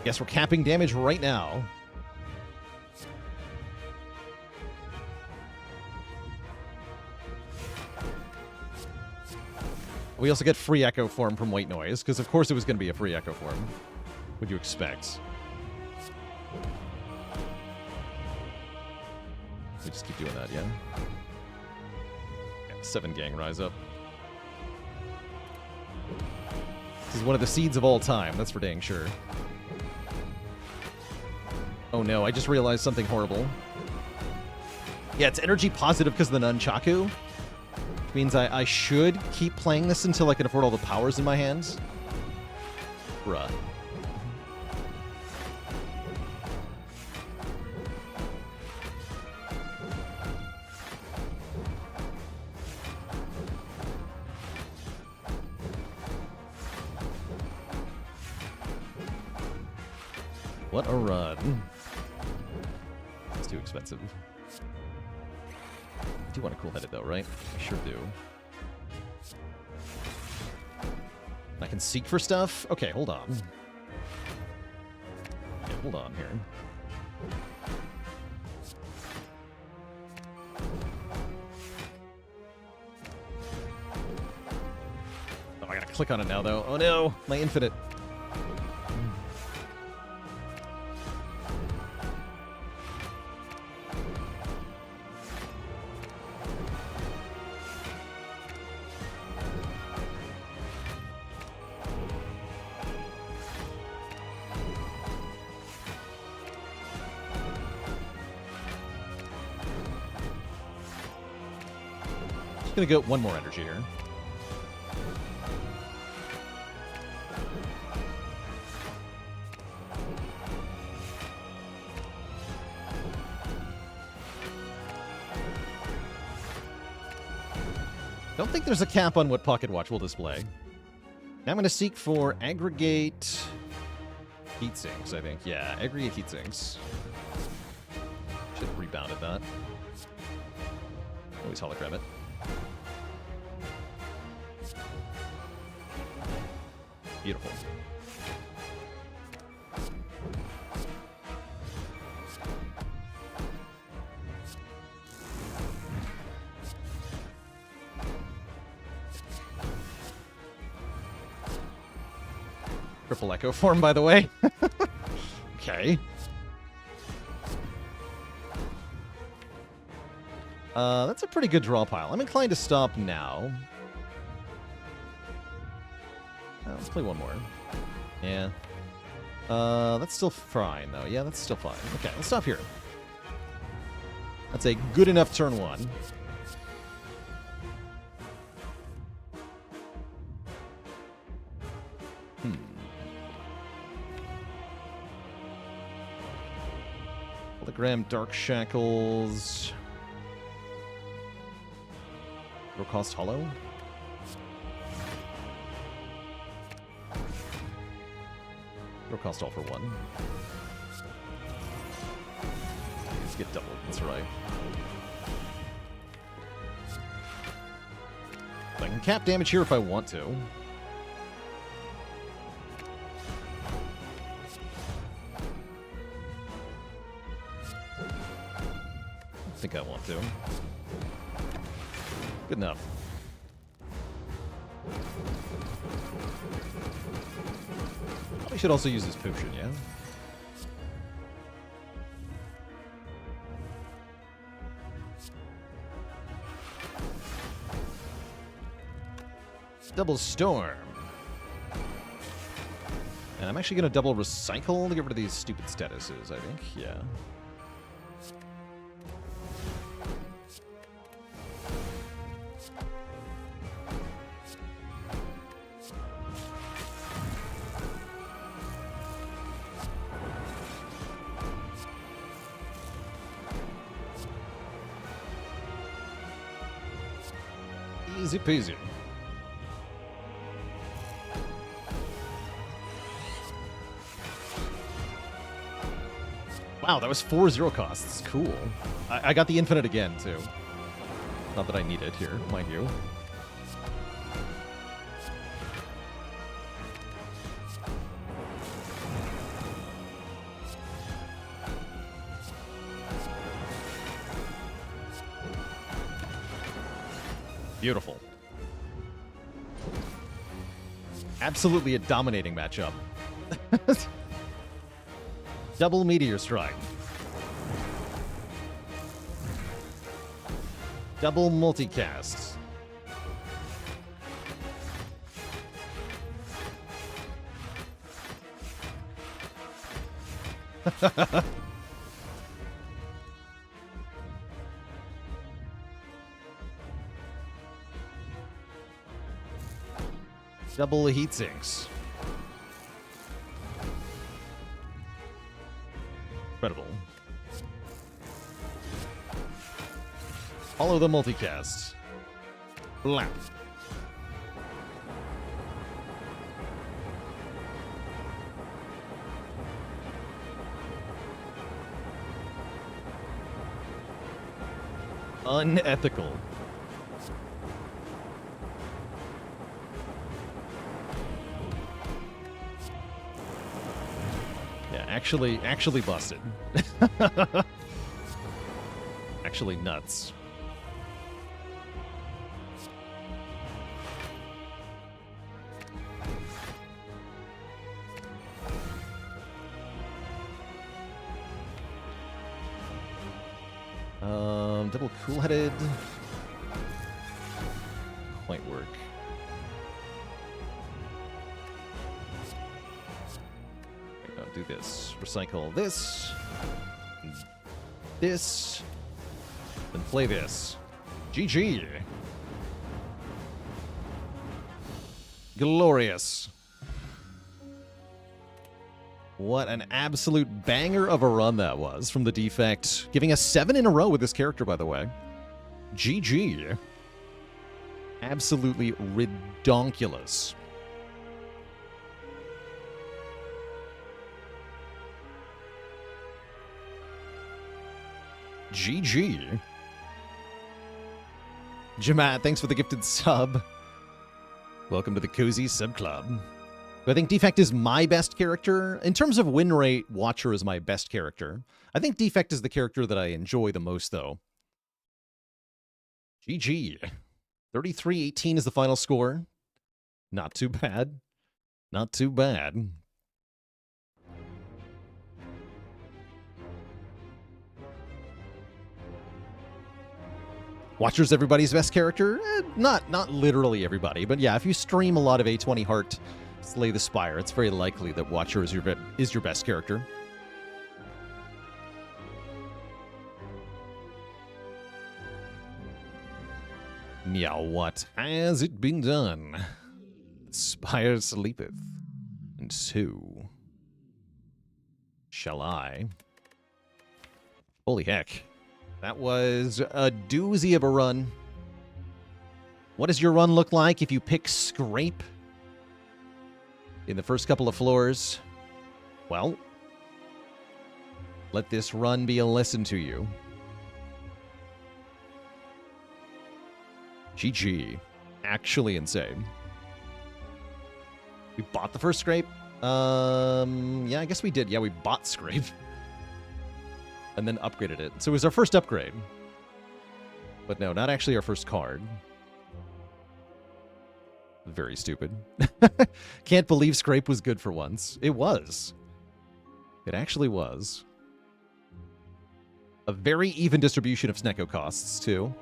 Guess we're capping damage right now. We also get free Echo form from White Noise, because of course it was going to be a free Echo form. What'd you expect? We just keep doing that, yeah? Yeah, 7 gang rise up. This is one of the seeds of all time, that's for dang sure. Oh no, I just realized something horrible. Yeah, it's energy positive because of the nunchaku. Which means I should keep playing this until I can afford all the powers in my hands. Bruh. What a run. It's too expensive. I do want a cool-headed though, right? I sure do. I can seek for stuff? Okay, hold on. Yeah, hold on here. Oh, I gotta click on it now though. Oh no, my infinite. Gonna go one more energy here. Don't think there's a cap on what Pocket Watch will display. Now I'm gonna seek for aggregate heat sinks, I think. Yeah, aggregate heat sinks. Should have rebounded that. Always hologram it. Beautiful. Triple Echo form, by the way. Okay. That's a pretty good draw pile. I'm inclined to stop now. Let's play one more. Yeah. That's still fine, though. Yeah, that's still fine. Okay, let's stop here. That's a good enough turn one. Hologram, Dark Shackles. Low cost hollow. It'll cost all for one. Let's get doubled, that's right. I can cap damage here if I want to. I think I want to. Good enough. I should also use this potion, yeah? Double Storm. And I'm actually going to double Recycle to get rid of these stupid statuses, I think. Yeah. Easy peasy. Wow, that was 4 0 costs. Cool. I got the infinite again, too. Not that I need it here, mind you. Beautiful. Absolutely a dominating matchup. Double Meteor Strike. Double multicast. Double heat sinks. Incredible. Follow the multicast. Blam. Unethical. Yeah, actually busted. Actually nuts. Double cool-headed. Quite work. Wait, no, do this. Recycle this. This. Then play this. GG. Glorious. What an absolute banger of a run that was from the Defect. Giving us 7 in a row with this character, by the way. GG. Absolutely redonkulous. GG. Jamat, thanks for the gifted sub. Welcome to the Cozy Sub Club. I think Defect is my best character. In terms of win rate, Watcher is my best character. I think Defect is the character that I enjoy the most, though. GG. 33-18 is the final score. Not too bad. Not too bad. Watcher's everybody's best character? Not literally everybody, but yeah, if you stream a lot of A20 Heart Slay the Spire, it's very likely that Watcher is your best character. Now what has it been done? Spire sleepeth, and so shall I. Holy heck. That was a doozy of a run. What does your run look like if you pick Scrape in the first couple of floors? Well, let this run be a lesson to you. GG. Actually insane. We bought the first Scrape? Yeah, I guess we did. Yeah, we bought Scrape. And then upgraded it. So it was our first upgrade. But no, not actually our first card. Very stupid. Can't believe Scrape was good for once. It was. It actually was. A very even distribution of Snecko costs, too.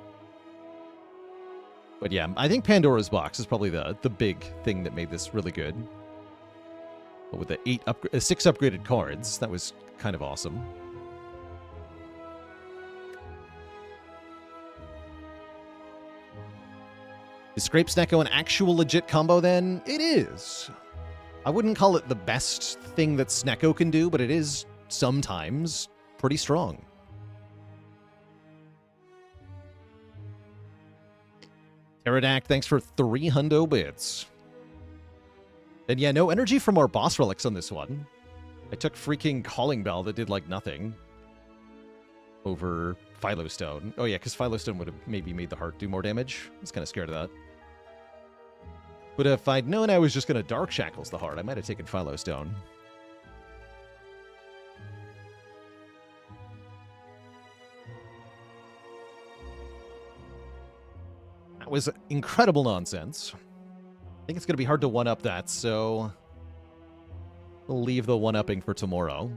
But yeah, I think Pandora's Box is probably the big thing that made this really good. But with the 6 upgraded cards, that was kind of awesome. Is Scrape Snecko an actual legit combo then? It is. I wouldn't call it the best thing that Snecko can do, but it is sometimes pretty strong. Pterodac, thanks for 300 bits. And yeah, no energy from our boss relics on this one. I took freaking Calling Bell that did like nothing over Philostone. Oh yeah, because Philostone would have maybe made the heart do more damage. I was kind of scared of that. But if I'd known I was just going to Dark Shackles the heart, I might have taken Philostone. That was incredible nonsense. I think it's going to be hard to one-up that, so we'll leave the one-upping for tomorrow.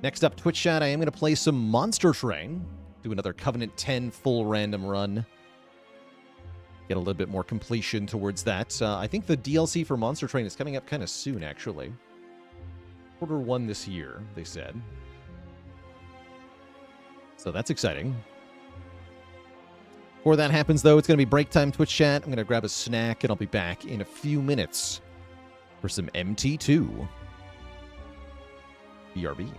Next up, Twitch chat, I am going to play some Monster Train. Do another Covenant 10 full random run. get a little bit more completion towards that. I think the DLC for Monster Train is coming up kind of soon, actually. Q1 this year, they said. So that's exciting. Before that happens, though, it's going to be break time Twitch chat. I'm going to grab a snack, and I'll be back in a few minutes for some MT2. BRB.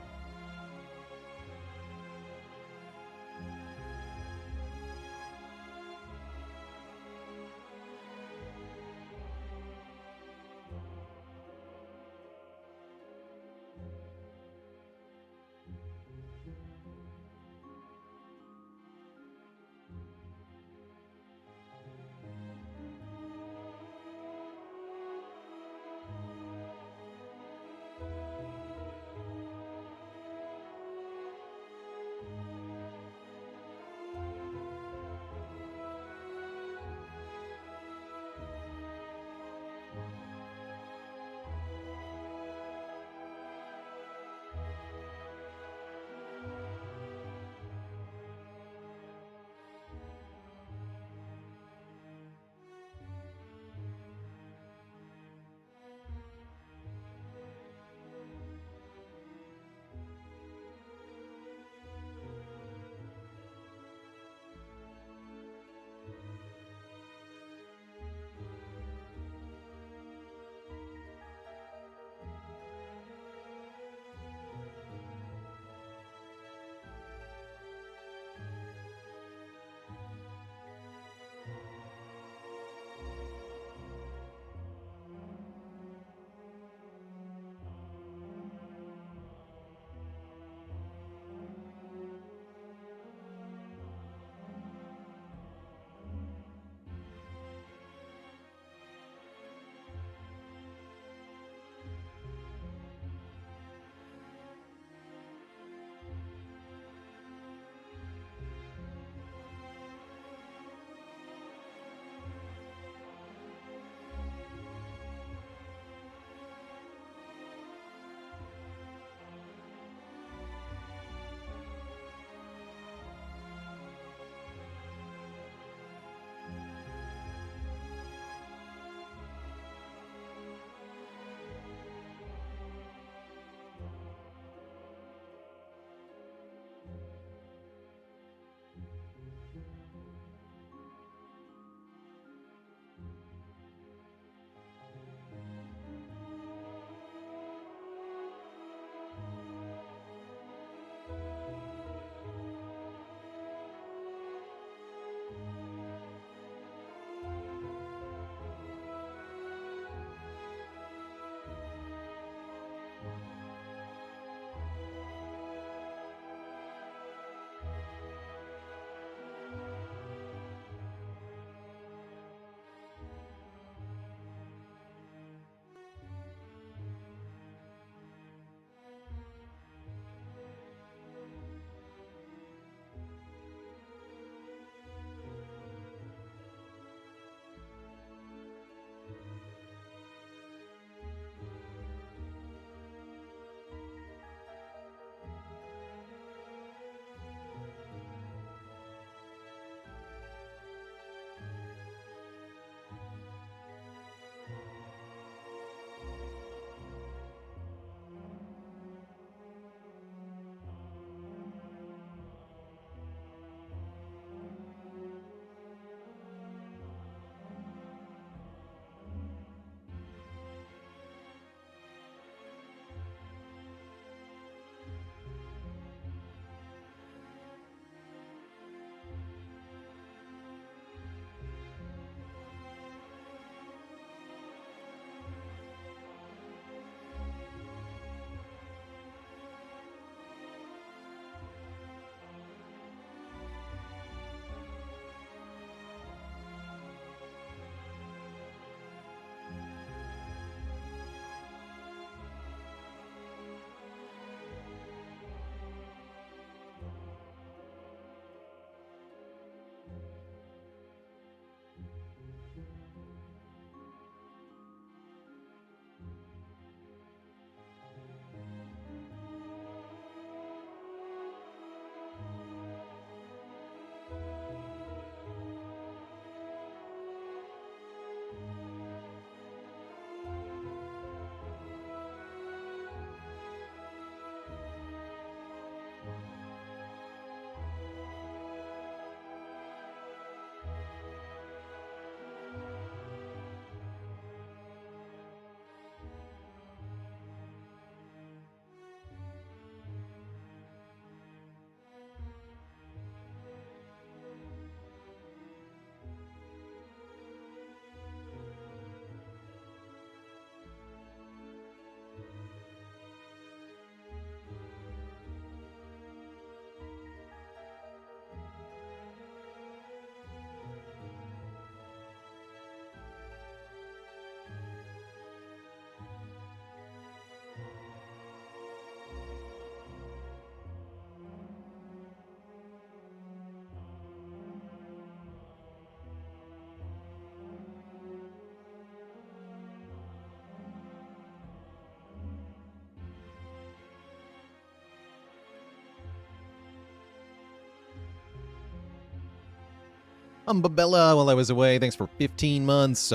Babella, while I was away, thanks for 15 months.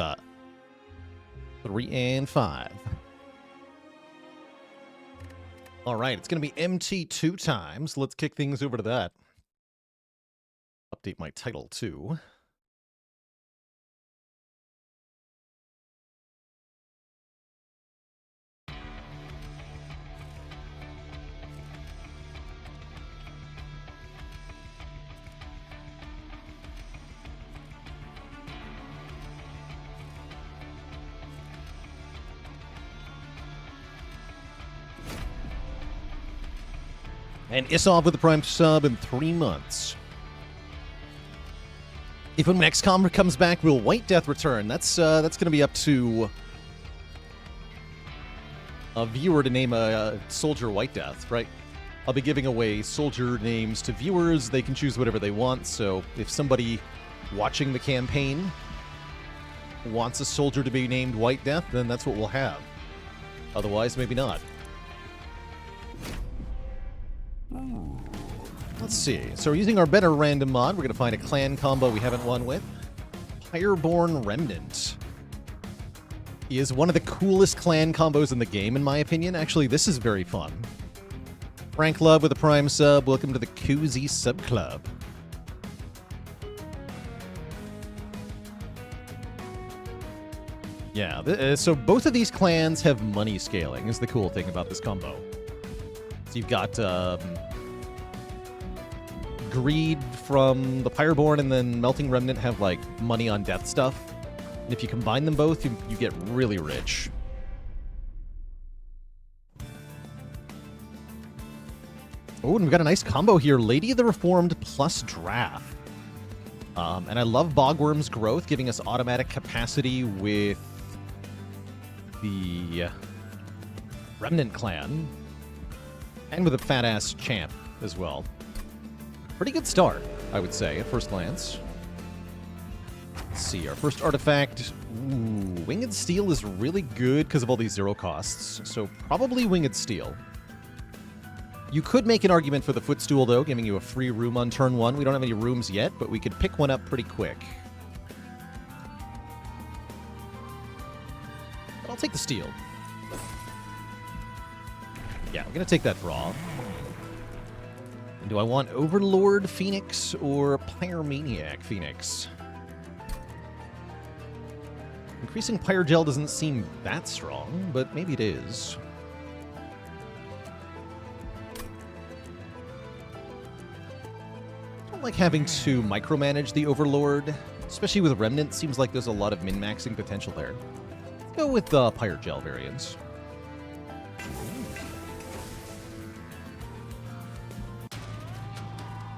3 and 5. All right, it's going to be MT2 times. Let's kick things over to that. Update my title, too. And Isov with the Prime sub in 3 months. If when XCOM comes back, will White Death return? That's going to be up to a viewer to name a soldier White Death, right? I'll be giving away soldier names to viewers. They can choose whatever they want. So if somebody watching the campaign wants a soldier to be named White Death, then that's what we'll have. Otherwise, maybe not. Let's see. So we're using our better random mod. We're going to find a clan combo we haven't won with. Pyreborne Remnant is one of the coolest clan combos in the game, in my opinion. Actually, this is very fun. Frank Love with a Prime sub. Welcome to the Koozie Sub Club. Yeah, so both of these clans have money scaling, is the cool thing about this combo. So you've got Greed from the Pyreborne and then Melting Remnant have, like, money on death stuff. And if you combine them both, you get really rich. Oh, and we've got a nice combo here. Lady of the Reformed plus Draft. And I love Bogwurm's growth, giving us automatic capacity with the Remnant clan. And with a fat-ass champ as well. Pretty good start, I would say, at first glance. Let's see, our first artifact. Ooh, Winged Steel is really good because of all these 0 costs. So probably Winged Steel. You could make an argument for the Footstool, though, giving you a free room on turn 1. We don't have any rooms yet, but we could pick one up pretty quick. But I'll take the Steel. Yeah, we're going to take that draw. And do I want Overlord Fenix or Pyromaniac Fenix? Increasing Pyre Gel doesn't seem that strong, but maybe it is. I don't like having to micromanage the Overlord, especially with Remnant. Seems like there's a lot of min-maxing potential there. Let's go with the Pyre Gel variants.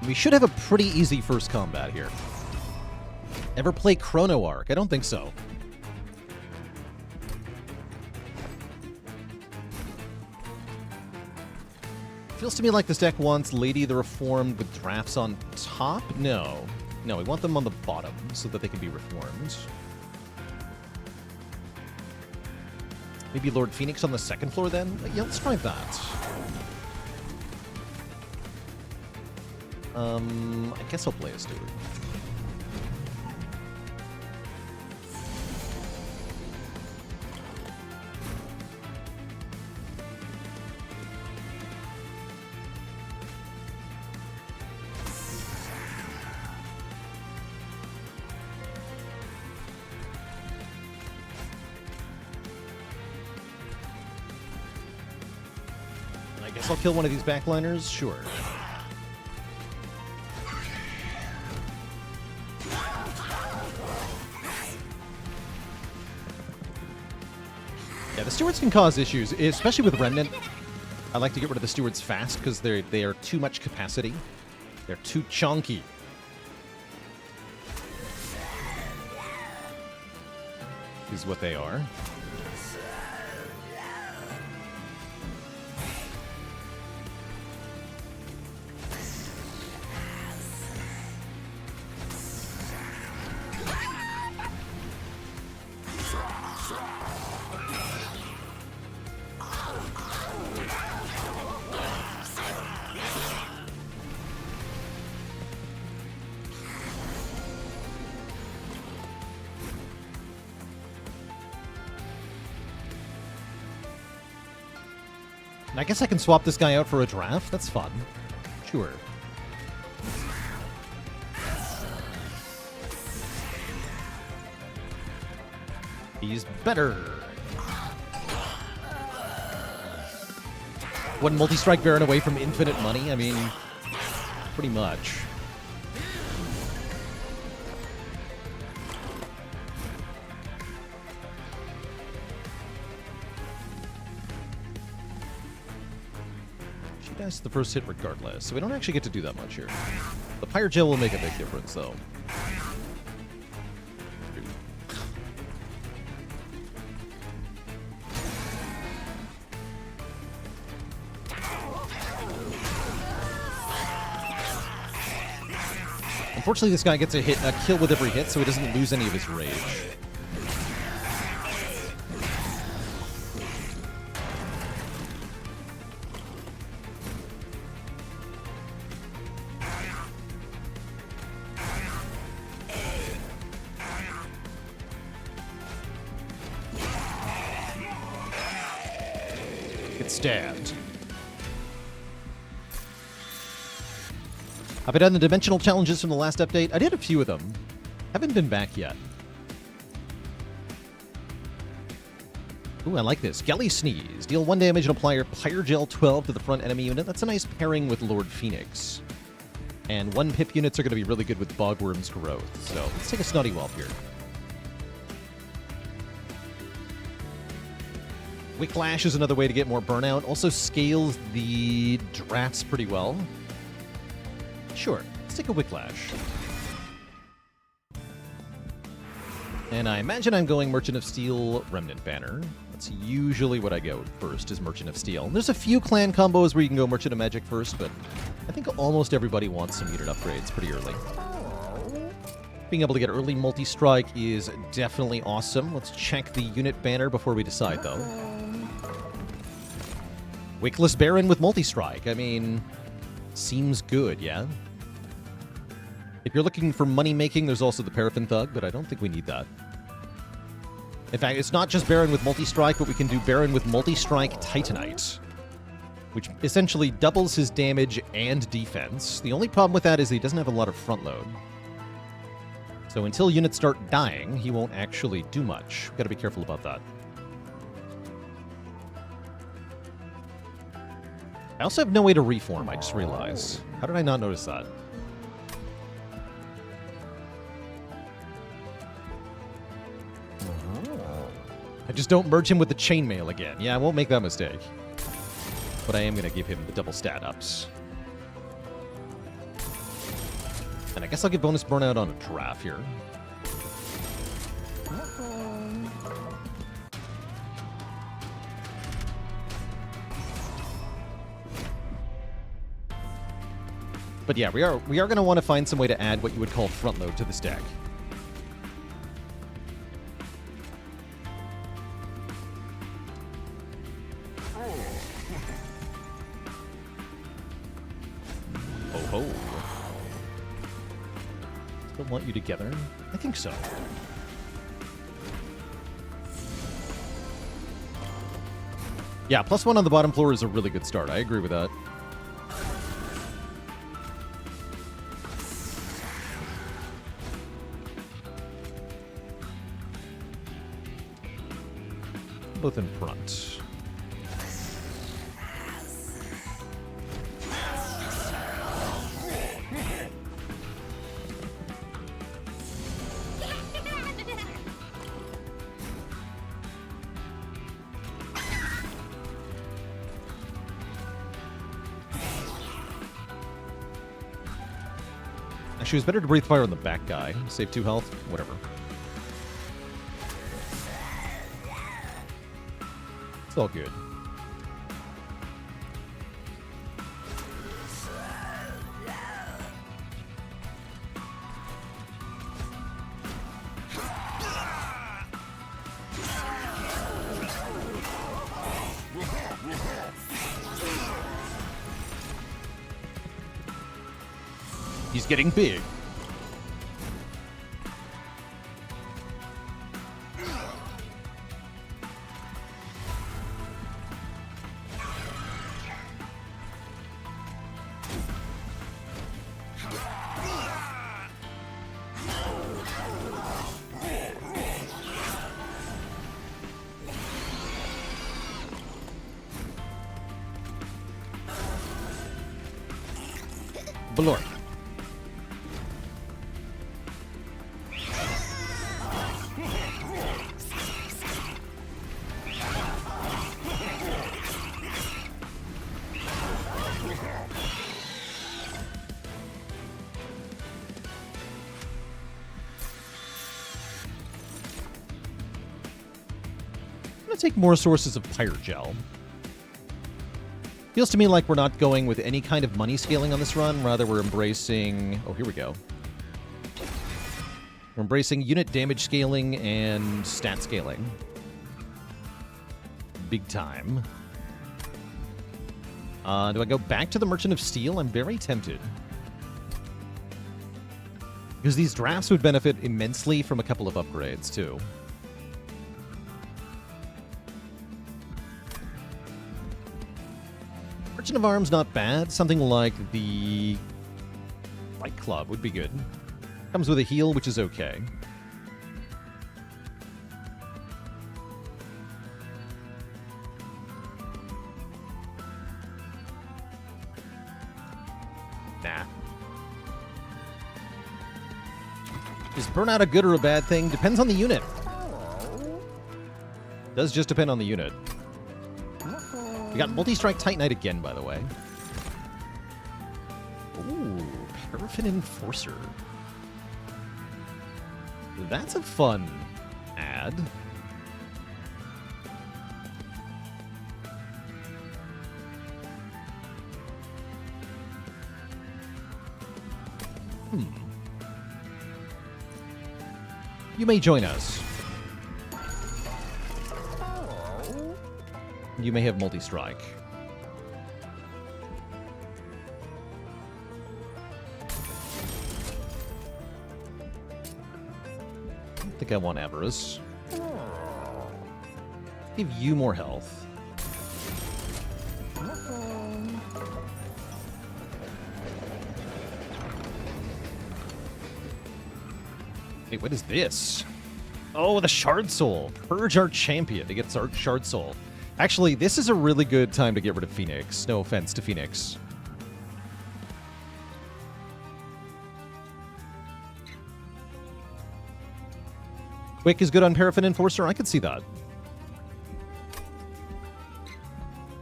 We should have a pretty easy first combat here. Ever play Chrono Arc? I don't think so. Feels to me like this deck wants Lady the Reformed with drafts on top? No. No, we want them on the bottom so that they can be reformed. Maybe Lord Phoenix on the second floor then? Yeah, let's try that. I guess I'll play a Steward. I guess I'll kill one of these backliners? Sure. Yeah, the stewards can cause issues, especially with Remnant. I like to get rid of the stewards fast because they are too much capacity. They're too chunky. Is what they are. And I guess I can swap this guy out for a draft. That's fun. Sure. He's better. One multi-strike Baron away from infinite money? I mean, pretty much. She dies the first hit regardless, so we don't actually get to do that much here. The Pyre Gel will make a big difference, though. Unfortunately, this guy gets a kill with every hit, so he doesn't lose any of his rage. Gets stabbed. Have I done the dimensional challenges from the last update? I did a few of them. Haven't been back yet. Ooh, I like this. Galley Sneeze. Deal 1 damage and apply your Pyre Gel 12 to the front enemy unit. That's a nice pairing with Lord Fenix. And 1 pip units are going to be really good with Bogwurm's growth. So let's take a Snotty Whelp here. Wicklash is another way to get more burnout. Also scales the drafts pretty well. Sure, let's take a Wicklash. And I imagine I'm going Merchant of Steel, Remnant Banner. That's usually what I go first, is Merchant of Steel. And there's a few clan combos where you can go Merchant of Magic first, but I think almost everybody wants some unit upgrades pretty early. Being able to get early multi-strike is definitely awesome. Let's check the unit banner before we decide, though. Wickless Baron with multi-strike. I mean, seems good, yeah? If you're looking for money-making, there's also the Paraffin Thug, but I don't think we need that. In fact, it's not just Baron with multi-strike, but we can do Baron with multi-strike Titanite, which essentially doubles his damage and defense. The only problem with that is he doesn't have a lot of front load. So until units start dying, he won't actually do much. We've got to be careful about that. I also have no way to reform, I just realized. How did I not notice that? I just don't merge him with the chainmail again. Yeah, I won't make that mistake. But I am going to give him the double stat ups. And I guess I'll get bonus burnout on a draft here. But yeah, we are going to want to find some way to add what you would call front load to this deck. Oh. Still want you together? I think so. Yeah, +1 on the bottom floor is a really good start. I agree with that. Both in front. Actually, it's better to breathe fire on the back guy. Save 2 health. Whatever. It's all good. He's getting big. Blorp. Take more sources of Pyre Gel. Feels to me like we're not going with any kind of money scaling on this run. Rather, we're embracing... Oh, here we go. We're embracing unit damage scaling and stat scaling. Big time. Do I go back to the Merchant of Steel? I'm very tempted. Because these drafts would benefit immensely from a couple of upgrades, too. Merchant of Arms, not bad. Something like the Fight Club would be good. Comes with a heal, which is okay. Nah. Is burnout a good or a bad thing? Depends on the unit. Does just depend on the unit. We got Multi-Strike Titanite again, by the way. Ooh, Paraffin Enforcer. That's a fun ad. You may join us. You may have multi-strike. I don't think I want Avarice. Give you more health. Wait, what is this? Oh, the Shard Soul. Purge our champion to get our Shard Soul. Actually, this is a really good time to get rid of Fenix. No offense to Fenix. Quick is good on Paraffin Enforcer. I could see that.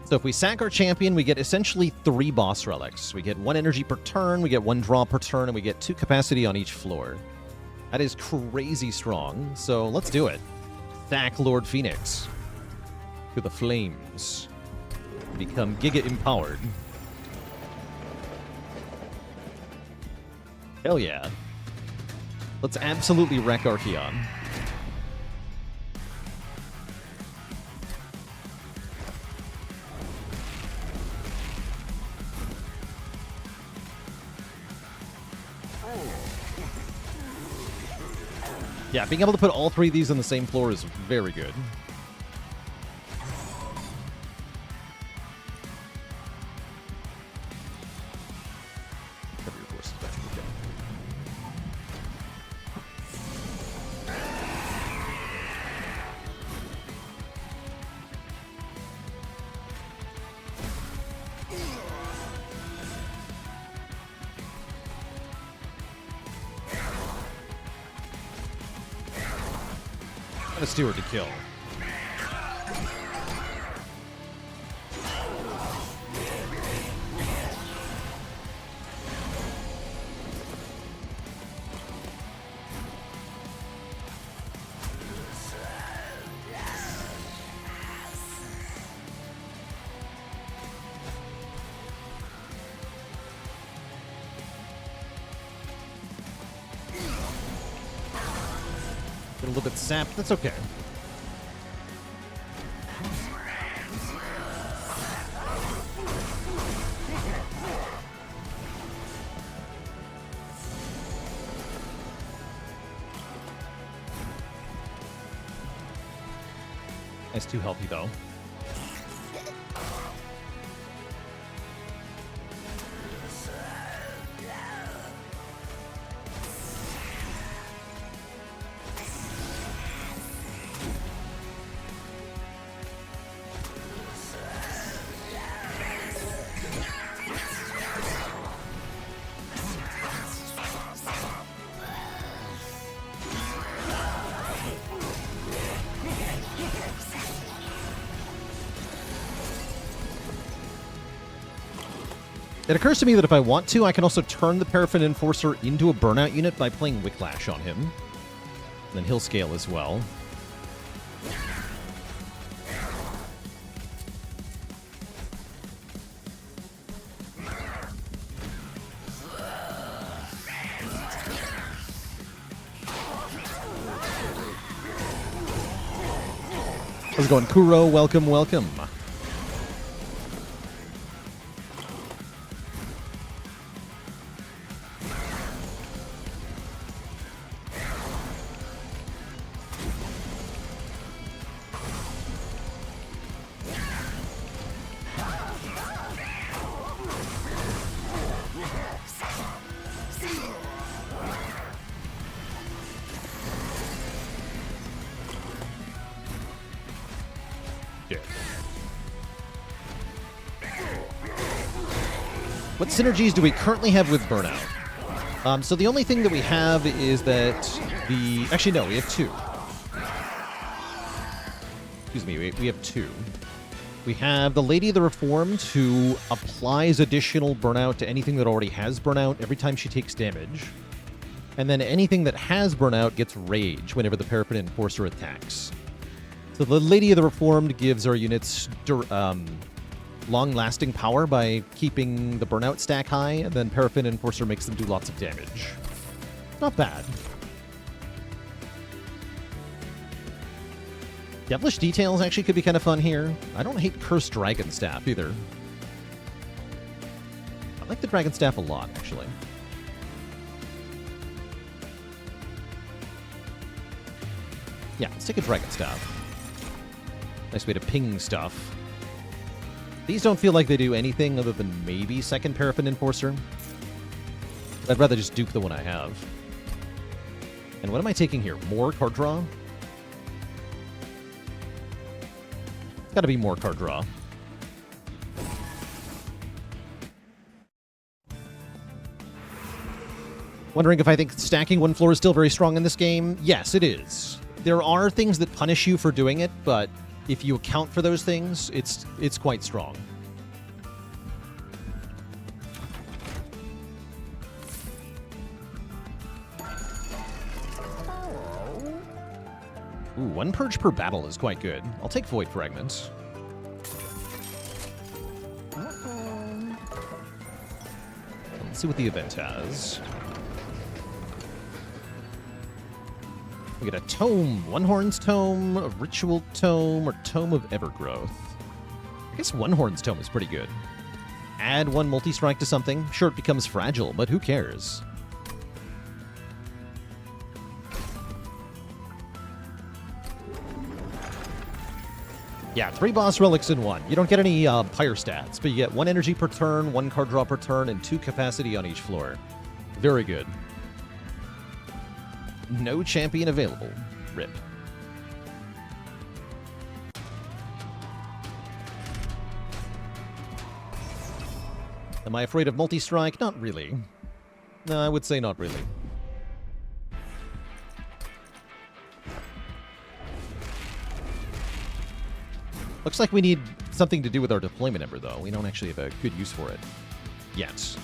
So if we sack our champion, we get essentially 3 boss relics. We get 1 energy per turn, we get 1 draw per turn, and we get 2 capacity on each floor. That is crazy strong, so let's do it. Sack Lord Fenix. To the flames. Become Giga empowered. Hell yeah. Let's absolutely wreck Archeon. Yeah, being able to put all 3 of these on the same floor is very good. A steward to kill. Get a little bit sapped. That's okay. That's too healthy, though. It occurs to me that if I want to, I can also turn the Paraffin Enforcer into a burnout unit by playing Whiplash on him. And then he'll scale as well. How's it going, Kuro? Welcome, welcome. What synergies do we currently have with Burnout? So the only thing that we have is that the... Actually, no, we have two. Excuse me, we have two. We have the Lady of the Reformed, who applies additional Burnout to anything that already has Burnout every time she takes damage. And then anything that has Burnout gets Rage whenever the Paraffin Enforcer attacks. So the Lady of the Reformed gives our units long-lasting power by keeping the burnout stack high, and then Paraffin Enforcer makes them do lots of damage. Not bad. Devilish Details actually could be kind of fun here. I don't hate Cursed Dragon Staff either. I like the Dragon Staff a lot, actually. Yeah, let's take a Dragon Staff. Nice way to ping stuff. These don't feel like they do anything other than maybe second Paraffin Enforcer. I'd rather just dupe the one I have. And what am I taking here? More card draw? Gotta be more card draw. Wondering if I think stacking one floor is still very strong in this game? Yes, it is. There are things that punish you for doing it, but if you account for those things, it's quite strong. Ooh, one purge per battle is quite good. I'll take Void Fragments. Let's see what the event has. We get a Tome, One Horn's Tome, a Ritual Tome, or Tome of Evergrowth. I guess One Horn's Tome is pretty good. Add one multi-strike to something. Sure, it becomes fragile, but who cares? Yeah, 3 boss relics in one. You don't get any Pyre stats, but you get 1 energy per turn, 1 card draw per turn, and 2 capacity on each floor. Very good. No champion available. RIP. Am I afraid of multi-strike? Not really. No, I would say not really. Looks like we need something to do with our deployment ember, though. We don't actually have a good use for it yet.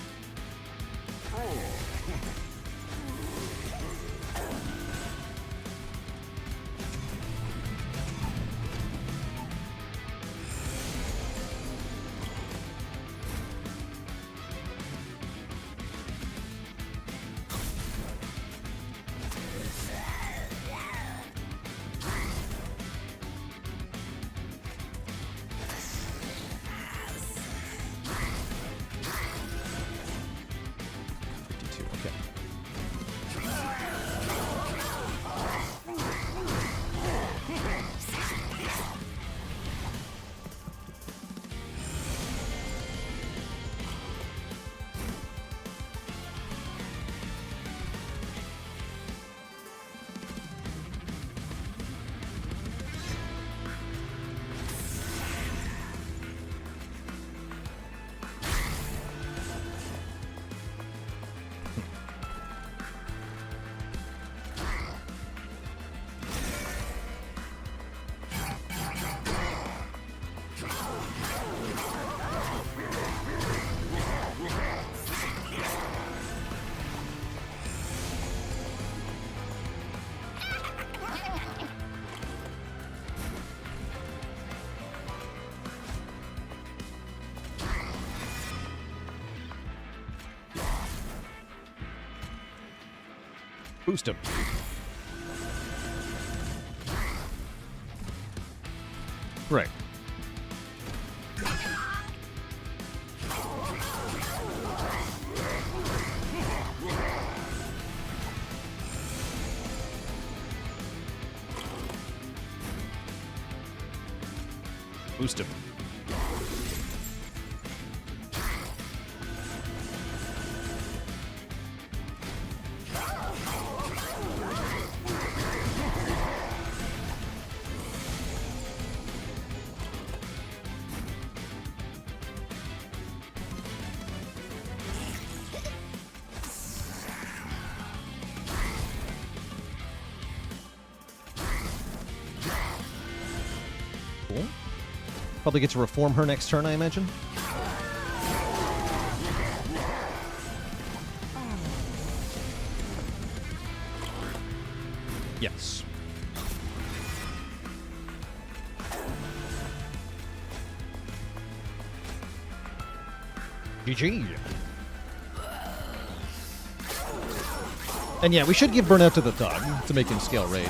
Boost him. Right. Boost him. Cool. Probably get to reform her next turn, I imagine. Yes. GG. And yeah, we should give Burnout to the Thug to make him scale Rage.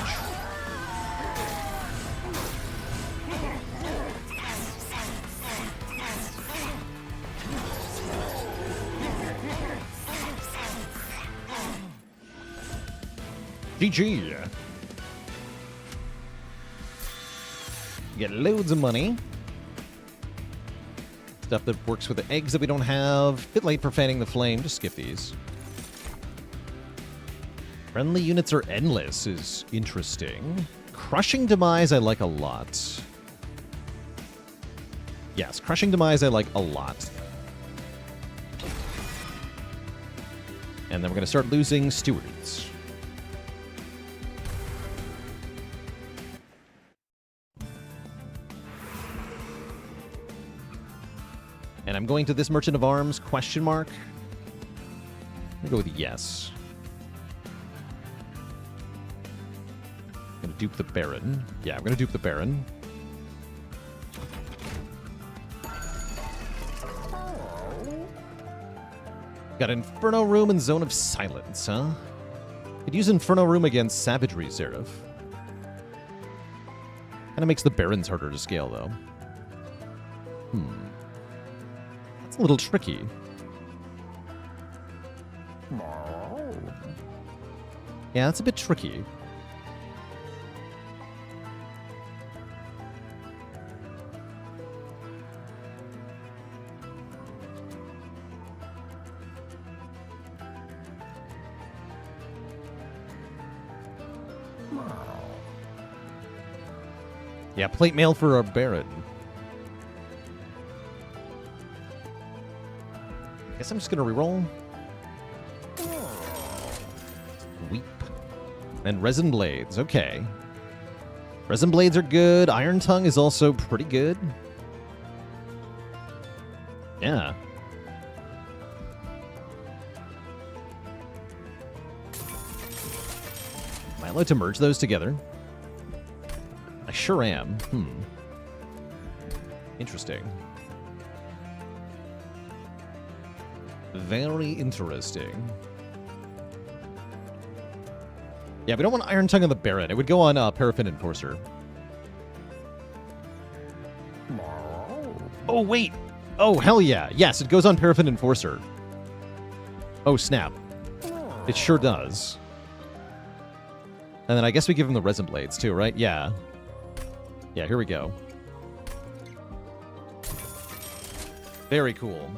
GG. Get loads of money. Stuff that works with the eggs that we don't have. Bit late for fanning the flame. Just skip these. Friendly units are endless is interesting. Crushing Demise I like a lot. Yes, Crushing Demise I like a lot. And then we're going to start losing stewards. And I'm going to this Merchant of Arms, question mark. I'm going to go with yes. I'm going to dupe the Baron. Yeah, I'm going to dupe the Baron. Got Inferno Room and Zone of Silence, huh? Could use Inferno Room against Savagery Seraph. Kind of makes the Barons harder to scale, though. That's a little tricky. Yeah, that's a bit tricky. Yeah, plate mail for our Baron. Guess I'm just gonna reroll. Weep. And Resin Blades, okay. Resin Blades are good. Iron Tongue is also pretty good. Yeah. Am I allowed to merge those together? I sure am. Interesting. Very interesting. Yeah, we don't want Iron Tongue on the Baron. It would go on Paraffin Enforcer. Oh, wait. Oh, hell yeah. Yes, it goes on Paraffin Enforcer. Oh, snap. It sure does. And then I guess we give him the Resin Blades, too, right? Yeah. Yeah, here we go. Very cool.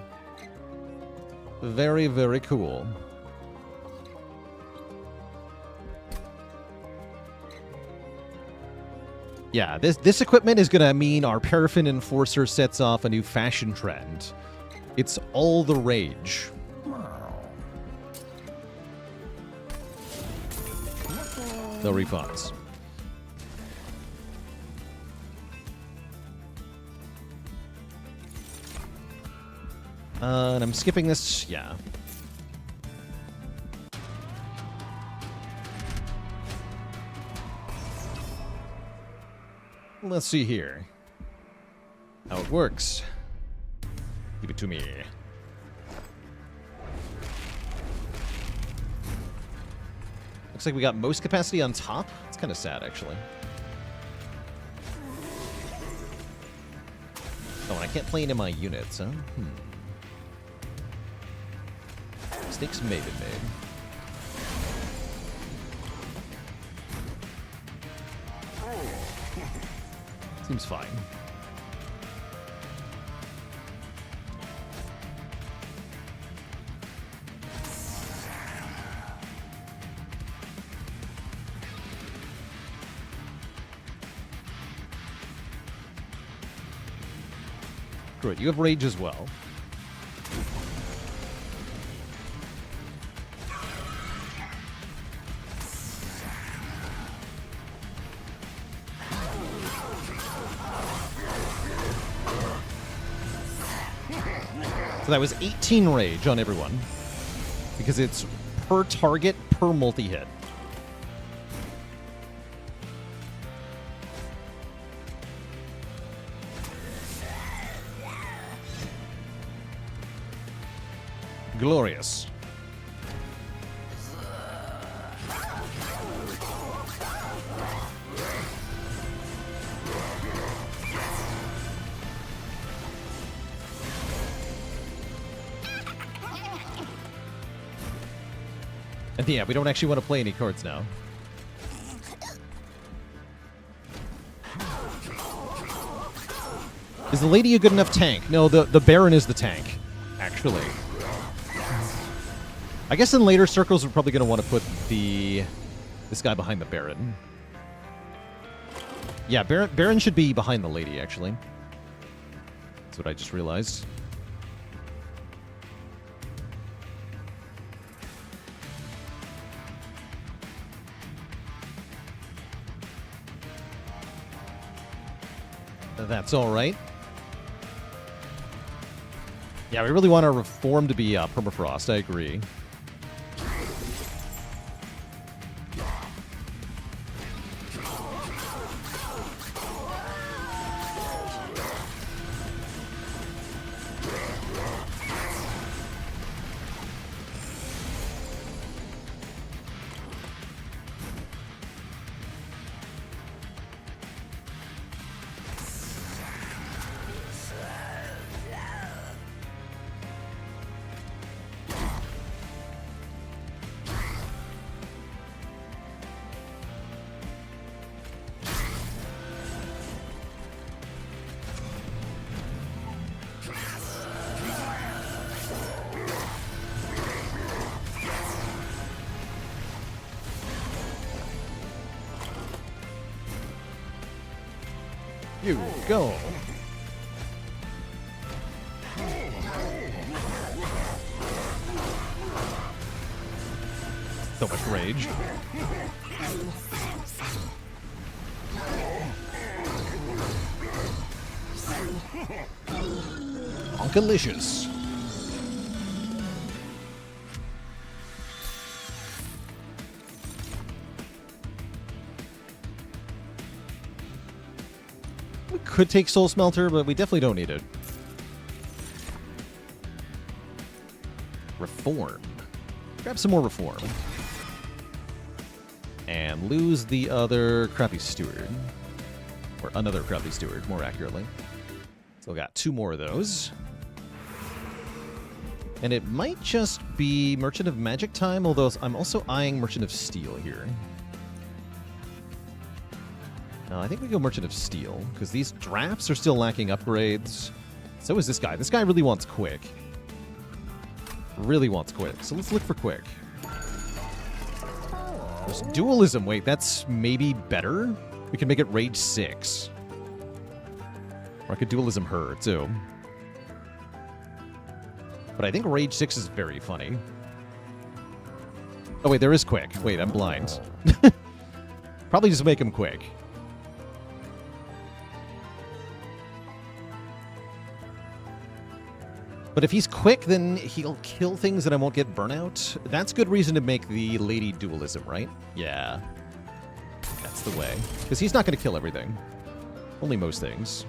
Very, very cool. Yeah, this equipment is going to mean our Paraffin Enforcer sets off a new fashion trend. It's all the rage. No refunds. And I'm skipping this, yeah. Let's see here how it works. Give it to me. Looks like we got most capacity on top. It's kind of sad, actually. Oh, and I can't play any of my units, huh? Mistakes may be made. Seems fine. Good, you have rage as well. So that was 18 rage on everyone. Because it's per target, per multi-hit. Glorious. And yeah, we don't actually want to play any cards now. Is the lady a good enough tank? No, the Baron is the tank, actually. I guess in later circles, we're probably going to want to put this guy behind the Baron. Yeah, Baron should be behind the lady, actually. That's what I just realized. That's all right. Yeah, we really want our reform to be permafrost. I agree. You go. So much rage. Onkalicious. Could take Soul Smelter, but we definitely don't need it. Reform. Grab some more Reform. And lose the other Crappy Steward. Or another Crappy Steward, more accurately. So we got 2 more of those. And it might just be Merchant of Magic time, although I'm also eyeing Merchant of Steel here. I think we go Merchant of Steel, because these drafts are still lacking upgrades. So is this guy. This guy really wants Quick. Really wants Quick. So let's look for Quick. There's Dualism. Wait, that's maybe better? We can make it Rage 6. Or I could Dualism her, too. But I think Rage 6 is very funny. Oh, wait, there is Quick. Wait, I'm blind. Probably just make him Quick. But if he's quick, then he'll kill things and I won't get burnout. That's good reason to make the Lady Dualism, right? Yeah. That's the way. Because he's not going to kill everything. Only most things.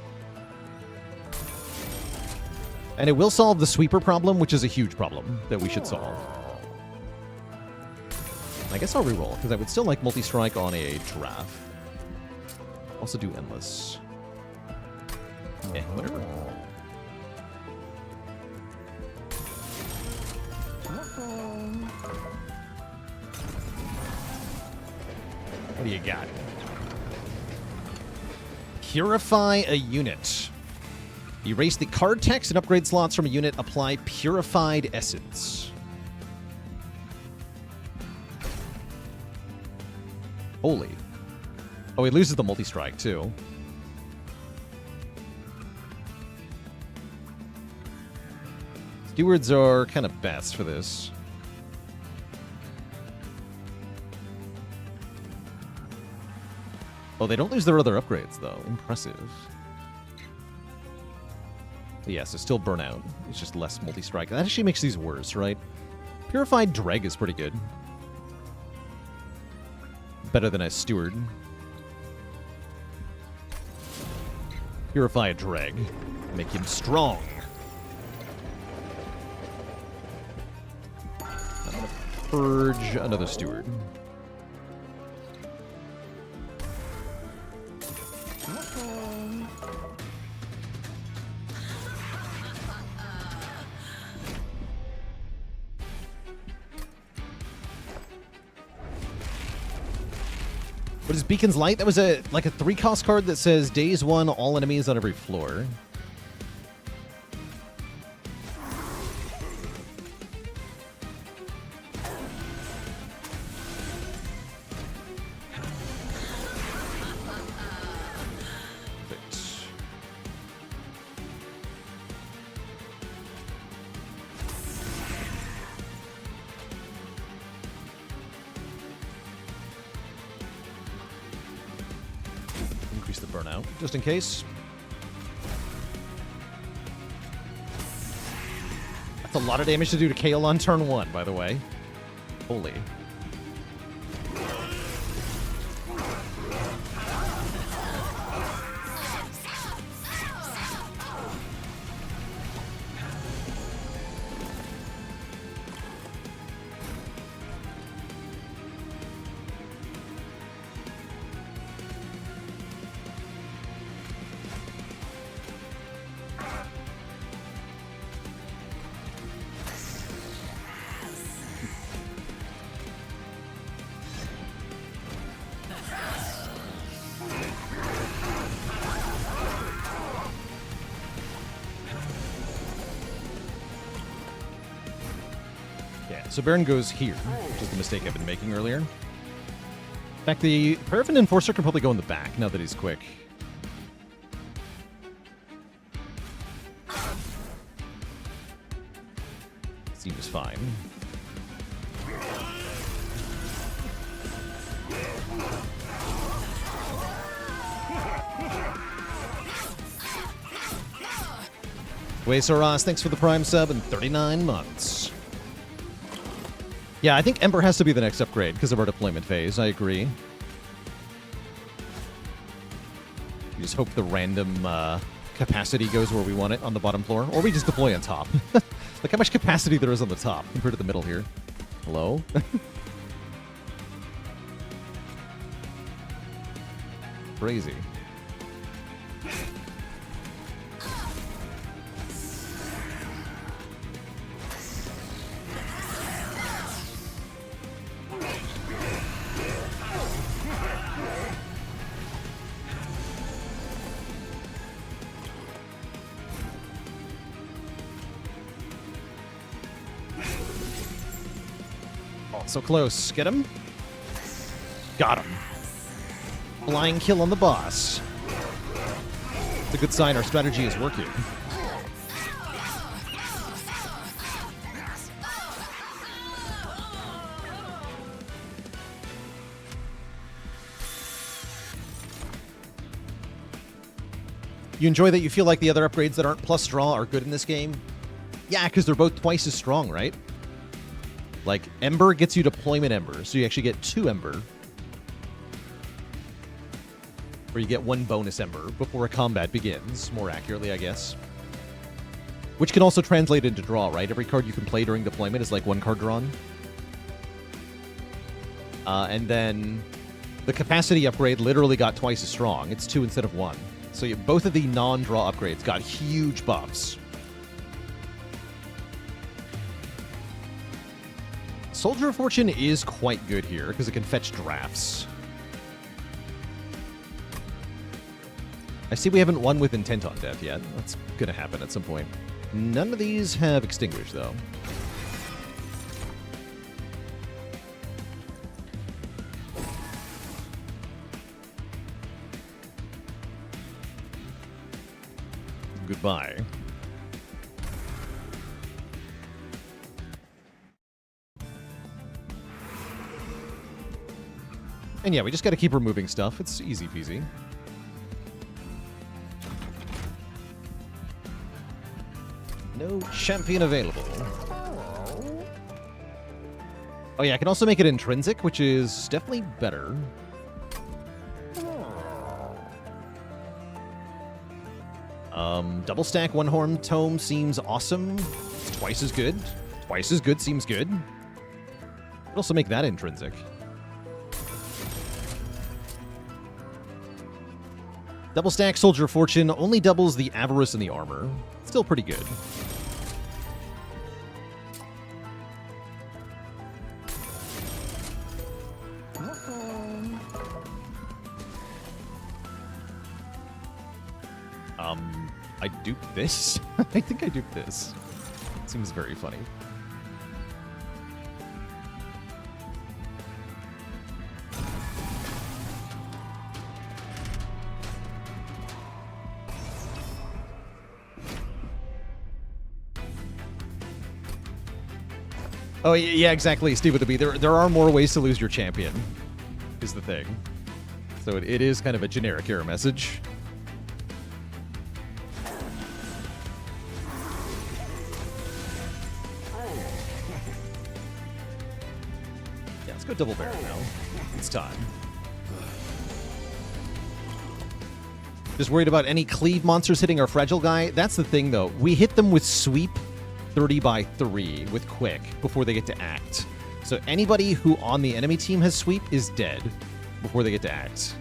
And it will solve the sweeper problem, which is a huge problem that we should solve. I guess I'll reroll, because I would still like multi-strike on a giraffe. Also do endless. Whatever. What do you got? Purify a unit. Erase the card text and upgrade slots from a unit. Apply Purified Essence. Holy. Oh, he loses the multi-strike, too. Stewards are kind of best for this. Oh, they don't lose their other upgrades, though. Impressive. But yeah, so still burnout. It's just less multi-strike. That actually makes these worse, right? Purified Dreg is pretty good. Better than a Steward. Purify a Dreg. Make him strong. I'm gonna purge another Steward. What is Beacon's Light? That was like a 3-cost card that says days 1, all enemies on every floor. Perfect. Increase the burnout, just in case. That's a lot of damage to do to Kale on turn 1, by the way. Holy. So Baron goes here, which is the mistake I've been making earlier. In fact, the Paraffin Enforcer can probably go in the back now that he's quick. Seems fine. Soros, thanks for the Prime sub and 39 months. Yeah, I think Ember has to be the next upgrade because of our deployment phase. I agree. We just hope the random capacity goes where we want it on the bottom floor. Or we just deploy on top. Look how much capacity there is on the top compared to the middle here. Hello? Crazy. So close. Get him? Got him. Flying kill on the boss. It's a good sign our strategy is working. You enjoy that you feel like the other upgrades that aren't plus draw are good in this game? Yeah, because they're both twice as strong, right? Like, Ember gets you deployment Ember, so you actually get 2 Ember. Or you get 1 bonus Ember before a combat begins, more accurately, I guess. Which can also translate into draw, right? Every card you can play during deployment is like 1 card drawn. And then the capacity upgrade literally got twice as strong. It's 2 instead of 1. So both of the non-draw upgrades got huge buffs. Soldier of Fortune is quite good here because it can fetch drafts. I see we haven't won with Intent on Death yet. That's going to happen at some point. None of these have Extinguish, though. Goodbye. And yeah, we just got to keep removing stuff. It's easy peasy. No champion available. Oh yeah, I can also make it intrinsic, which is definitely better. Double stack one horn tome seems awesome. It's twice as good. Twice as good seems good. Could also make that intrinsic. Double stack Soldier of Fortune only doubles the Avarice and the armor. Still pretty good. I duped this? I think I duped this. Seems very funny. Oh, yeah, exactly, Steve with the B. There are more ways to lose your champion, is the thing. So it is kind of a generic error message. Yeah, let's go double barrel now. It's time. Just worried about any cleave monsters hitting our fragile guy? That's the thing, though. We hit them with sweep 30 by 3 with quick before they get to act. So anybody who on the enemy team has sweep is dead before they get to act.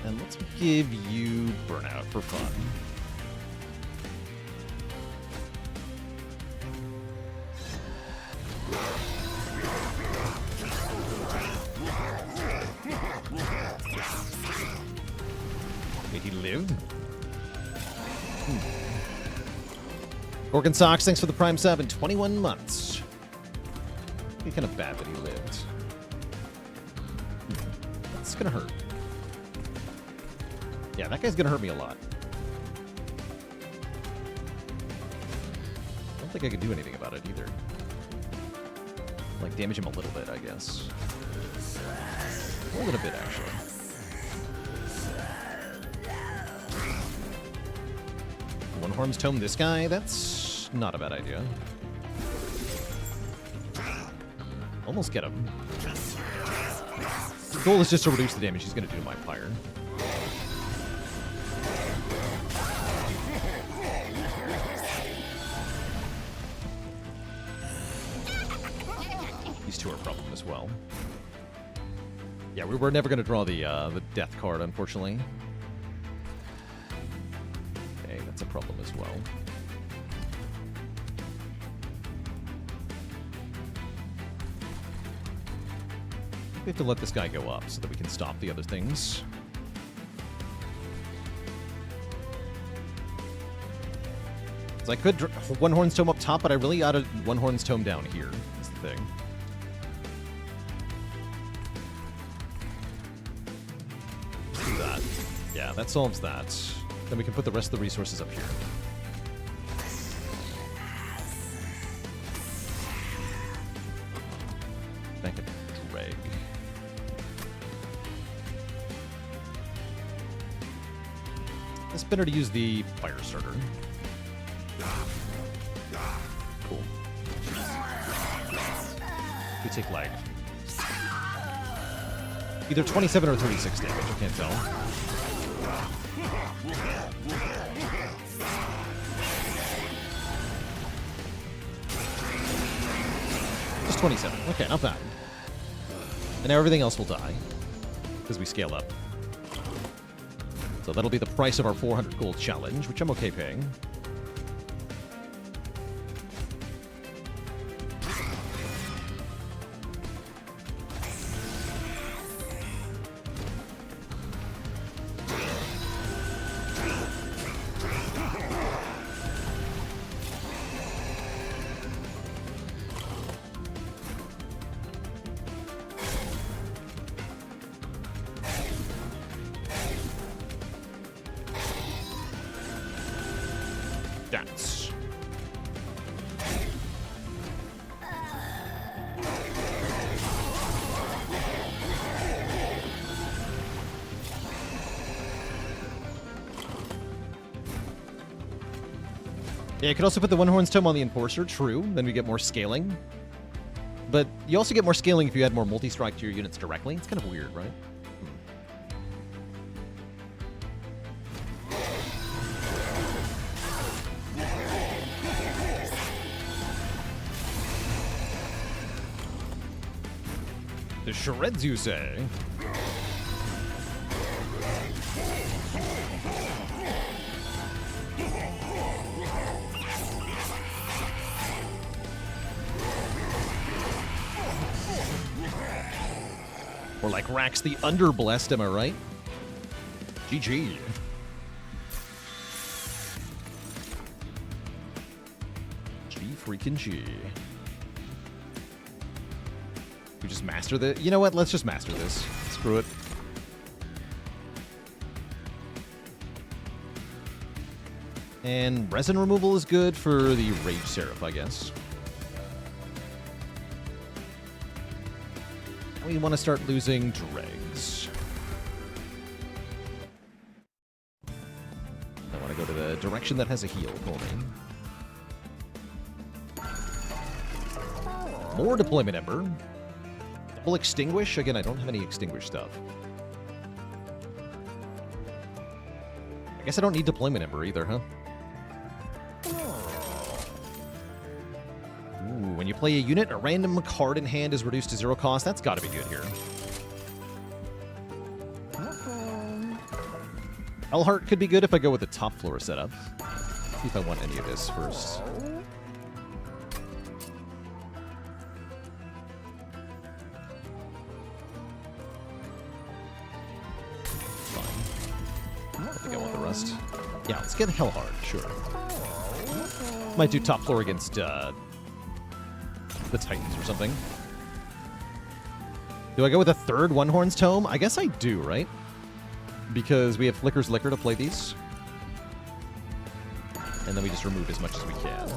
And let's give you Burnout for fun. Wait, he lived? Organ Socks, thanks for the Prime sub in 21 months. It'd be kind of bad that he lived. It's gonna hurt. Yeah, that guy's gonna hurt me a lot. I don't think I can do anything about it either. Like, damage him a little bit, I guess. A little bit, actually. One Horn's Tome this guy? That's not a bad idea. Almost get him. The goal is just to reduce the damage he's gonna do to my Pyre. These two are a problem as well. Yeah, we're never going to draw the death card, unfortunately. Okay, that's a problem as well. We have to let this guy go up so that we can stop the other things. So I could One Horn's Tome up top, but I really ought to One Horn's Tome down here, is the thing. Do that. Yeah, that solves that. Then we can put the rest of the resources up here. Back at drag. It's better to use the fire starter. take like either 27 or 36 damage. I can't tell. Just 27. Okay, not bad. And now everything else will die because we scale up. So that'll be the price of our 400 gold challenge, which I'm okay paying. Dance. Yeah, you could also put the One Horn's Tome on the Enforcer, true. Then we get more scaling. But you also get more scaling if you add more multi-strike to your units directly. It's kind of weird, right? The shreds, you say? Or like Rax the Underblessed, am I right? GG. G freaking G. We just master the... You know what? Let's just master this. Screw it. And resin removal is good for the Rage Seraph, I guess. We want to start losing dregs. I want to go to the direction that has a heal for me. More Deployment Ember. Double Extinguish? Again, I don't have any Extinguish stuff. I guess I don't need Deployment Ember either, huh? Ooh, when you play a unit, a random card in hand is reduced to 0 cost. That's got to be good here. Hellheart could be good if I go with the top floor setup. See if I want any of this first. Yeah, let's get Hellheart, sure. Might do top floor against the Titans or something. Do I go with a third One Horn's Tome? I guess I do, right? Because we have Flicker's Liquor to play these. And then we just remove as much as we can.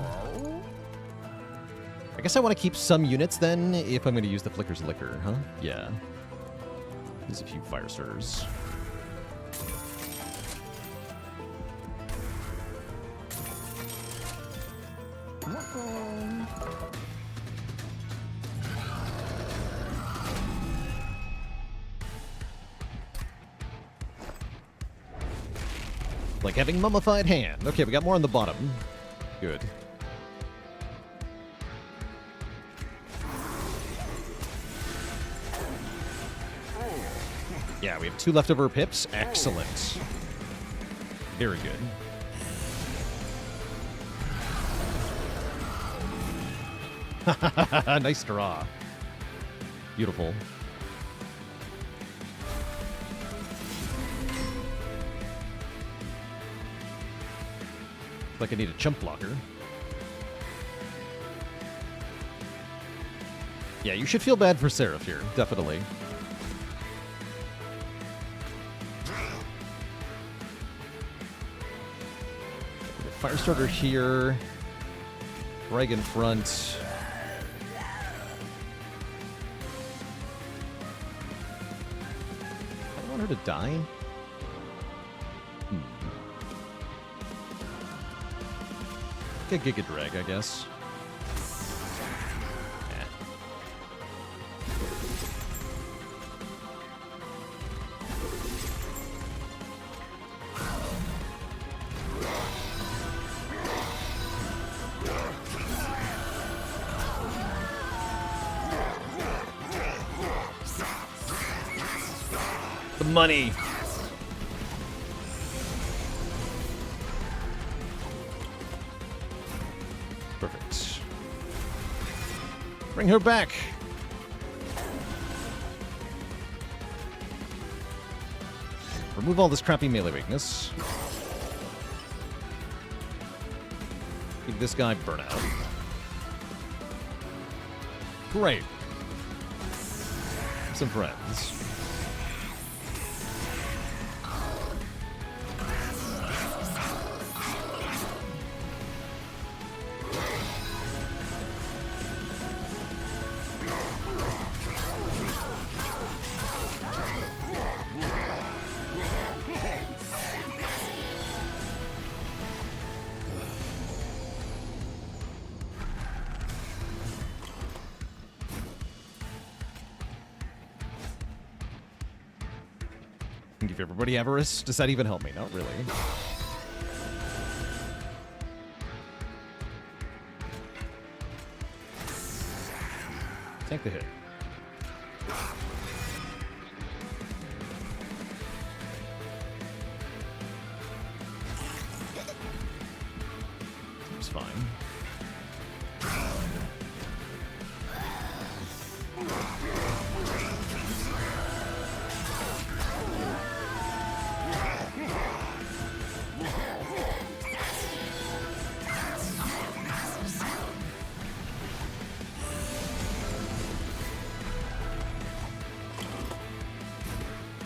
I guess I want to keep some units then, if I'm going to use the Flicker's Liquor, huh? Yeah. There's a few fire starters. Like having Mummified Hand. Okay, we got more on the bottom. Good. Yeah, we have 2 leftover pips. Excellent. Very good. Nice draw. Beautiful. Like I need a chump blocker. Yeah, you should feel bad for Seraph here, definitely. Firestarter here. Dragon front. I don't want her to die. Like a Giga Drag, I guess. The money. Perfect. Bring her back. Remove all this crappy melee weakness. Give this guy burnout. Great. Some friends. Give everybody avarice. Does that even help me? Not really. Take the hit. Seems fine.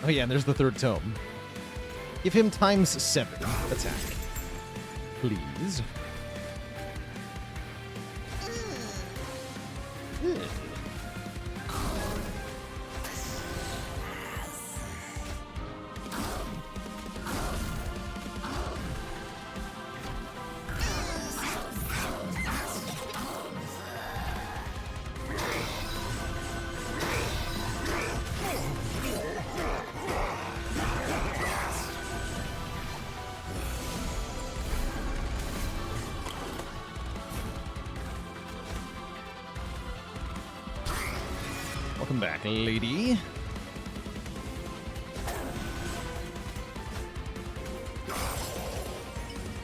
Oh yeah, and there's the third tome. Give him ×7 attack. Please. Welcome back, lady.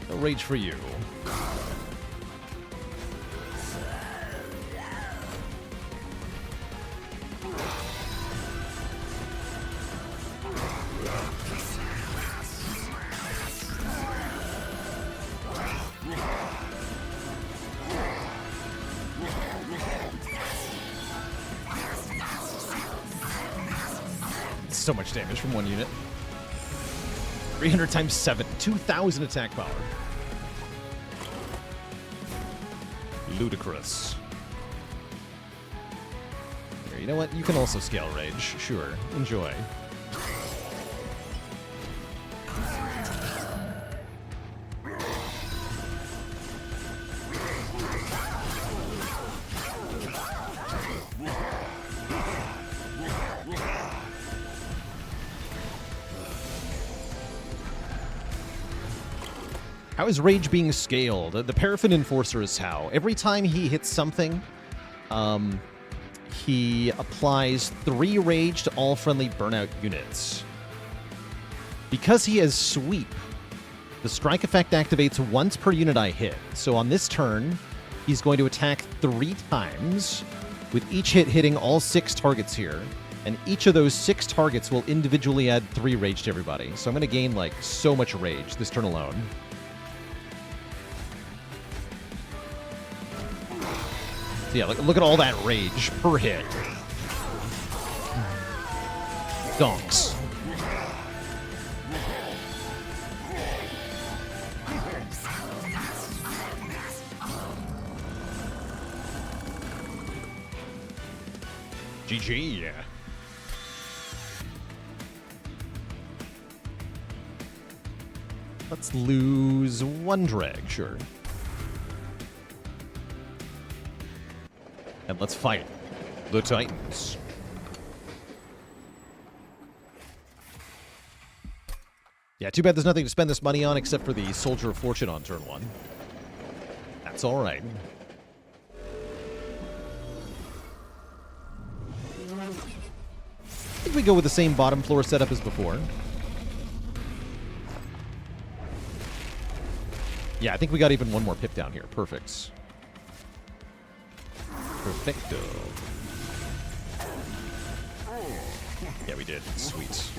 No rage for you. So much damage from one unit. 300 ×7, 2,000 attack power. Ludicrous. Here, you know what? You can also scale rage. Sure. Enjoy. How is rage being scaled? The Paraffin Enforcer is how. Every time he hits something, he applies 3 rage to all friendly burnout units. Because he has sweep, the strike effect activates once per unit I hit. So on this turn, he's going to attack 3 times, with each hit hitting all 6 targets here. And each of those 6 targets will individually add 3 rage to everybody. So I'm going to gain, like, so much rage this turn alone. Yeah, look at all that rage per hit. Donks. GG, yeah. Let's lose 1 drag, sure. And let's fight the Titans. Yeah, too bad there's nothing to spend this money on except for the Soldier of Fortune on turn 1. That's all right. think we go with the same bottom floor setup as before. Yeah, I think we got even one more pip down here. Perfect. Perfecto. Yeah, we did. Sweet.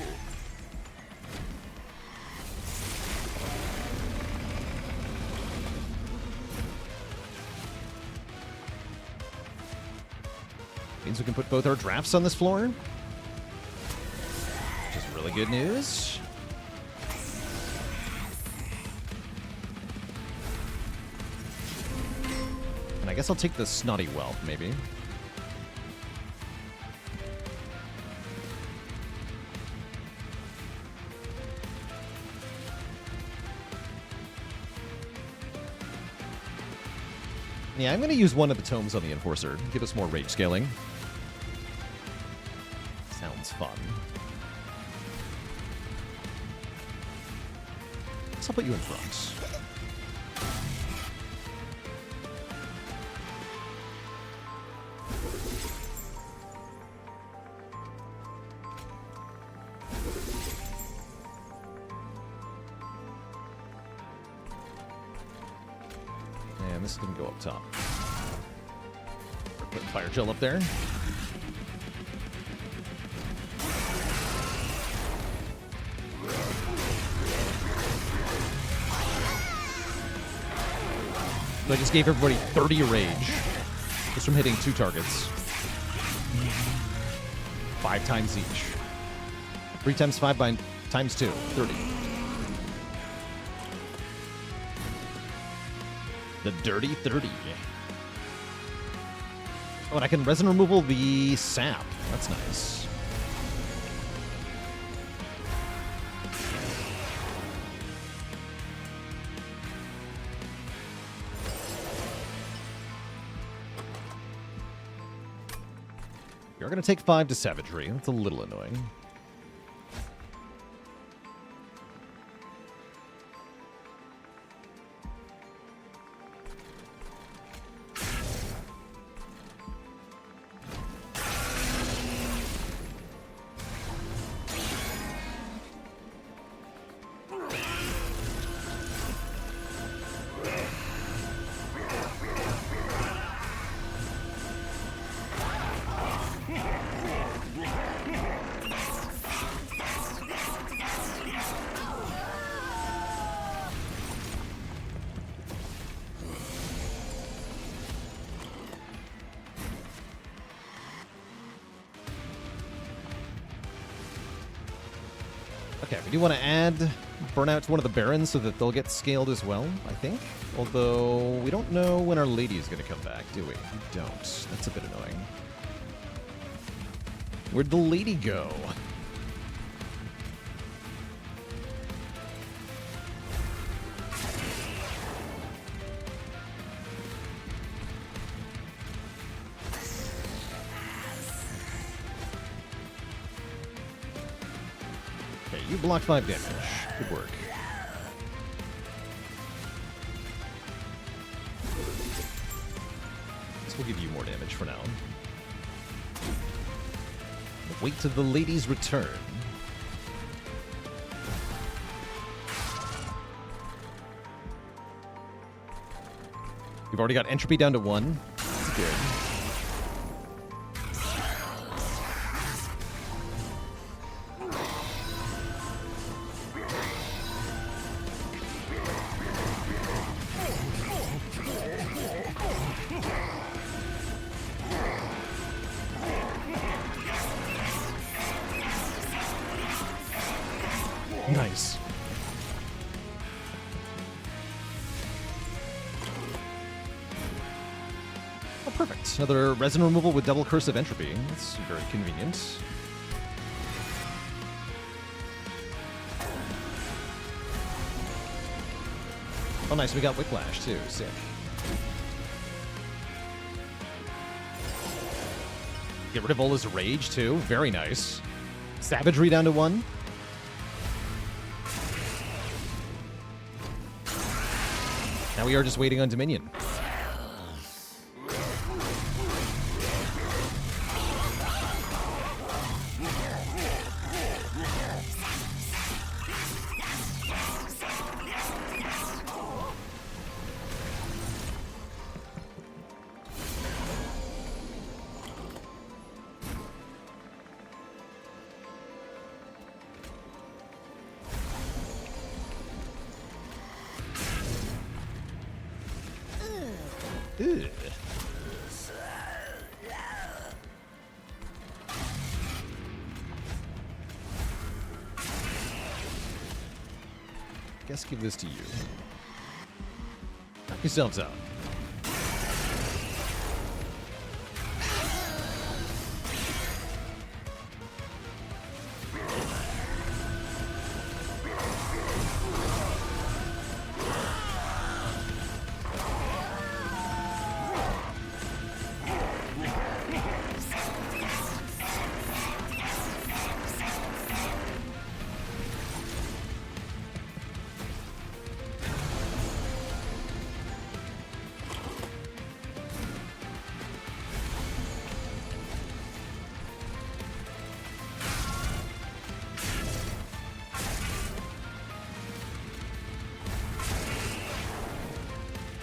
Means we can put both our drafts on this floor. Which is really good news. And I guess I'll take the Snotty Whelp, maybe. Yeah, I'm going to use one of the tomes on the Enforcer. Give us more rage scaling. Sounds fun. So I'll put you in front. And this is going to go up top. Put Fire Gel up there. So I just gave everybody 30 rage. Just from hitting 2 targets. 5 times each. 3 times 5 by times 2. 30. The dirty 30. Oh, and I can resin removal the sap. That's nice. You're going to take 5 to Savagery. That's a little annoying. Okay, we do want to add Burnout to one of the Barons so that they'll get scaled as well, I think. Although, we don't know when our Lady is going to come back, do we? We don't. That's a bit annoying. Where'd the Lady go? You block 5 damage. Good work. This will give you more damage for now. Wait till the Lady's return. We've already got entropy down to 1. That's good. Nice. Oh, perfect. Another resin removal with double curse of entropy. That's very convenient. Oh, nice. We got Whiplash, too. Sick. Get rid of Ola's Rage, too. Very nice. Savagery down to 1. Now we are just waiting on Dominion. Ugh. Guess give this to you. Knock yourselves out.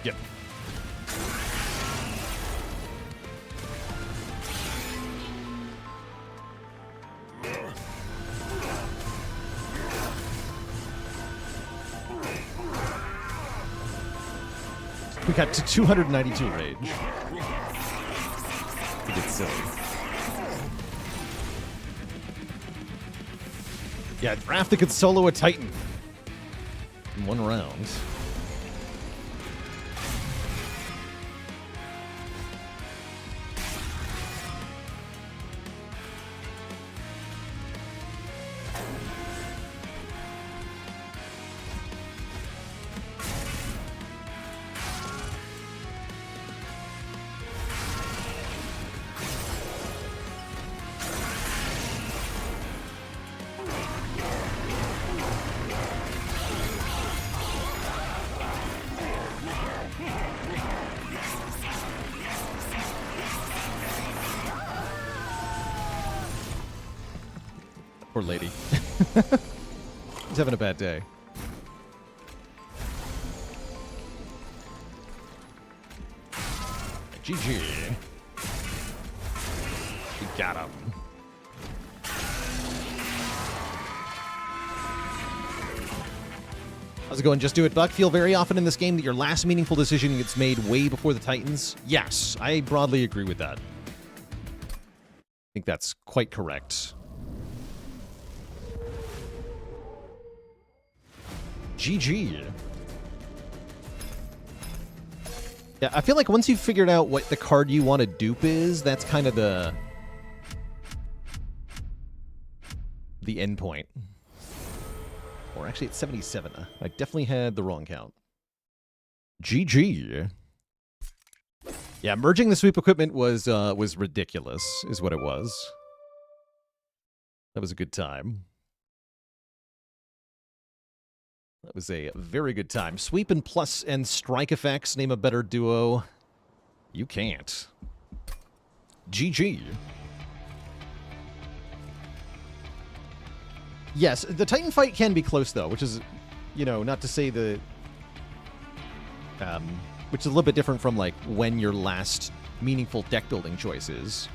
Yep. We got to 292 rage. We get silly. Yeah, Rafta could solo a Titan in one round. Poor lady. He's having a bad day. GG. We got him. How's it going? Just do it, Buck. Feel very often in this game that your last meaningful decision gets made way before the Titans? Yes, I broadly agree with that. I think that's quite correct. GG. Yeah, I feel like once you've figured out what the card you want to dupe is, that's kind of the end point. Or actually, it's 77. I definitely had the wrong count. GG. Yeah, merging the sweep equipment was ridiculous, is what it was. That was a good time. That was a very good time. Sweep and plus and strike effects. Name a better duo. You can't. GG. Yes, the Titan fight can be close, though, which is, you know, not to say the... which is a little bit different from, like, when your last meaningful deck-building choice is.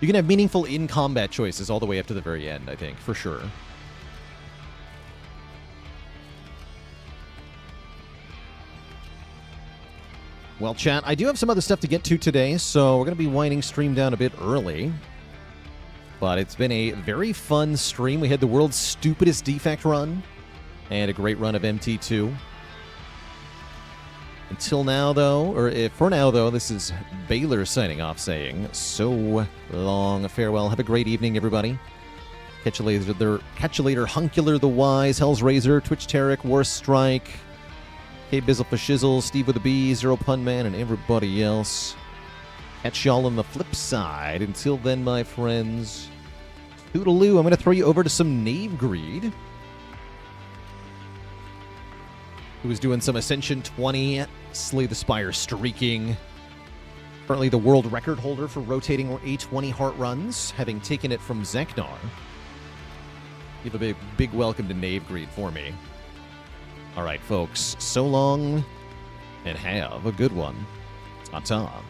You can have meaningful in-combat choices all the way up to the very end, I think, for sure. Well, chat, I do have some other stuff to get to today, so we're going to be winding stream down a bit early. But it's been a very fun stream. We had the world's stupidest Defect run, and a great run of MT2. Until now, though, or for now, though, this is Baylor signing off saying, so long, farewell. Have a great evening, everybody. Catch you later, Hunkular the Wise, Hell's Razor, Twitch Tarek, War Strike, K Bizzle for Shizzle, Steve with a B, Zero Pun Man, and everybody else. Catch y'all on the flip side. Until then, my friends, toodaloo. I'm going to throw you over to some Knave Greed, who is doing some Ascension 20, Slay the Spire streaking. Currently the world record holder for rotating A20 heart runs, having taken it from Zeknar. Give a big welcome to Knave Greed for me. All right, folks, so long, and have a good one. Ta-ta.